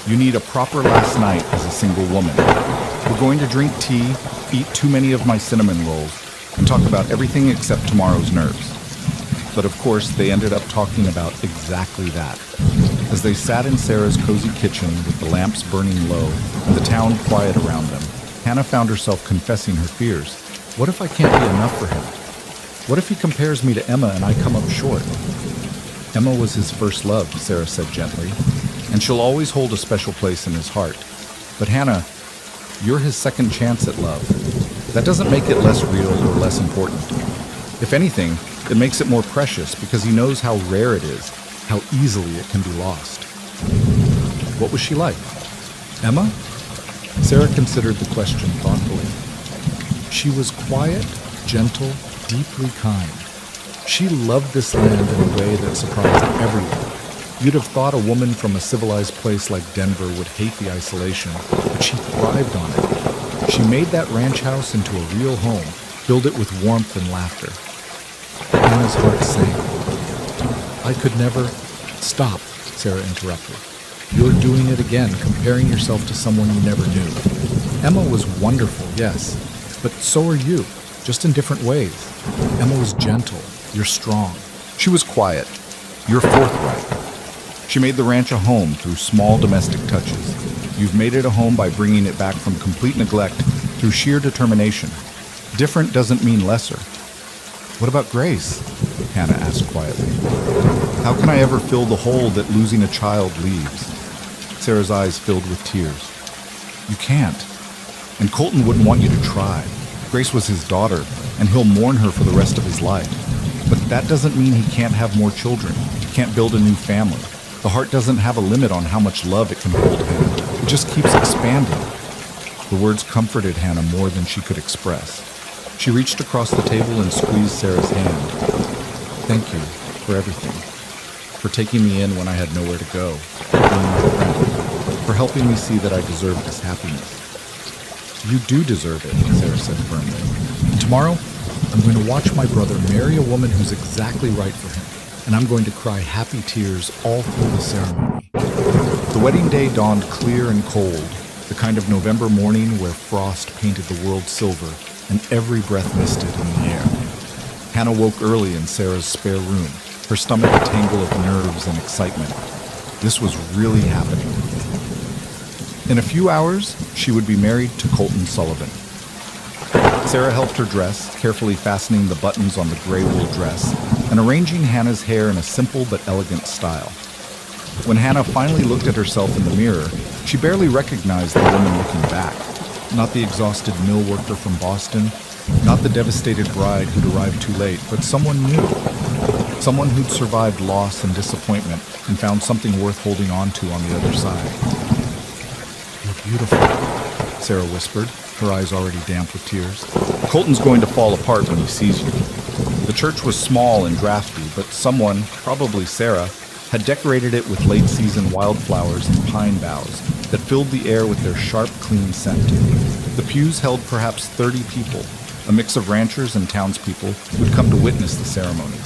Speaker 1: you need a proper last night as a single woman. We're going to drink tea, eat too many of my cinnamon rolls, and talk about everything except tomorrow's nerves. But of course, they ended up talking about exactly that. As they sat in Sarah's cozy kitchen with the lamps burning low and the town quiet around them, Hannah found herself confessing her fears. What if I can't be enough for him? What if he compares me to Emma and I come up short? Emma was his first love, Sarah said gently, and she'll always hold a special place in his heart. But Hannah, you're his second chance at love. That doesn't make it less real or less important. If anything, it makes it more precious because he knows how rare it is, how easily it can be lost. What was she like? Emma? Sarah considered the question thoughtfully. She was quiet, gentle, deeply kind. She loved this land in a way that surprised everyone. You'd have thought a woman from a civilized place like Denver would hate the isolation, but she thrived on it. She made that ranch house into a real home, filled it with warmth and laughter. Hannah's heart sank. I could never... Stop, Sarah interrupted. You're doing it again, comparing yourself to someone you never knew. Emma was wonderful, yes, but so are you, just in different ways. Emma was gentle. You're strong. She was quiet. You're forthright. She made the ranch a home through small domestic touches. You've made it a home by bringing it back from complete neglect through sheer determination. Different doesn't mean lesser. What about Grace? Hannah asked quietly. How can I ever fill the hole that losing a child leaves? Sarah's eyes filled with tears. You can't. And Colton wouldn't want you to try. Grace was his daughter, and he'll mourn her for the rest of his life. But that doesn't mean he can't have more children, can't build a new family. The heart doesn't have a limit on how much love it can hold, Hannah. It just keeps expanding. The words comforted Hannah more than she could express. She reached across the table and squeezed Sarah's hand. Thank you for everything. For taking me in when I had nowhere to go. For being my friend. For helping me see that I deserve this happiness. You do deserve it, Sarah said firmly. And tomorrow, I'm going to watch my brother marry a woman who's exactly right for him. And I'm going to cry happy tears all through the ceremony. The wedding day dawned clear and cold, the kind of November morning where frost painted the world silver and every breath misted in the air. Hannah woke early in Sarah's spare room, her stomach a tangle of nerves and excitement. This was really happening. In a few hours, she would be married to Colton Sullivan. Sarah helped her dress, carefully fastening the buttons on the gray wool dress and arranging Hannah's hair in a simple but elegant style. When Hannah finally looked at herself in the mirror, she barely recognized the woman looking back. Not the exhausted mill worker from Boston, not the devastated bride who'd arrived too late, but someone new. Someone who'd survived loss and disappointment and found something worth holding on to on the other side. "You're beautiful," Sarah whispered, her eyes already damp with tears. "Colton's going to fall apart when he sees you." The church was small and drafty, but someone, probably Sarah, had decorated it with late-season wildflowers and pine boughs that filled the air with their sharp, clean scent. The pews held perhaps 30 people, a mix of ranchers and townspeople who'd come to witness the ceremony.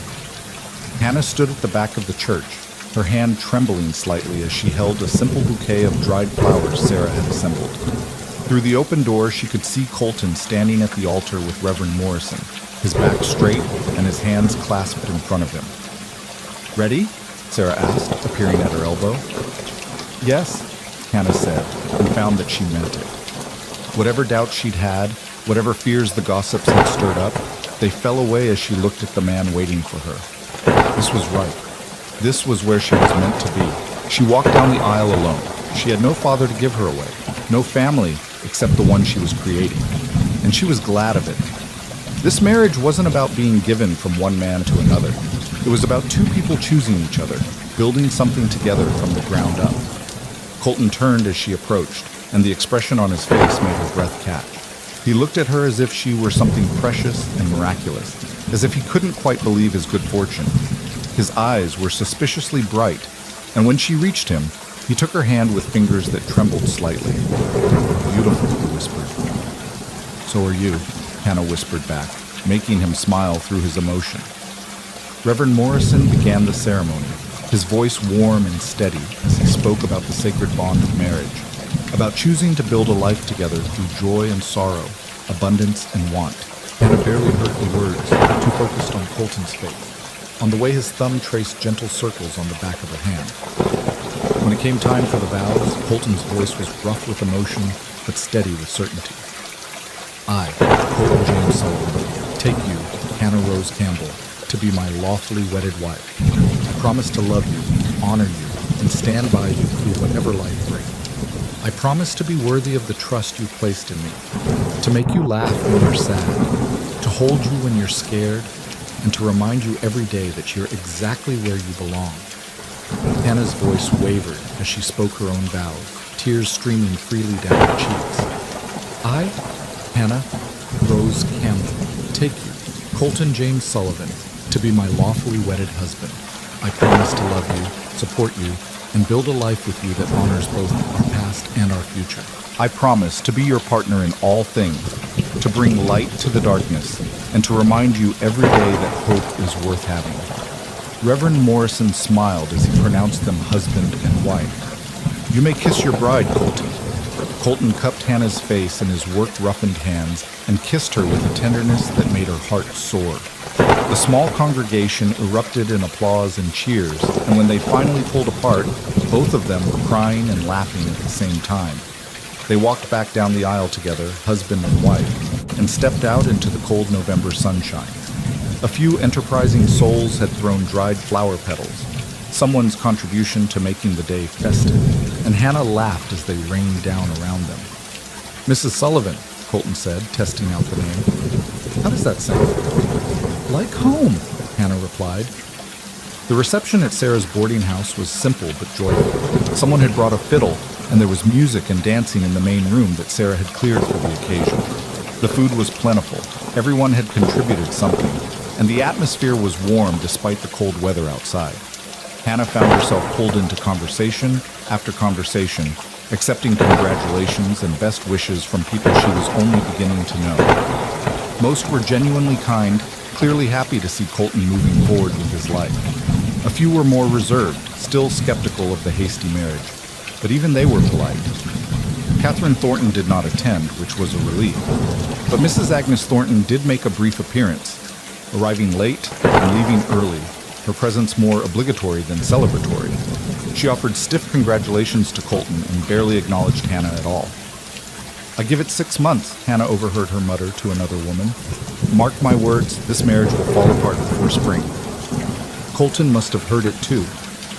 Speaker 1: Hannah stood at the back of the church, her hand trembling slightly as she held a simple bouquet of dried flowers Sarah had assembled. Through the open door, she could see Colton standing at the altar with Reverend Morrison, his back straight and his hands clasped in front of him. "Ready?" Sarah asked, appearing at her elbow. "Yes," Hannah said, and found that she meant it. Whatever doubts she'd had, whatever fears the gossips had stirred up, they fell away as she looked at the man waiting for her. This was right. This was where she was meant to be. She walked down the aisle alone. She had no father to give her away, no family except the one she was creating. And she was glad of it. This marriage wasn't about being given from one man to another. It was about two people choosing each other, building something together from the ground up. Colton turned as she approached, and the expression on his face made her breath catch. He looked at her as if she were something precious and miraculous, as if he couldn't quite believe his good fortune. His eyes were suspiciously bright, and when she reached him, he took her hand with fingers that trembled slightly. "Beautiful," he whispered. "So are you," Hannah whispered back, making him smile through his emotion. Reverend Morrison began the ceremony, his voice warm and steady as he spoke about the sacred bond of marriage, about choosing to build a life together through joy and sorrow, abundance and want. Hannah barely heard the words, too focused on Colton's face, on the way his thumb traced gentle circles on the back of her hand. When it came time for the vows, Colton's voice was rough with emotion, but steady with certainty. "I, Colton James Sullivan, take you, Hannah Rose Campbell, to be my lawfully wedded wife. I promise to love you, honor you, and stand by you through whatever life brings. I promise to be worthy of the trust you placed in me, to make you laugh when you're sad, to hold you when you're scared, and to remind you every day that you're exactly where you belong." Hannah's voice wavered as she spoke her own vows, tears streaming freely down her cheeks. "I, Hannah Rose Campbell, take you, Colton James Sullivan, to be my lawfully wedded husband. I promise to love you, support you, and build a life with you that honors both our past and our future. I promise to be your partner in all things, to bring light to the darkness, and to remind you every day that hope is worth having." Reverend Morrison smiled as he pronounced them husband and wife. "You may kiss your bride, Colton." Colton cupped Hannah's face in his work-roughened hands and kissed her with a tenderness that made her heart soar. The small congregation erupted in applause and cheers, and when they finally pulled apart, both of them were crying and laughing at the same time. They walked back down the aisle together, husband and wife, and stepped out into the cold November sunshine. A few enterprising souls had thrown dried flower petals, someone's contribution to making the day festive, and Hannah laughed as they rained down around them. "Mrs. Sullivan," Colton said, testing out the name. "How does that sound?" "Like home," Hannah replied. The reception at Sarah's boarding house was simple but joyful. Someone had brought a fiddle, and there was music and dancing in the main room that Sarah had cleared for the occasion. The food was plentiful. Everyone had contributed something, and the atmosphere was warm despite the cold weather outside. Hannah found herself pulled into conversation after conversation, accepting congratulations and best wishes from people she was only beginning to know. Most were genuinely kind, clearly happy to see Colton moving forward with his life. A few were more reserved, still skeptical of the hasty marriage, but even they were polite. Catherine Thornton did not attend, which was a relief. But Mrs. Agnes Thornton did make a brief appearance, arriving late and leaving early, her presence more obligatory than celebratory. She offered stiff congratulations to Colton and barely acknowledged Hannah at all. "I give it 6 months," Hannah overheard her mutter to another woman. "Mark my words, this marriage will fall apart before spring." Colton must have heard it too,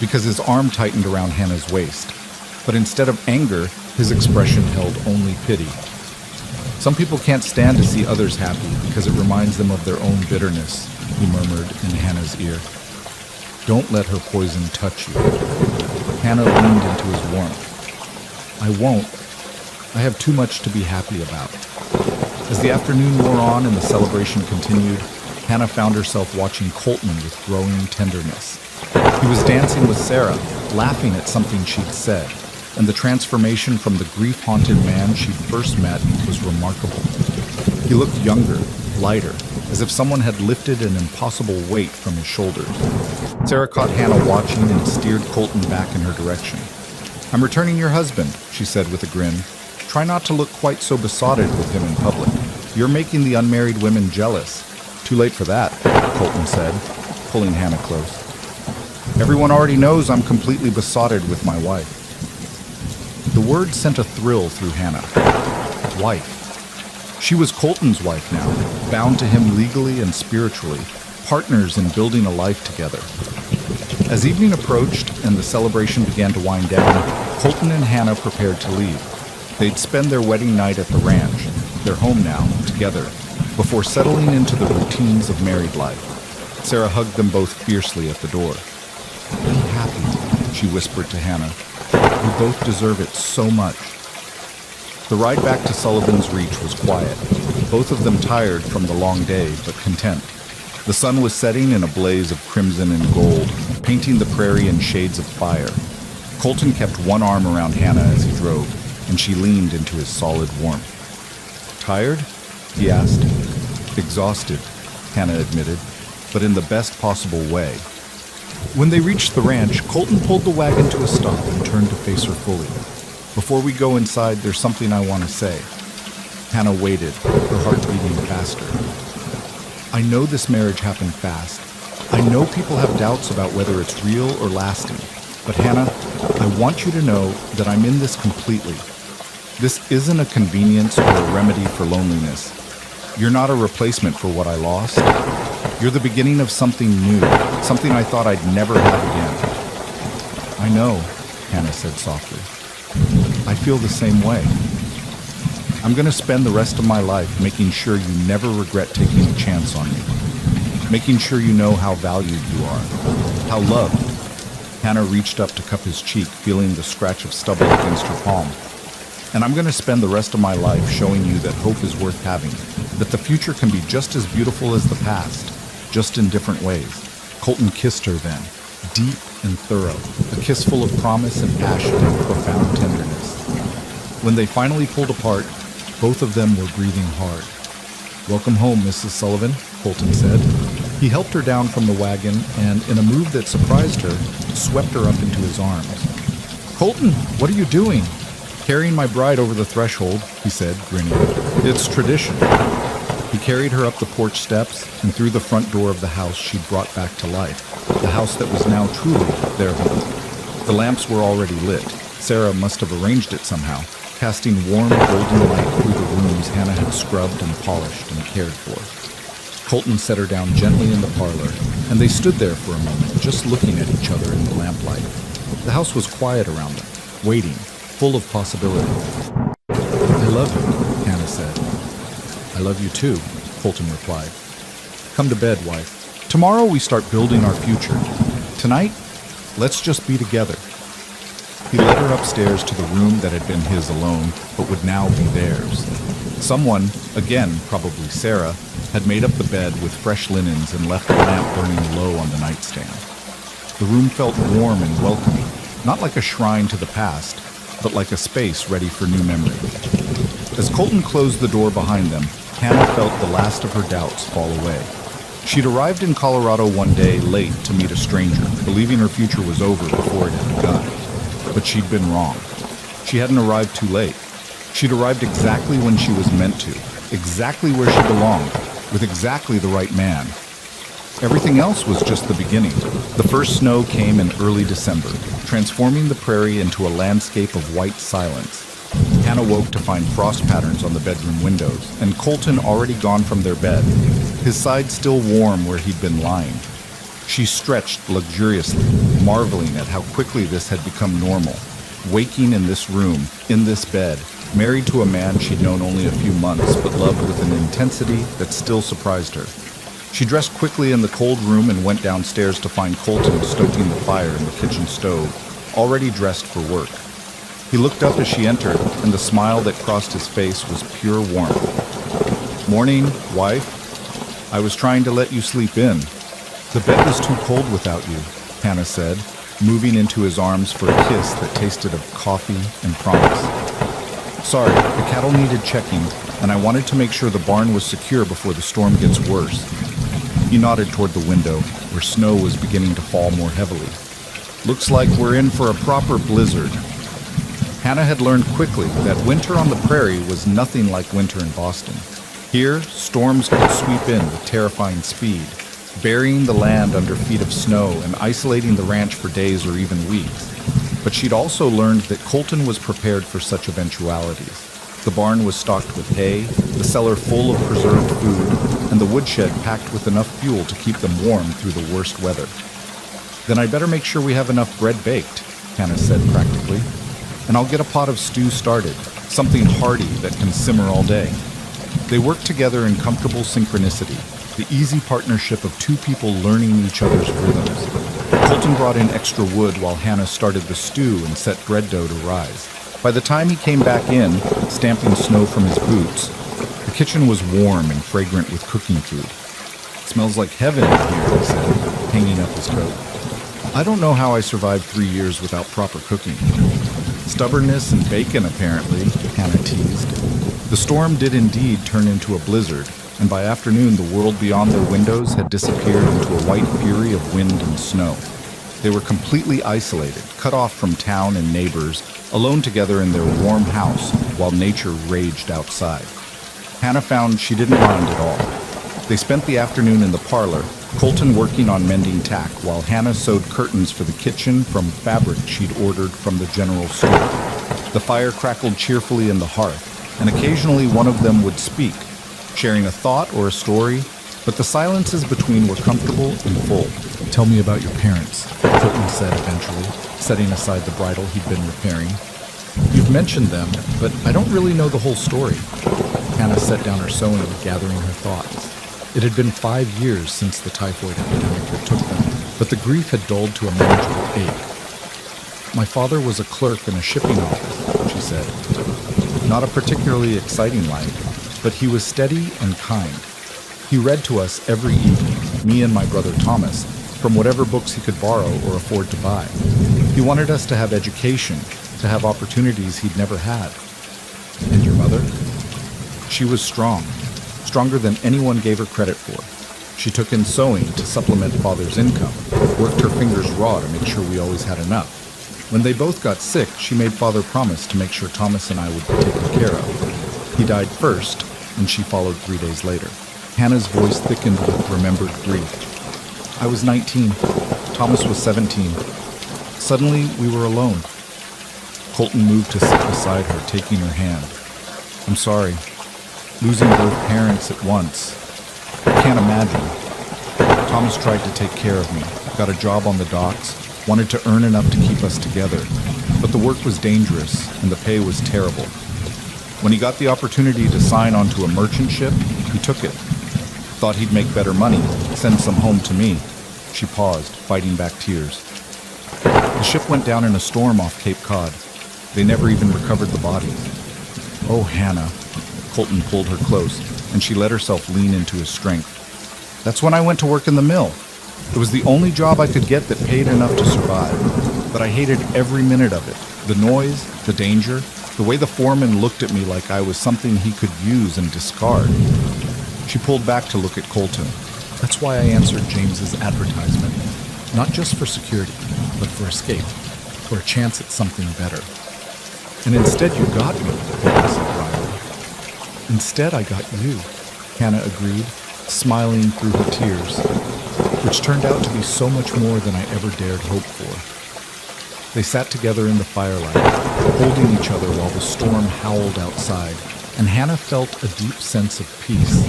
Speaker 1: because his arm tightened around Hannah's waist. But instead of anger, his expression held only pity. "Some people can't stand to see others happy because it reminds them of their own bitterness," he murmured in Hannah's ear. "Don't let her poison touch you." Hannah leaned into his warmth. "I won't. I have too much to be happy about." As the afternoon wore on and the celebration continued, Hannah found herself watching Colton with growing tenderness. He was dancing with Sarah, laughing at something she'd said, and the transformation from the grief-haunted man she'd first met was remarkable. He looked younger, lighter, as if someone had lifted an impossible weight from his shoulders. Sarah caught Hannah watching and steered Colton back in her direction. "I'm returning your husband," she said with a grin. "Try not to look quite so besotted with him in public. You're making the unmarried women jealous." "Too late for that," Colton said, pulling Hannah close. "Everyone already knows I'm completely besotted with my wife." The word sent a thrill through Hannah. Wife. She was Colton's wife now, bound to him legally and spiritually, partners in building a life together. As evening approached and the celebration began to wind down, Colton and Hannah prepared to leave. They'd spend their wedding night at the ranch, their home now, together, before settling into the routines of married life. Sarah hugged them both fiercely at the door. "Be happy," she whispered to Hannah. "We both deserve it so much." The ride back to Sullivan's Reach was quiet, both of them tired from the long day, but content. The sun was setting in a blaze of crimson and gold, painting the prairie in shades of fire. Colton kept one arm around Hannah as he drove, and she leaned into his solid warmth. "Tired?" he asked. "Exhausted," Hannah admitted, but in the best possible way. When they reached the ranch, Colton pulled the wagon to a stop and turned to face her fully. "Before we go inside, there's something I want to say." Hannah waited, her heart beating faster. "I know this marriage happened fast. I know people have doubts about whether it's real or lasting. But Hannah, I want you to know that I'm in this completely. This isn't a convenience or a remedy for loneliness. You're not a replacement for what I lost. You're the beginning of something new, something I thought I'd never have again." "I know," Hannah said softly. "I feel the same way. I'm going to spend the rest of my life making sure you never regret taking a chance on me. Making sure you know how valued you are, how loved." Hannah reached up to cup his cheek, feeling the scratch of stubble against her palm. "And I'm going to spend the rest of my life showing you that hope is worth having, that the future can be just as beautiful as the past, just in different ways." Colton kissed her then, deep and thorough, a kiss full of promise and passion and profound tenderness. When they finally pulled apart, both of them were breathing hard. "Welcome home, Mrs. Sullivan," Colton said. He helped her down from the wagon and, in a move that surprised her, swept her up into his arms. "Colton, what are you doing?" "Carrying my bride over the threshold," he said, grinning. "It's tradition." He carried her up the porch steps and through the front door of the house she'd brought back to life, the house that was now truly their home. The lamps were already lit. Sarah must have arranged it somehow, casting warm golden light through the rooms Hannah had scrubbed and polished and cared for. Colton set her down gently in the parlor, and they stood there for a moment, just looking at each other in the lamplight. The house was quiet around them, waiting, full of possibility. "I love you," Hannah said. "I love you too," Colton replied. "Come to bed, wife. Tomorrow we start building our future. Tonight, let's just be together." He led her upstairs to the room that had been his alone, but would now be theirs. Someone, again probably Sarah, had made up the bed with fresh linens and left the lamp burning low on the nightstand. The room felt warm and welcoming, not like a shrine to the past, but like a space ready for new memory. As Colton closed the door behind them, Hannah felt the last of her doubts fall away. She'd arrived in Colorado one day late to meet a stranger, believing her future was over before it had begun. But she'd been wrong. She hadn't arrived too late. She'd arrived exactly when she was meant to, exactly where she belonged, with exactly the right man. Everything else was just the beginning. The first snow came in early December, transforming the prairie into a landscape of white silence. Hannah woke to find frost patterns on the bedroom windows, and Colton already gone from their bed, his side still warm where he'd been lying. She stretched luxuriously, marveling at how quickly this had become normal. Waking in this room, in this bed, married to a man she'd known only a few months, but loved with an intensity that still surprised her. She dressed quickly in the cold room and went downstairs to find Colton stoking the fire in the kitchen stove, already dressed for work. He looked up as she entered, and the smile that crossed his face was pure warmth. "Morning, wife. I was trying to let you sleep in. The bed was too cold without you," Hannah said, moving into his arms for a kiss that tasted of coffee and promise. "Sorry, the cattle needed checking, and I wanted to make sure the barn was secure before the storm gets worse." He nodded toward the window, where snow was beginning to fall more heavily. "Looks like we're in for a proper blizzard." Hannah had learned quickly that winter on the prairie was nothing like winter in Boston. Here, storms could sweep in with terrifying speed, burying the land under feet of snow and isolating the ranch for days or even weeks. But she'd also learned that Colton was prepared for such eventualities. The barn was stocked with hay, the cellar full of preserved food, and the woodshed packed with enough fuel to keep them warm through the worst weather. "Then I'd better make sure we have enough bread baked," Hannah said practically. "And I'll get a pot of stew started, something hearty that can simmer all day." They worked together in comfortable synchronicity, the easy partnership of two people learning each other's rhythms. Colton brought in extra wood while Hannah started the stew and set bread dough to rise. By the time he came back in, stamping snow from his boots, the kitchen was warm and fragrant with cooking food. "Smells like heaven in here," he said, hanging up his coat. "I don't know how I survived 3 years without proper cooking." "Stubbornness and bacon, apparently," Hannah teased. The storm did indeed turn into a blizzard, and by afternoon the world beyond their windows had disappeared into a white fury of wind and snow. They were completely isolated, cut off from town and neighbors, alone together in their warm house while nature raged outside. Hannah found she didn't mind at all. They spent the afternoon in the parlor, Colton working on mending tack, while Hannah sewed curtains for the kitchen from fabric she'd ordered from the general store. The fire crackled cheerfully in the hearth, and occasionally one of them would speak, sharing a thought or a story, but the silences between were comfortable and full. "Tell me about your parents," Colton said eventually, setting aside the bridle he'd been repairing. "You've mentioned them, but I don't really know the whole story." Hannah set down her sewing, gathering her thoughts. It had been 5 years since the typhoid epidemic that took them, but the grief had dulled to a manageable ache. "My father was a clerk in a shipping office," she said. "Not a particularly exciting life, but he was steady and kind. He read to us every evening, me and my brother Thomas, from whatever books he could borrow or afford to buy. He wanted us to have education, to have opportunities he'd never had." "And your mother?" "She was strong, stronger than anyone gave her credit for. She took in sewing to supplement Father's income, worked her fingers raw to make sure we always had enough. When they both got sick, she made Father promise to make sure Thomas and I would be taken care of. He died first, and she followed 3 days later." Hannah's voice thickened with remembered grief. "I was 19. Thomas was 17. Suddenly, we were alone." Colton moved to sit beside her, taking her hand. "I'm sorry. Losing both parents at once. I can't imagine. Thomas tried to take care of me, got a job on the docks, wanted to earn enough to keep us together, but the work was dangerous and the pay was terrible. When he got the opportunity to sign onto a merchant ship, he took it. Thought he'd make better money, send some home to me." She paused, fighting back tears. "The ship went down in a storm off Cape Cod. They never even recovered the bodies." "Oh, Hannah." Colton pulled her close, and she let herself lean into his strength. "That's when I went to work in the mill. It was the only job I could get that paid enough to survive. But I hated every minute of it. The noise, the danger, the way the foreman looked at me like I was something he could use and discard." She pulled back to look at Colton. "That's why I answered James's advertisement. Not just for security, but for escape, for a chance at something better." And instead you got me, Colton said dryly. Instead I got you, Hannah agreed, smiling through her tears, which turned out to be so much more than I ever dared hope for. They sat together in the firelight, holding each other while the storm howled outside, and Hannah felt a deep sense of peace.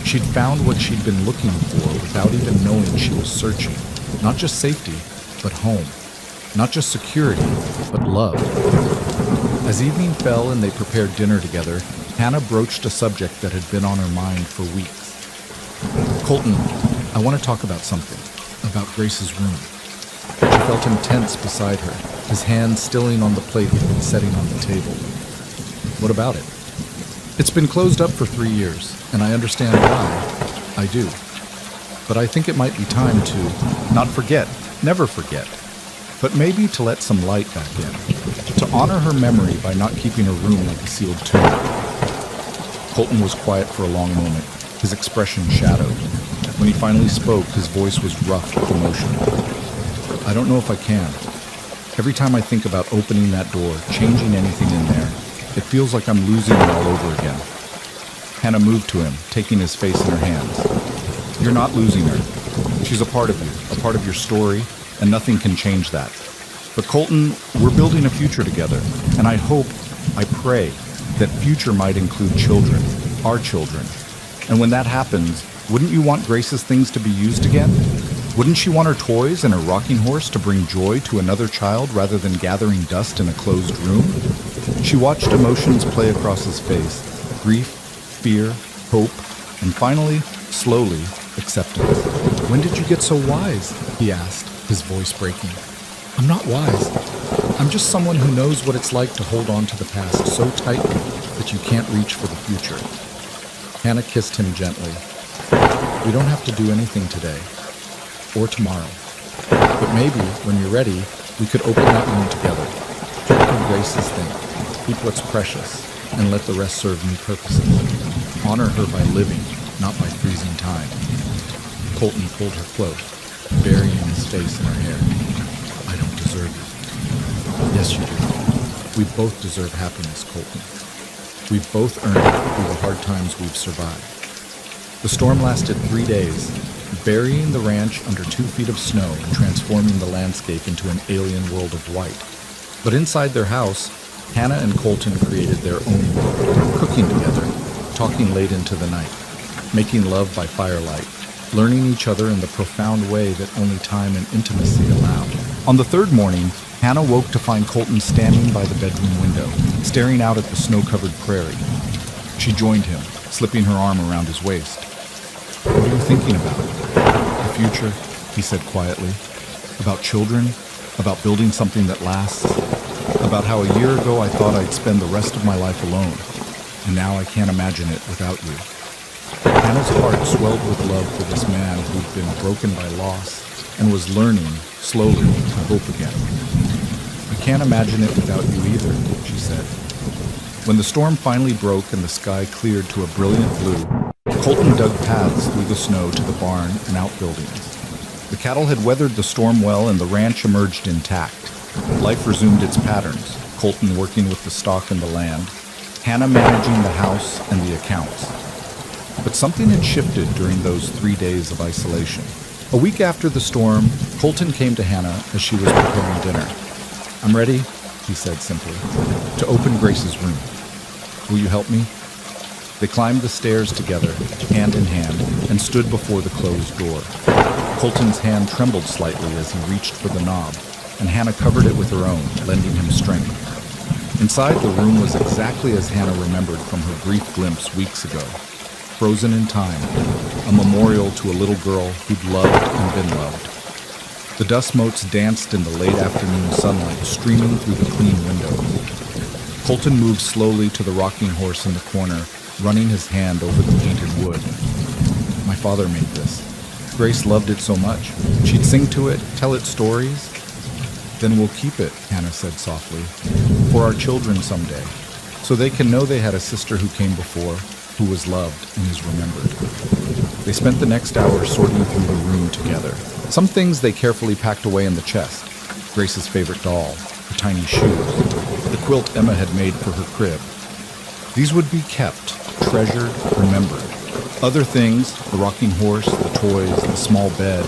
Speaker 1: She'd found what she'd been looking for without even knowing she was searching. Not just safety, but home. Not just security, but love. As evening fell and they prepared dinner together, Hannah broached a subject that had been on her mind for weeks. Colton, I want to talk about something. About Grace's room. She felt him tense beside her, his hand stilling on the plate he'd been setting on the table. What about it? It's been closed up for 3 years, and I understand why. I do. But I think it might be time to not forget, never forget, but maybe to let some light back in, to honor her memory by not keeping her room like a sealed tomb. Colton was quiet for a long moment, his expression shadowed. When he finally spoke, his voice was rough with emotion. I don't know if I can. Every time I think about opening that door, changing anything in there, it feels like I'm losing it all over again. Hannah moved to him, taking his face in her hands. You're not losing her. She's a part of you, a part of your story, and nothing can change that. But Colton, we're building a future together, and I hope, I pray, that future might include children, our children. And when that happens, wouldn't you want Grace's things to be used again? Wouldn't she want her toys and her rocking horse to bring joy to another child rather than gathering dust in a closed room? She watched emotions play across his face, grief, fear, hope, and finally, slowly, acceptance. When did you get so wise? He asked, his voice breaking. I'm not wise. I'm just someone who knows what it's like to hold on to the past so tightly that you can't reach for the future. Hannah kissed him gently. We don't have to do anything today, or tomorrow. But maybe, when you're ready, we could open that room together. Keep Grace's thing, keep what's precious, and let the rest serve new purposes. Honor her by living, not by freezing time. Colton pulled her close, burying his face in her hair. I don't deserve it. Yes, you do. We both deserve happiness, Colton. We've both earned it through the hard times we've survived. The storm lasted 3 days, burying the ranch under 2 feet of snow and transforming the landscape into an alien world of white. But inside their house, Hannah and Colton created their own world, cooking together, talking late into the night, making love by firelight, learning each other in the profound way that only time and intimacy allowed. On the 3rd morning, Hannah woke to find Colton standing by the bedroom window, staring out at the snow-covered prairie. She joined him, slipping her arm around his waist. What are you thinking about? The future, he said quietly. About children, about building something that lasts, about how a year ago I thought I'd spend the rest of my life alone, and now I can't imagine it without you. Hannah's heart swelled with love for this man who'd been broken by loss and was learning, slowly, to hope again. I can't imagine it without you either, she said. When the storm finally broke and the sky cleared to a brilliant blue, Colton dug paths through the snow to the barn and outbuildings. The cattle had weathered the storm well and the ranch emerged intact. Life resumed its patterns, Colton working with the stock and the land, Hannah managing the house and the accounts. But something had shifted during those 3 days of isolation. A week after the storm, Colton came to Hannah as she was preparing dinner. I'm ready, he said simply, to open Grace's room. Will you help me? They climbed the stairs together, hand in hand, and stood before the closed door. Colton's hand trembled slightly as he reached for the knob, and Hannah covered it with her own, lending him strength. Inside, the room was exactly as Hannah remembered from her brief glimpse weeks ago. Frozen in time, a memorial to a little girl who'd loved and been loved. The dust motes danced in the late afternoon sunlight, streaming through the clean windows. Colton moved slowly to the rocking horse in the corner, running his hand over the painted wood. My father made this. Grace loved it so much. She'd sing to it, tell it stories. Then we'll keep it, Hannah said softly, for our children someday, so they can know they had a sister who came before, who was loved and is remembered. They spent the next hour sorting through the room together. Some things they carefully packed away in the chest. Grace's favorite doll, her tiny shoes, the quilt Emma had made for her crib. These would be kept, treasured, remembered. Other things, the rocking horse, the toys, the small bed,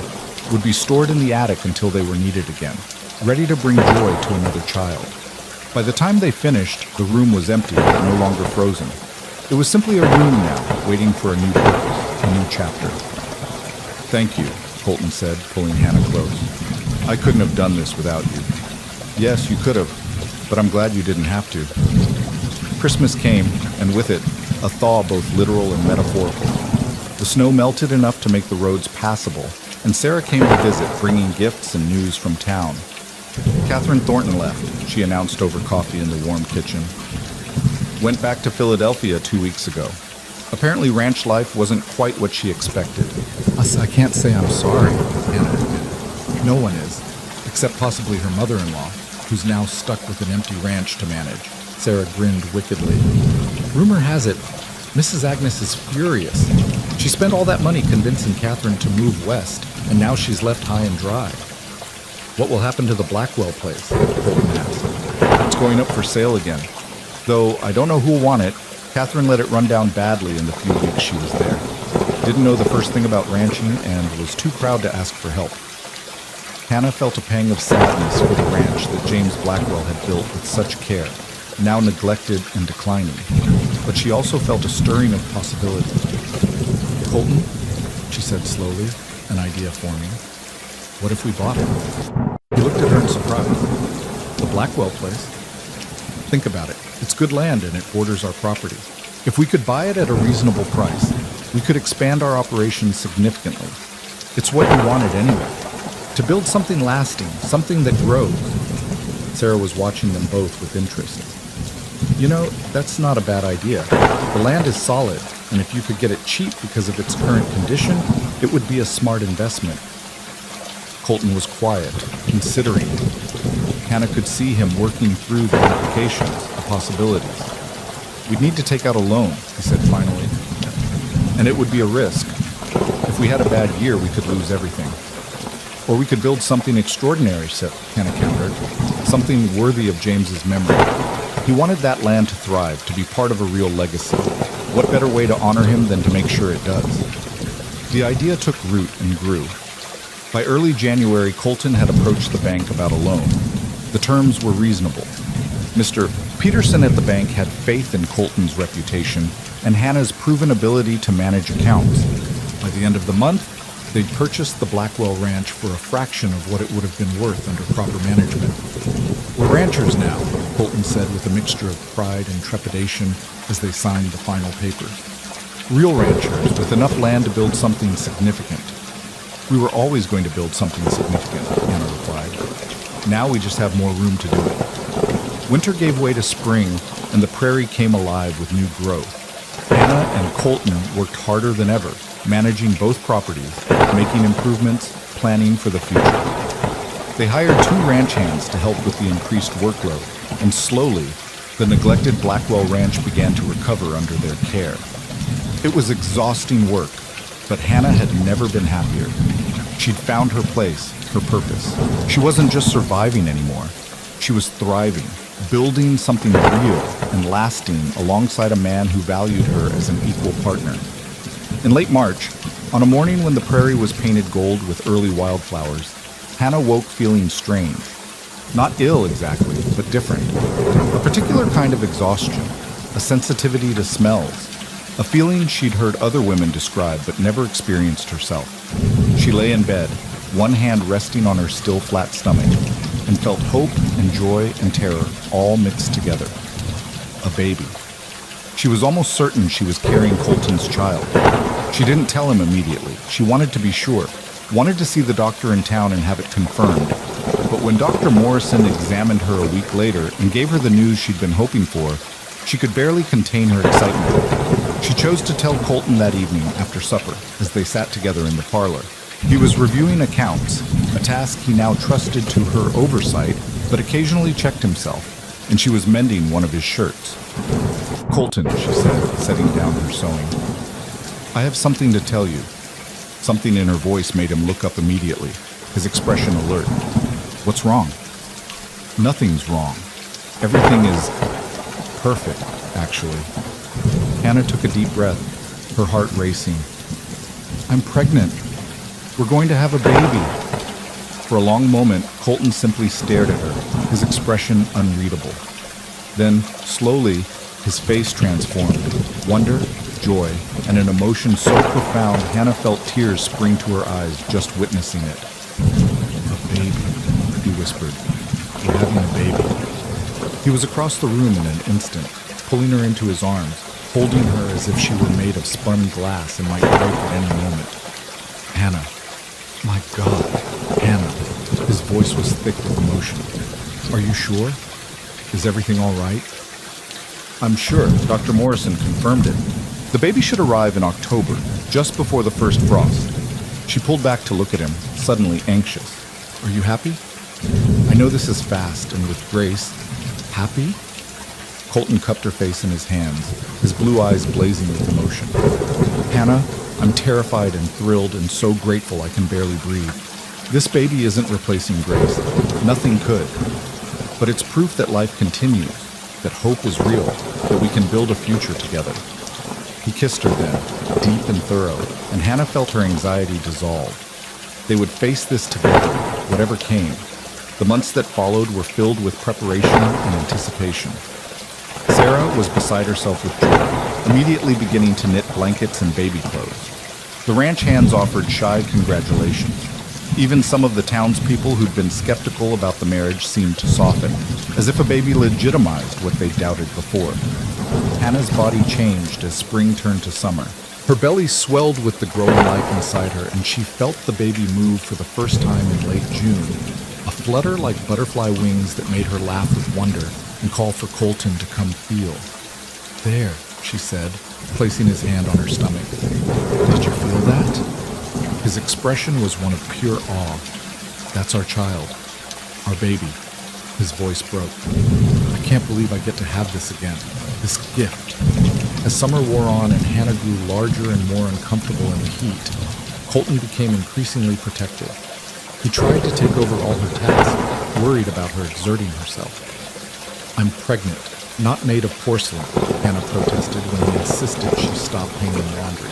Speaker 1: would be stored in the attic until they were needed again, ready to bring joy to another child. By the time they finished, the room was empty, but no longer frozen. It was simply a room now, waiting for a new purpose, a new chapter. "Thank you," Colton said, pulling Hannah close. "I couldn't have done this without you." "Yes, you could have, but I'm glad you didn't have to." Christmas came, and with it, a thaw both literal and metaphorical. The snow melted enough to make the roads passable, and Sarah came to visit, bringing gifts and news from town. "Catherine Thornton left," she announced over coffee in the warm kitchen. "Went back to Philadelphia 2 weeks ago. Apparently ranch life wasn't quite what she expected."
Speaker 2: I can't say I'm sorry," Hannah admitted. "No one is, except possibly her mother-in-law, who's now stuck with an empty ranch to manage." Sarah grinned wickedly. "Rumor has it, Mrs. Agnes is furious. She spent all that money convincing Catherine to move west, and now she's left high and dry." "What will happen to the Blackwell place?" Colton asked.
Speaker 1: "It's going up for sale again. Though I don't know who'll want it. Catherine let it run down badly in the few weeks she was there. Didn't know the first thing about ranching and was too proud to ask for help." Hannah felt a pang of sadness for the ranch that James Blackwell had built with such care, now neglected and declining. But she also felt a stirring of possibility. "Colton," she said slowly, an idea forming, "what if we bought it?" He looked at her in surprise. "The Blackwell place? Think about it. It's good land and it borders our property. If we could buy it at a reasonable price, we could expand our operations significantly. It's what you wanted anyway. To build something lasting, something that grows." Sarah was watching them both with interest. "You know, that's not a bad idea. The land is solid, and if you could get it cheap because of its current condition, it would be a smart investment." Colton was quiet, considering. Hannah could see him working through the implications, the possibilities. "We'd need to take out a loan," he said finally. "And it would be a risk. If we had a bad year, we could lose everything. Or we could build something extraordinary," said Hannah countered. "Something worthy of James's memory. He wanted that land to thrive, to be part of a real legacy. What better way to honor him than to make sure it does?" The idea took root and grew. By early January, Colton had approached the bank about a loan. The terms were reasonable. Mr. Peterson at the bank had faith in Colton's reputation and Hannah's proven ability to manage accounts. By the end of the month, they'd purchased the Blackwell Ranch for a fraction of what it would have been worth under proper management. "We're ranchers now," Colton said with a mixture of pride and trepidation as they signed the final papers. "Real ranchers with enough land to build something significant." "We were always going to build something significant," Hannah replied. "Now we just have more room to do it." Winter gave way to spring, and the prairie came alive with new growth. Hannah and Colton worked harder than ever, managing both properties, making improvements, planning for the future. They hired 2 ranch hands to help with the increased workload, and slowly, the neglected Blackwell Ranch began to recover under their care. It was exhausting work, but Hannah had never been happier. She'd found her place, her purpose. She wasn't just surviving anymore. She was thriving, building something real and lasting alongside a man who valued her as an equal partner. In late March, on a morning when the prairie was painted gold with early wildflowers, Hannah woke feeling strange. Not ill exactly, but different. A particular kind of exhaustion, a sensitivity to smells, a feeling she'd heard other women describe but never experienced herself. She lay in bed, one hand resting on her still flat stomach, and felt hope and joy and terror all mixed together. A baby. She was almost certain she was carrying Colton's child. She didn't tell him immediately. She wanted to be sure, wanted to see the doctor in town and have it confirmed. But when Dr. Morrison examined her a week later and gave her the news she'd been hoping for, she could barely contain her excitement. She chose to tell Colton that evening after supper as they sat together in the parlor. He was reviewing accounts, a task he now trusted to her oversight, but occasionally checked himself, and she was mending one of his shirts. "Colton," she said, setting down her sewing, "I have something to tell you." Something in her voice made him look up immediately, his expression alert. "What's wrong?" Nothing's wrong. Everything is perfect, actually. Hannah took a deep breath, her heart racing. I'm pregnant. We're going to have a baby. For a long moment, Colton simply stared at her, his expression unreadable. Then, slowly, his face transformed. Wonder, joy, and an emotion so profound Hannah felt tears spring to her eyes just witnessing it. A baby, he whispered. We're having a baby. He was across the room in an instant, pulling her into his arms, holding her as if she were made of spun glass and might break at any moment. Hannah. My God, Hannah. His voice was thick with emotion. Are you sure? Is everything all right? I'm sure. Dr. Morrison confirmed it. The baby should arrive in October, just before the first frost. She pulled back to look at him, suddenly anxious. Are you happy? I know this is fast and with grace. Happy? Colton cupped her face in his hands, his blue eyes blazing with emotion. Hannah, I'm terrified and thrilled and so grateful I can barely breathe. This baby isn't replacing Grace. Nothing could. But it's proof that life continues, that hope is real, that we can build a future together. He kissed her then, deep and thorough, and Hannah felt her anxiety dissolve. They would face this together, whatever came. The months that followed were filled with preparation and anticipation. Sarah was beside herself with joy, immediately beginning to knit blankets and baby clothes. The ranch hands offered shy congratulations. Even some of the townspeople who'd been skeptical about the marriage seemed to soften, as if a baby legitimized what they doubted before. Hannah's body changed as spring turned to summer. Her belly swelled with the growing life inside her, and she felt the baby move for the first time in late June, a flutter like butterfly wings that made her laugh with wonder and call for Colton to come feel. There, she said, placing his hand on her stomach. Did you feel that? His expression was one of pure awe. That's our child, our baby. His voice broke. I can't believe I get to have this again, this gift. As summer wore on and Hannah grew larger and more uncomfortable in the heat, Colton became increasingly protective. He tried to take over all her tasks, worried about her exerting herself. I'm pregnant, not made of porcelain, Hannah protested when he insisted she stop hanging laundry.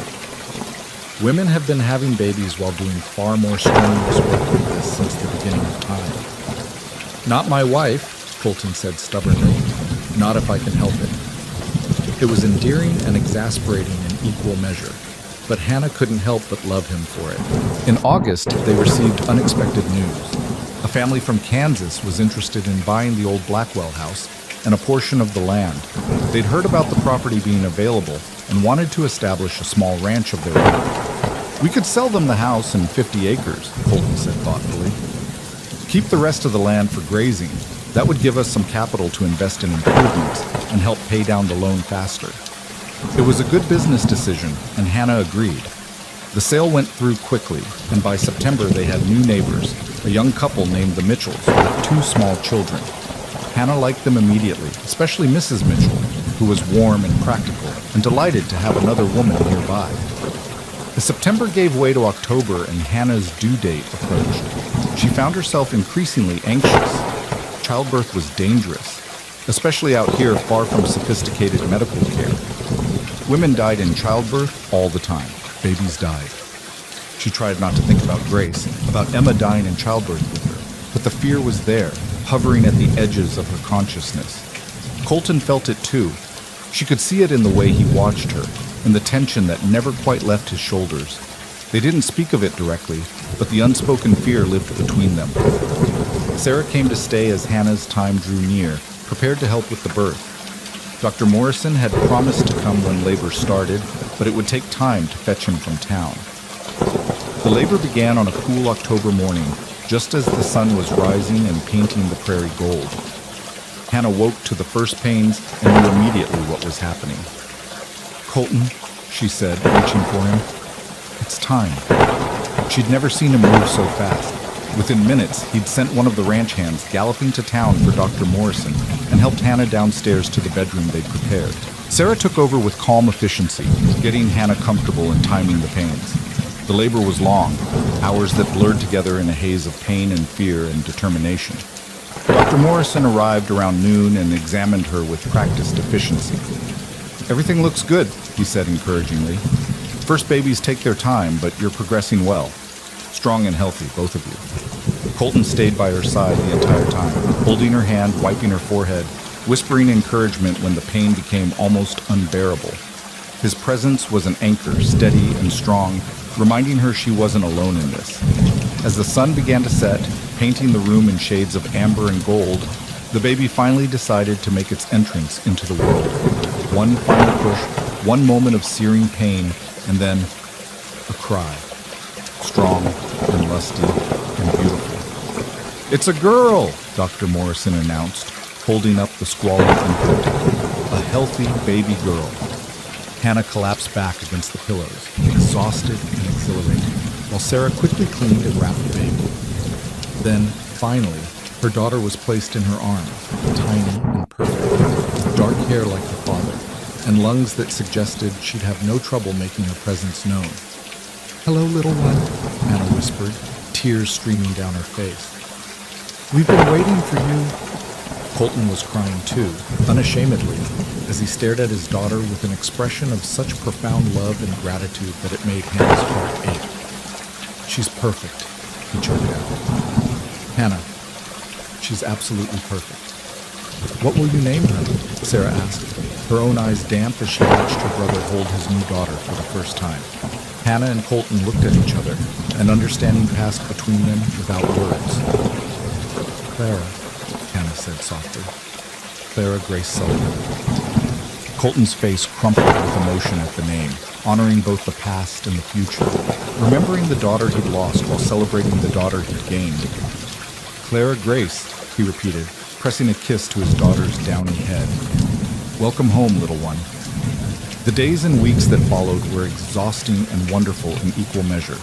Speaker 1: Women have been having babies while doing far more strenuous work than this since the beginning of time. Not my wife, Colton said stubbornly. Not if I can help it. It was endearing and exasperating in equal measure, but Hannah couldn't help but love him for it. In August, they received unexpected news. A family from Kansas was interested in buying the old Blackwell house and a portion of the land. They'd heard about the property being available and wanted to establish a small ranch of their own. We could sell them the house and 50 acres, Colton said thoughtfully. Keep the rest of the land for grazing. That would give us some capital to invest in improvements and help pay down the loan faster. It was a good business decision, and Hannah agreed. The sale went through quickly, and by September they had new neighbors, a young couple named the Mitchells with 2 small children. Hannah liked them immediately, especially Mrs. Mitchell, who was warm and practical and delighted to have another woman nearby. As September gave way to October and Hannah's due date approached, she found herself increasingly anxious. Childbirth was dangerous, especially out here far from sophisticated medical care. Women died in childbirth all the time. Babies died. She tried not to think about Grace, about Emma dying in childbirth with her, but the fear was there, hovering at the edges of her consciousness. Colton felt it too. She could see it in the way he watched her, in the tension that never quite left his shoulders. They didn't speak of it directly, but the unspoken fear lived between them. Sarah came to stay as Hannah's time drew near, prepared to help with the birth. Dr. Morrison had promised to come when labor started, but it would take time to fetch him from town. The labor began on a cool October morning, just as the sun was rising and painting the prairie gold. Hannah woke to the first pains and knew immediately what was happening. Colton, she said, reaching for him. It's time. She'd never seen him move so fast. Within minutes, he'd sent one of the ranch hands galloping to town for Dr. Morrison and helped Hannah downstairs to the bedroom they'd prepared. Sarah took over with calm efficiency, getting Hannah comfortable and timing the pains. The labor was long, hours that blurred together in a haze of pain and fear and determination. Dr. Morrison arrived around noon and examined her with practiced efficiency. "Everything looks good," he said encouragingly. "First babies take their time, but you're progressing well. Strong and healthy, both of you." Colton stayed by her side the entire time, holding her hand, wiping her forehead, whispering encouragement when the pain became almost unbearable. His presence was an anchor, steady and strong, reminding her she wasn't alone in this. As the sun began to set, painting the room in shades of amber and gold, the baby finally decided to make its entrance into the world. One final push, one moment of searing pain, and then a cry. Strong and lusty and beautiful. "It's a girl," Dr. Morrison announced, holding up the squalling infant. "A healthy baby girl." Hannah collapsed back against the pillows, exhausted and exhilarated, while Sarah quickly cleaned and wrapped the baby. Then, finally, her daughter was placed in her arms, tiny and perfect, with dark hair like her father, and lungs that suggested she'd have no trouble making her presence known. "Hello, little one," Hannah whispered, tears streaming down her face. "We've been waiting for you." Colton was crying too, unashamedly, as he stared at his daughter with an expression of such profound love and gratitude that it made Hannah's heart ache. "She's perfect," he choked out. "Hannah, she's absolutely perfect." "What will you name her?" Sarah asked, her own eyes damp as she watched her brother hold his new daughter for the first time. Hannah and Colton looked at each other, an understanding passed between them without words. "Clara," Hannah said softly. "Clara Grace Sullivan." Colton's face crumpled with emotion at the name, honoring both the past and the future, remembering the daughter he'd lost while celebrating the daughter he'd gained. "Clara Grace," he repeated, pressing a kiss to his daughter's downy head. "Welcome home, little one." The days and weeks that followed were exhausting and wonderful in equal measure.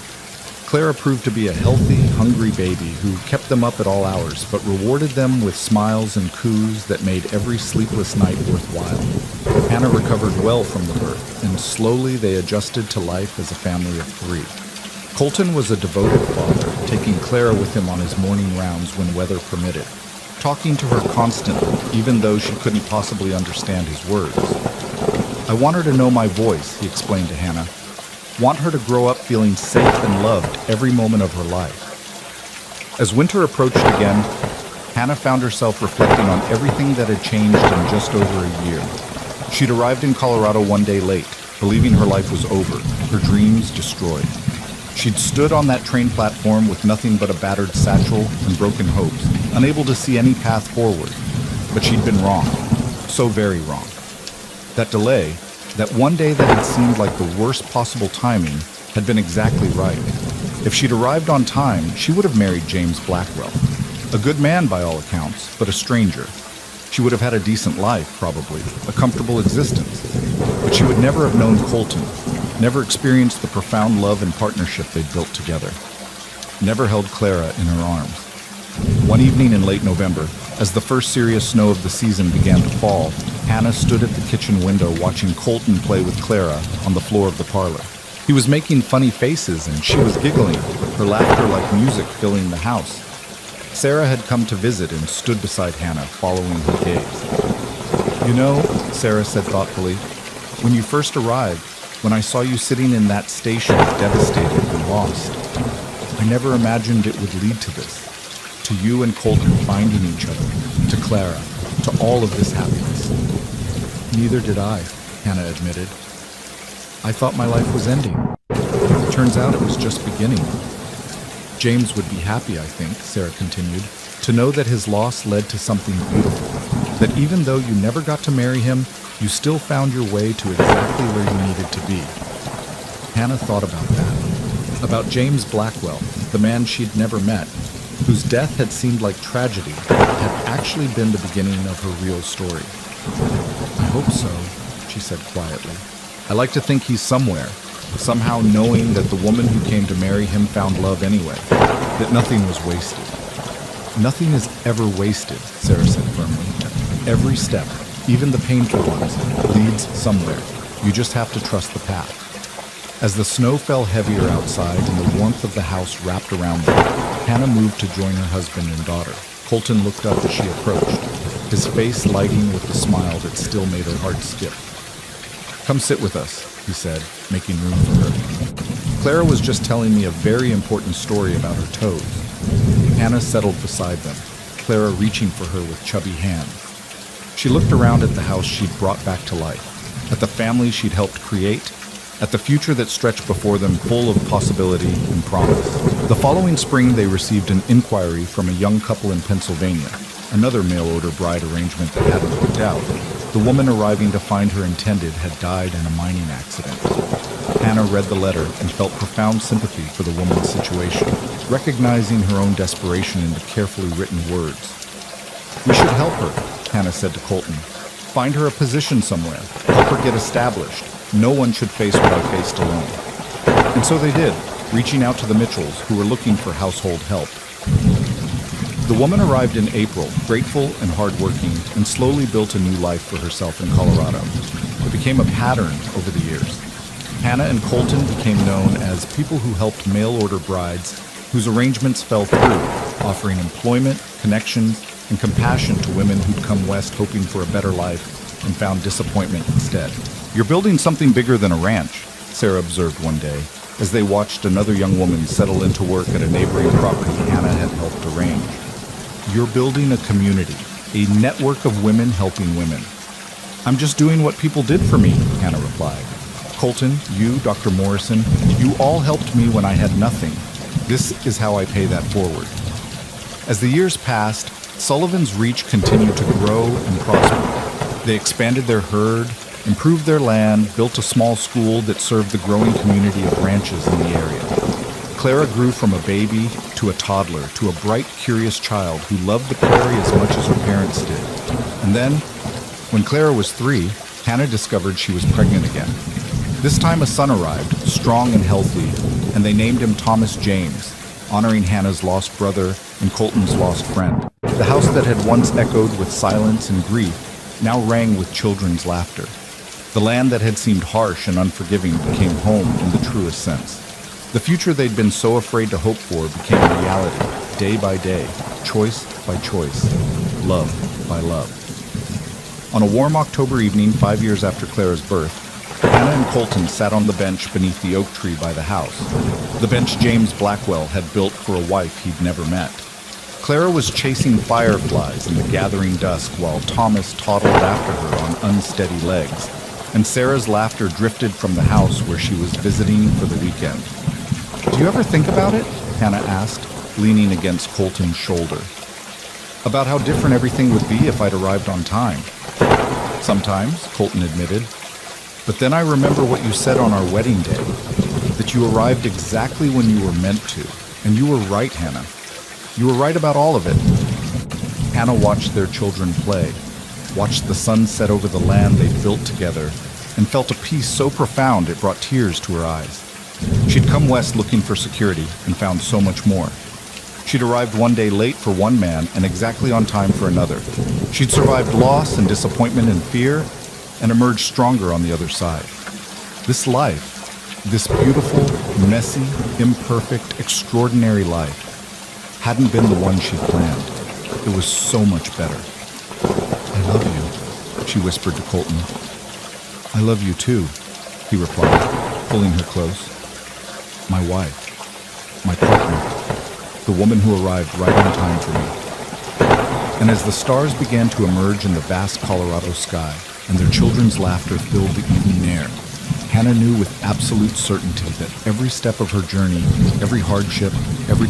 Speaker 1: Clara proved to be a healthy, hungry baby who kept them up at all hours, but rewarded them with smiles and coos that made every sleepless night worthwhile. Hannah recovered well from the birth, and slowly they adjusted to life as a family of three. Colton was a devoted father, taking Clara with him on his morning rounds when weather permitted, talking to her constantly, even though she couldn't possibly understand his words. "I want her to know my voice," he explained to Hannah. "Want her to grow up feeling safe and loved every moment of her life." As winter approached again, Hannah found herself reflecting on everything that had changed in just over a year. She'd arrived in Colorado one day late, believing her life was over, her dreams destroyed. She'd stood on that train platform with nothing but a battered satchel and broken hopes, unable to see any path forward. But she'd been wrong, so very wrong. That delay, that one day that had seemed like the worst possible timing, had been exactly right. If she'd arrived on time, she would have married James Blackwell. A good man by all accounts, but a stranger. She would have had a decent life, probably, a comfortable existence. But she would never have known Colton, never experienced the profound love and partnership they'd built together. Never held Clara in her arms. One evening in late November, as the first serious snow of the season began to fall, Hannah stood at the kitchen window watching Colton play with Clara on the floor of the parlor. He was making funny faces and she was giggling, her laughter like music filling the house. Sarah had come to visit and stood beside Hannah, following her gaze. "You know," Sarah said thoughtfully, "when you first arrived, when I saw you sitting in that station devastated and lost, I never imagined it would lead to this. To you and Colton finding each other, to Clara, to all of this happiness." "Neither did I," Hannah admitted. "I thought my life was ending. Turns out it was just beginning." "James would be happy, I think," Sarah continued, "to know that his loss led to something beautiful, that even though you never got to marry him, you still found your way to exactly where you needed to be." Hannah thought about that, about James Blackwell, the man she'd never met, whose death had seemed like tragedy, had actually been the beginning of her real story. "I hope so," she said quietly. "I like to think he's somewhere, somehow knowing that the woman who came to marry him found love anyway, that nothing was wasted." "Nothing is ever wasted," Sarah said firmly. "Every step, even the painful ones, leads somewhere. You just have to trust the path." As the snow fell heavier outside and the warmth of the house wrapped around them, Hannah moved to join her husband and daughter, Colton looked up as she approached, his face lighting with the smile that still made her heart skip. "Come sit with us," he said, making room for her. "Clara was just telling me a very important story about her toes." Hannah settled beside them, Clara reaching for her with chubby hands. She looked around at the house she'd brought back to life, at the family she'd helped create, at the future that stretched before them full of possibility and promise. The following spring, they received an inquiry from a young couple in Pennsylvania, another mail-order bride arrangement that hadn't worked out. The woman arriving to find her intended had died in a mining accident. Hannah read the letter and felt profound sympathy for the woman's situation, recognizing her own desperation in the carefully written words. "We should help her," Hannah said to Colton. "Find her a position somewhere, help her get established. No one should face what I faced alone." And so they did, reaching out to the Mitchells, who were looking for household help. The woman arrived in April, grateful and hardworking, and slowly built a new life for herself in Colorado. It became a pattern over the years. Hannah and Colton became known as people who helped mail-order brides whose arrangements fell through, offering employment, connections, and compassion to women who'd come west hoping for a better life and found disappointment instead. "You're building something bigger than a ranch," Sarah observed one day, as they watched another young woman settle into work at a neighboring property Hannah had helped arrange. "You're building a community, a network of women helping women." "I'm just doing what people did for me," Hannah replied. "Colton, you, Dr. Morrison, you all helped me when I had nothing. This is how I pay that forward." As the years passed, Sullivan's reach continued to grow and prosper. They expanded their herd, improved their land, built a small school that served the growing community of ranches in the area. Clara grew from a baby to a toddler to a bright, curious child who loved the prairie as much as her parents did. And then, when Clara was 3, Hannah discovered she was pregnant again. This time a son arrived, strong and healthy, and they named him Thomas James, honoring Hannah's lost brother and Colton's lost friend. The house that had once echoed with silence and grief now rang with children's laughter. The land that had seemed harsh and unforgiving became home in the truest sense. The future they'd been so afraid to hope for became reality, day by day, choice by choice, love by love. On a warm October evening 5 years after Clara's birth, Hannah and Colton sat on the bench beneath the oak tree by the house, the bench James Blackwell had built for a wife he'd never met. Clara was chasing fireflies in the gathering dusk while Thomas toddled after her on unsteady legs, and Sarah's laughter drifted from the house where she was visiting for the weekend. "Do you ever think about it?" Hannah asked, leaning against Colton's shoulder. "About how different everything would be if I'd arrived on time." "Sometimes," Colton admitted. "But then I remember what you said on our wedding day, that you arrived exactly when you were meant to. And you were right, Hannah. You were right about all of it." Hannah watched their children play, watched the sun set over the land they'd built together, and felt a peace so profound it brought tears to her eyes. She'd come west looking for security and found so much more. She'd arrived one day late for one man and exactly on time for another. She'd survived loss and disappointment and fear and emerged stronger on the other side. This life, this beautiful, messy, imperfect, extraordinary life, hadn't been the one she'd planned. It was so much better. "I love you," she whispered to Colton. "I love you too," he replied, pulling her close. "My wife, my partner, the woman who arrived right on time for me." And as the stars began to emerge in the vast Colorado sky and their children's laughter filled the evening air, Hannah knew with absolute certainty that every step of her journey, every hardship, every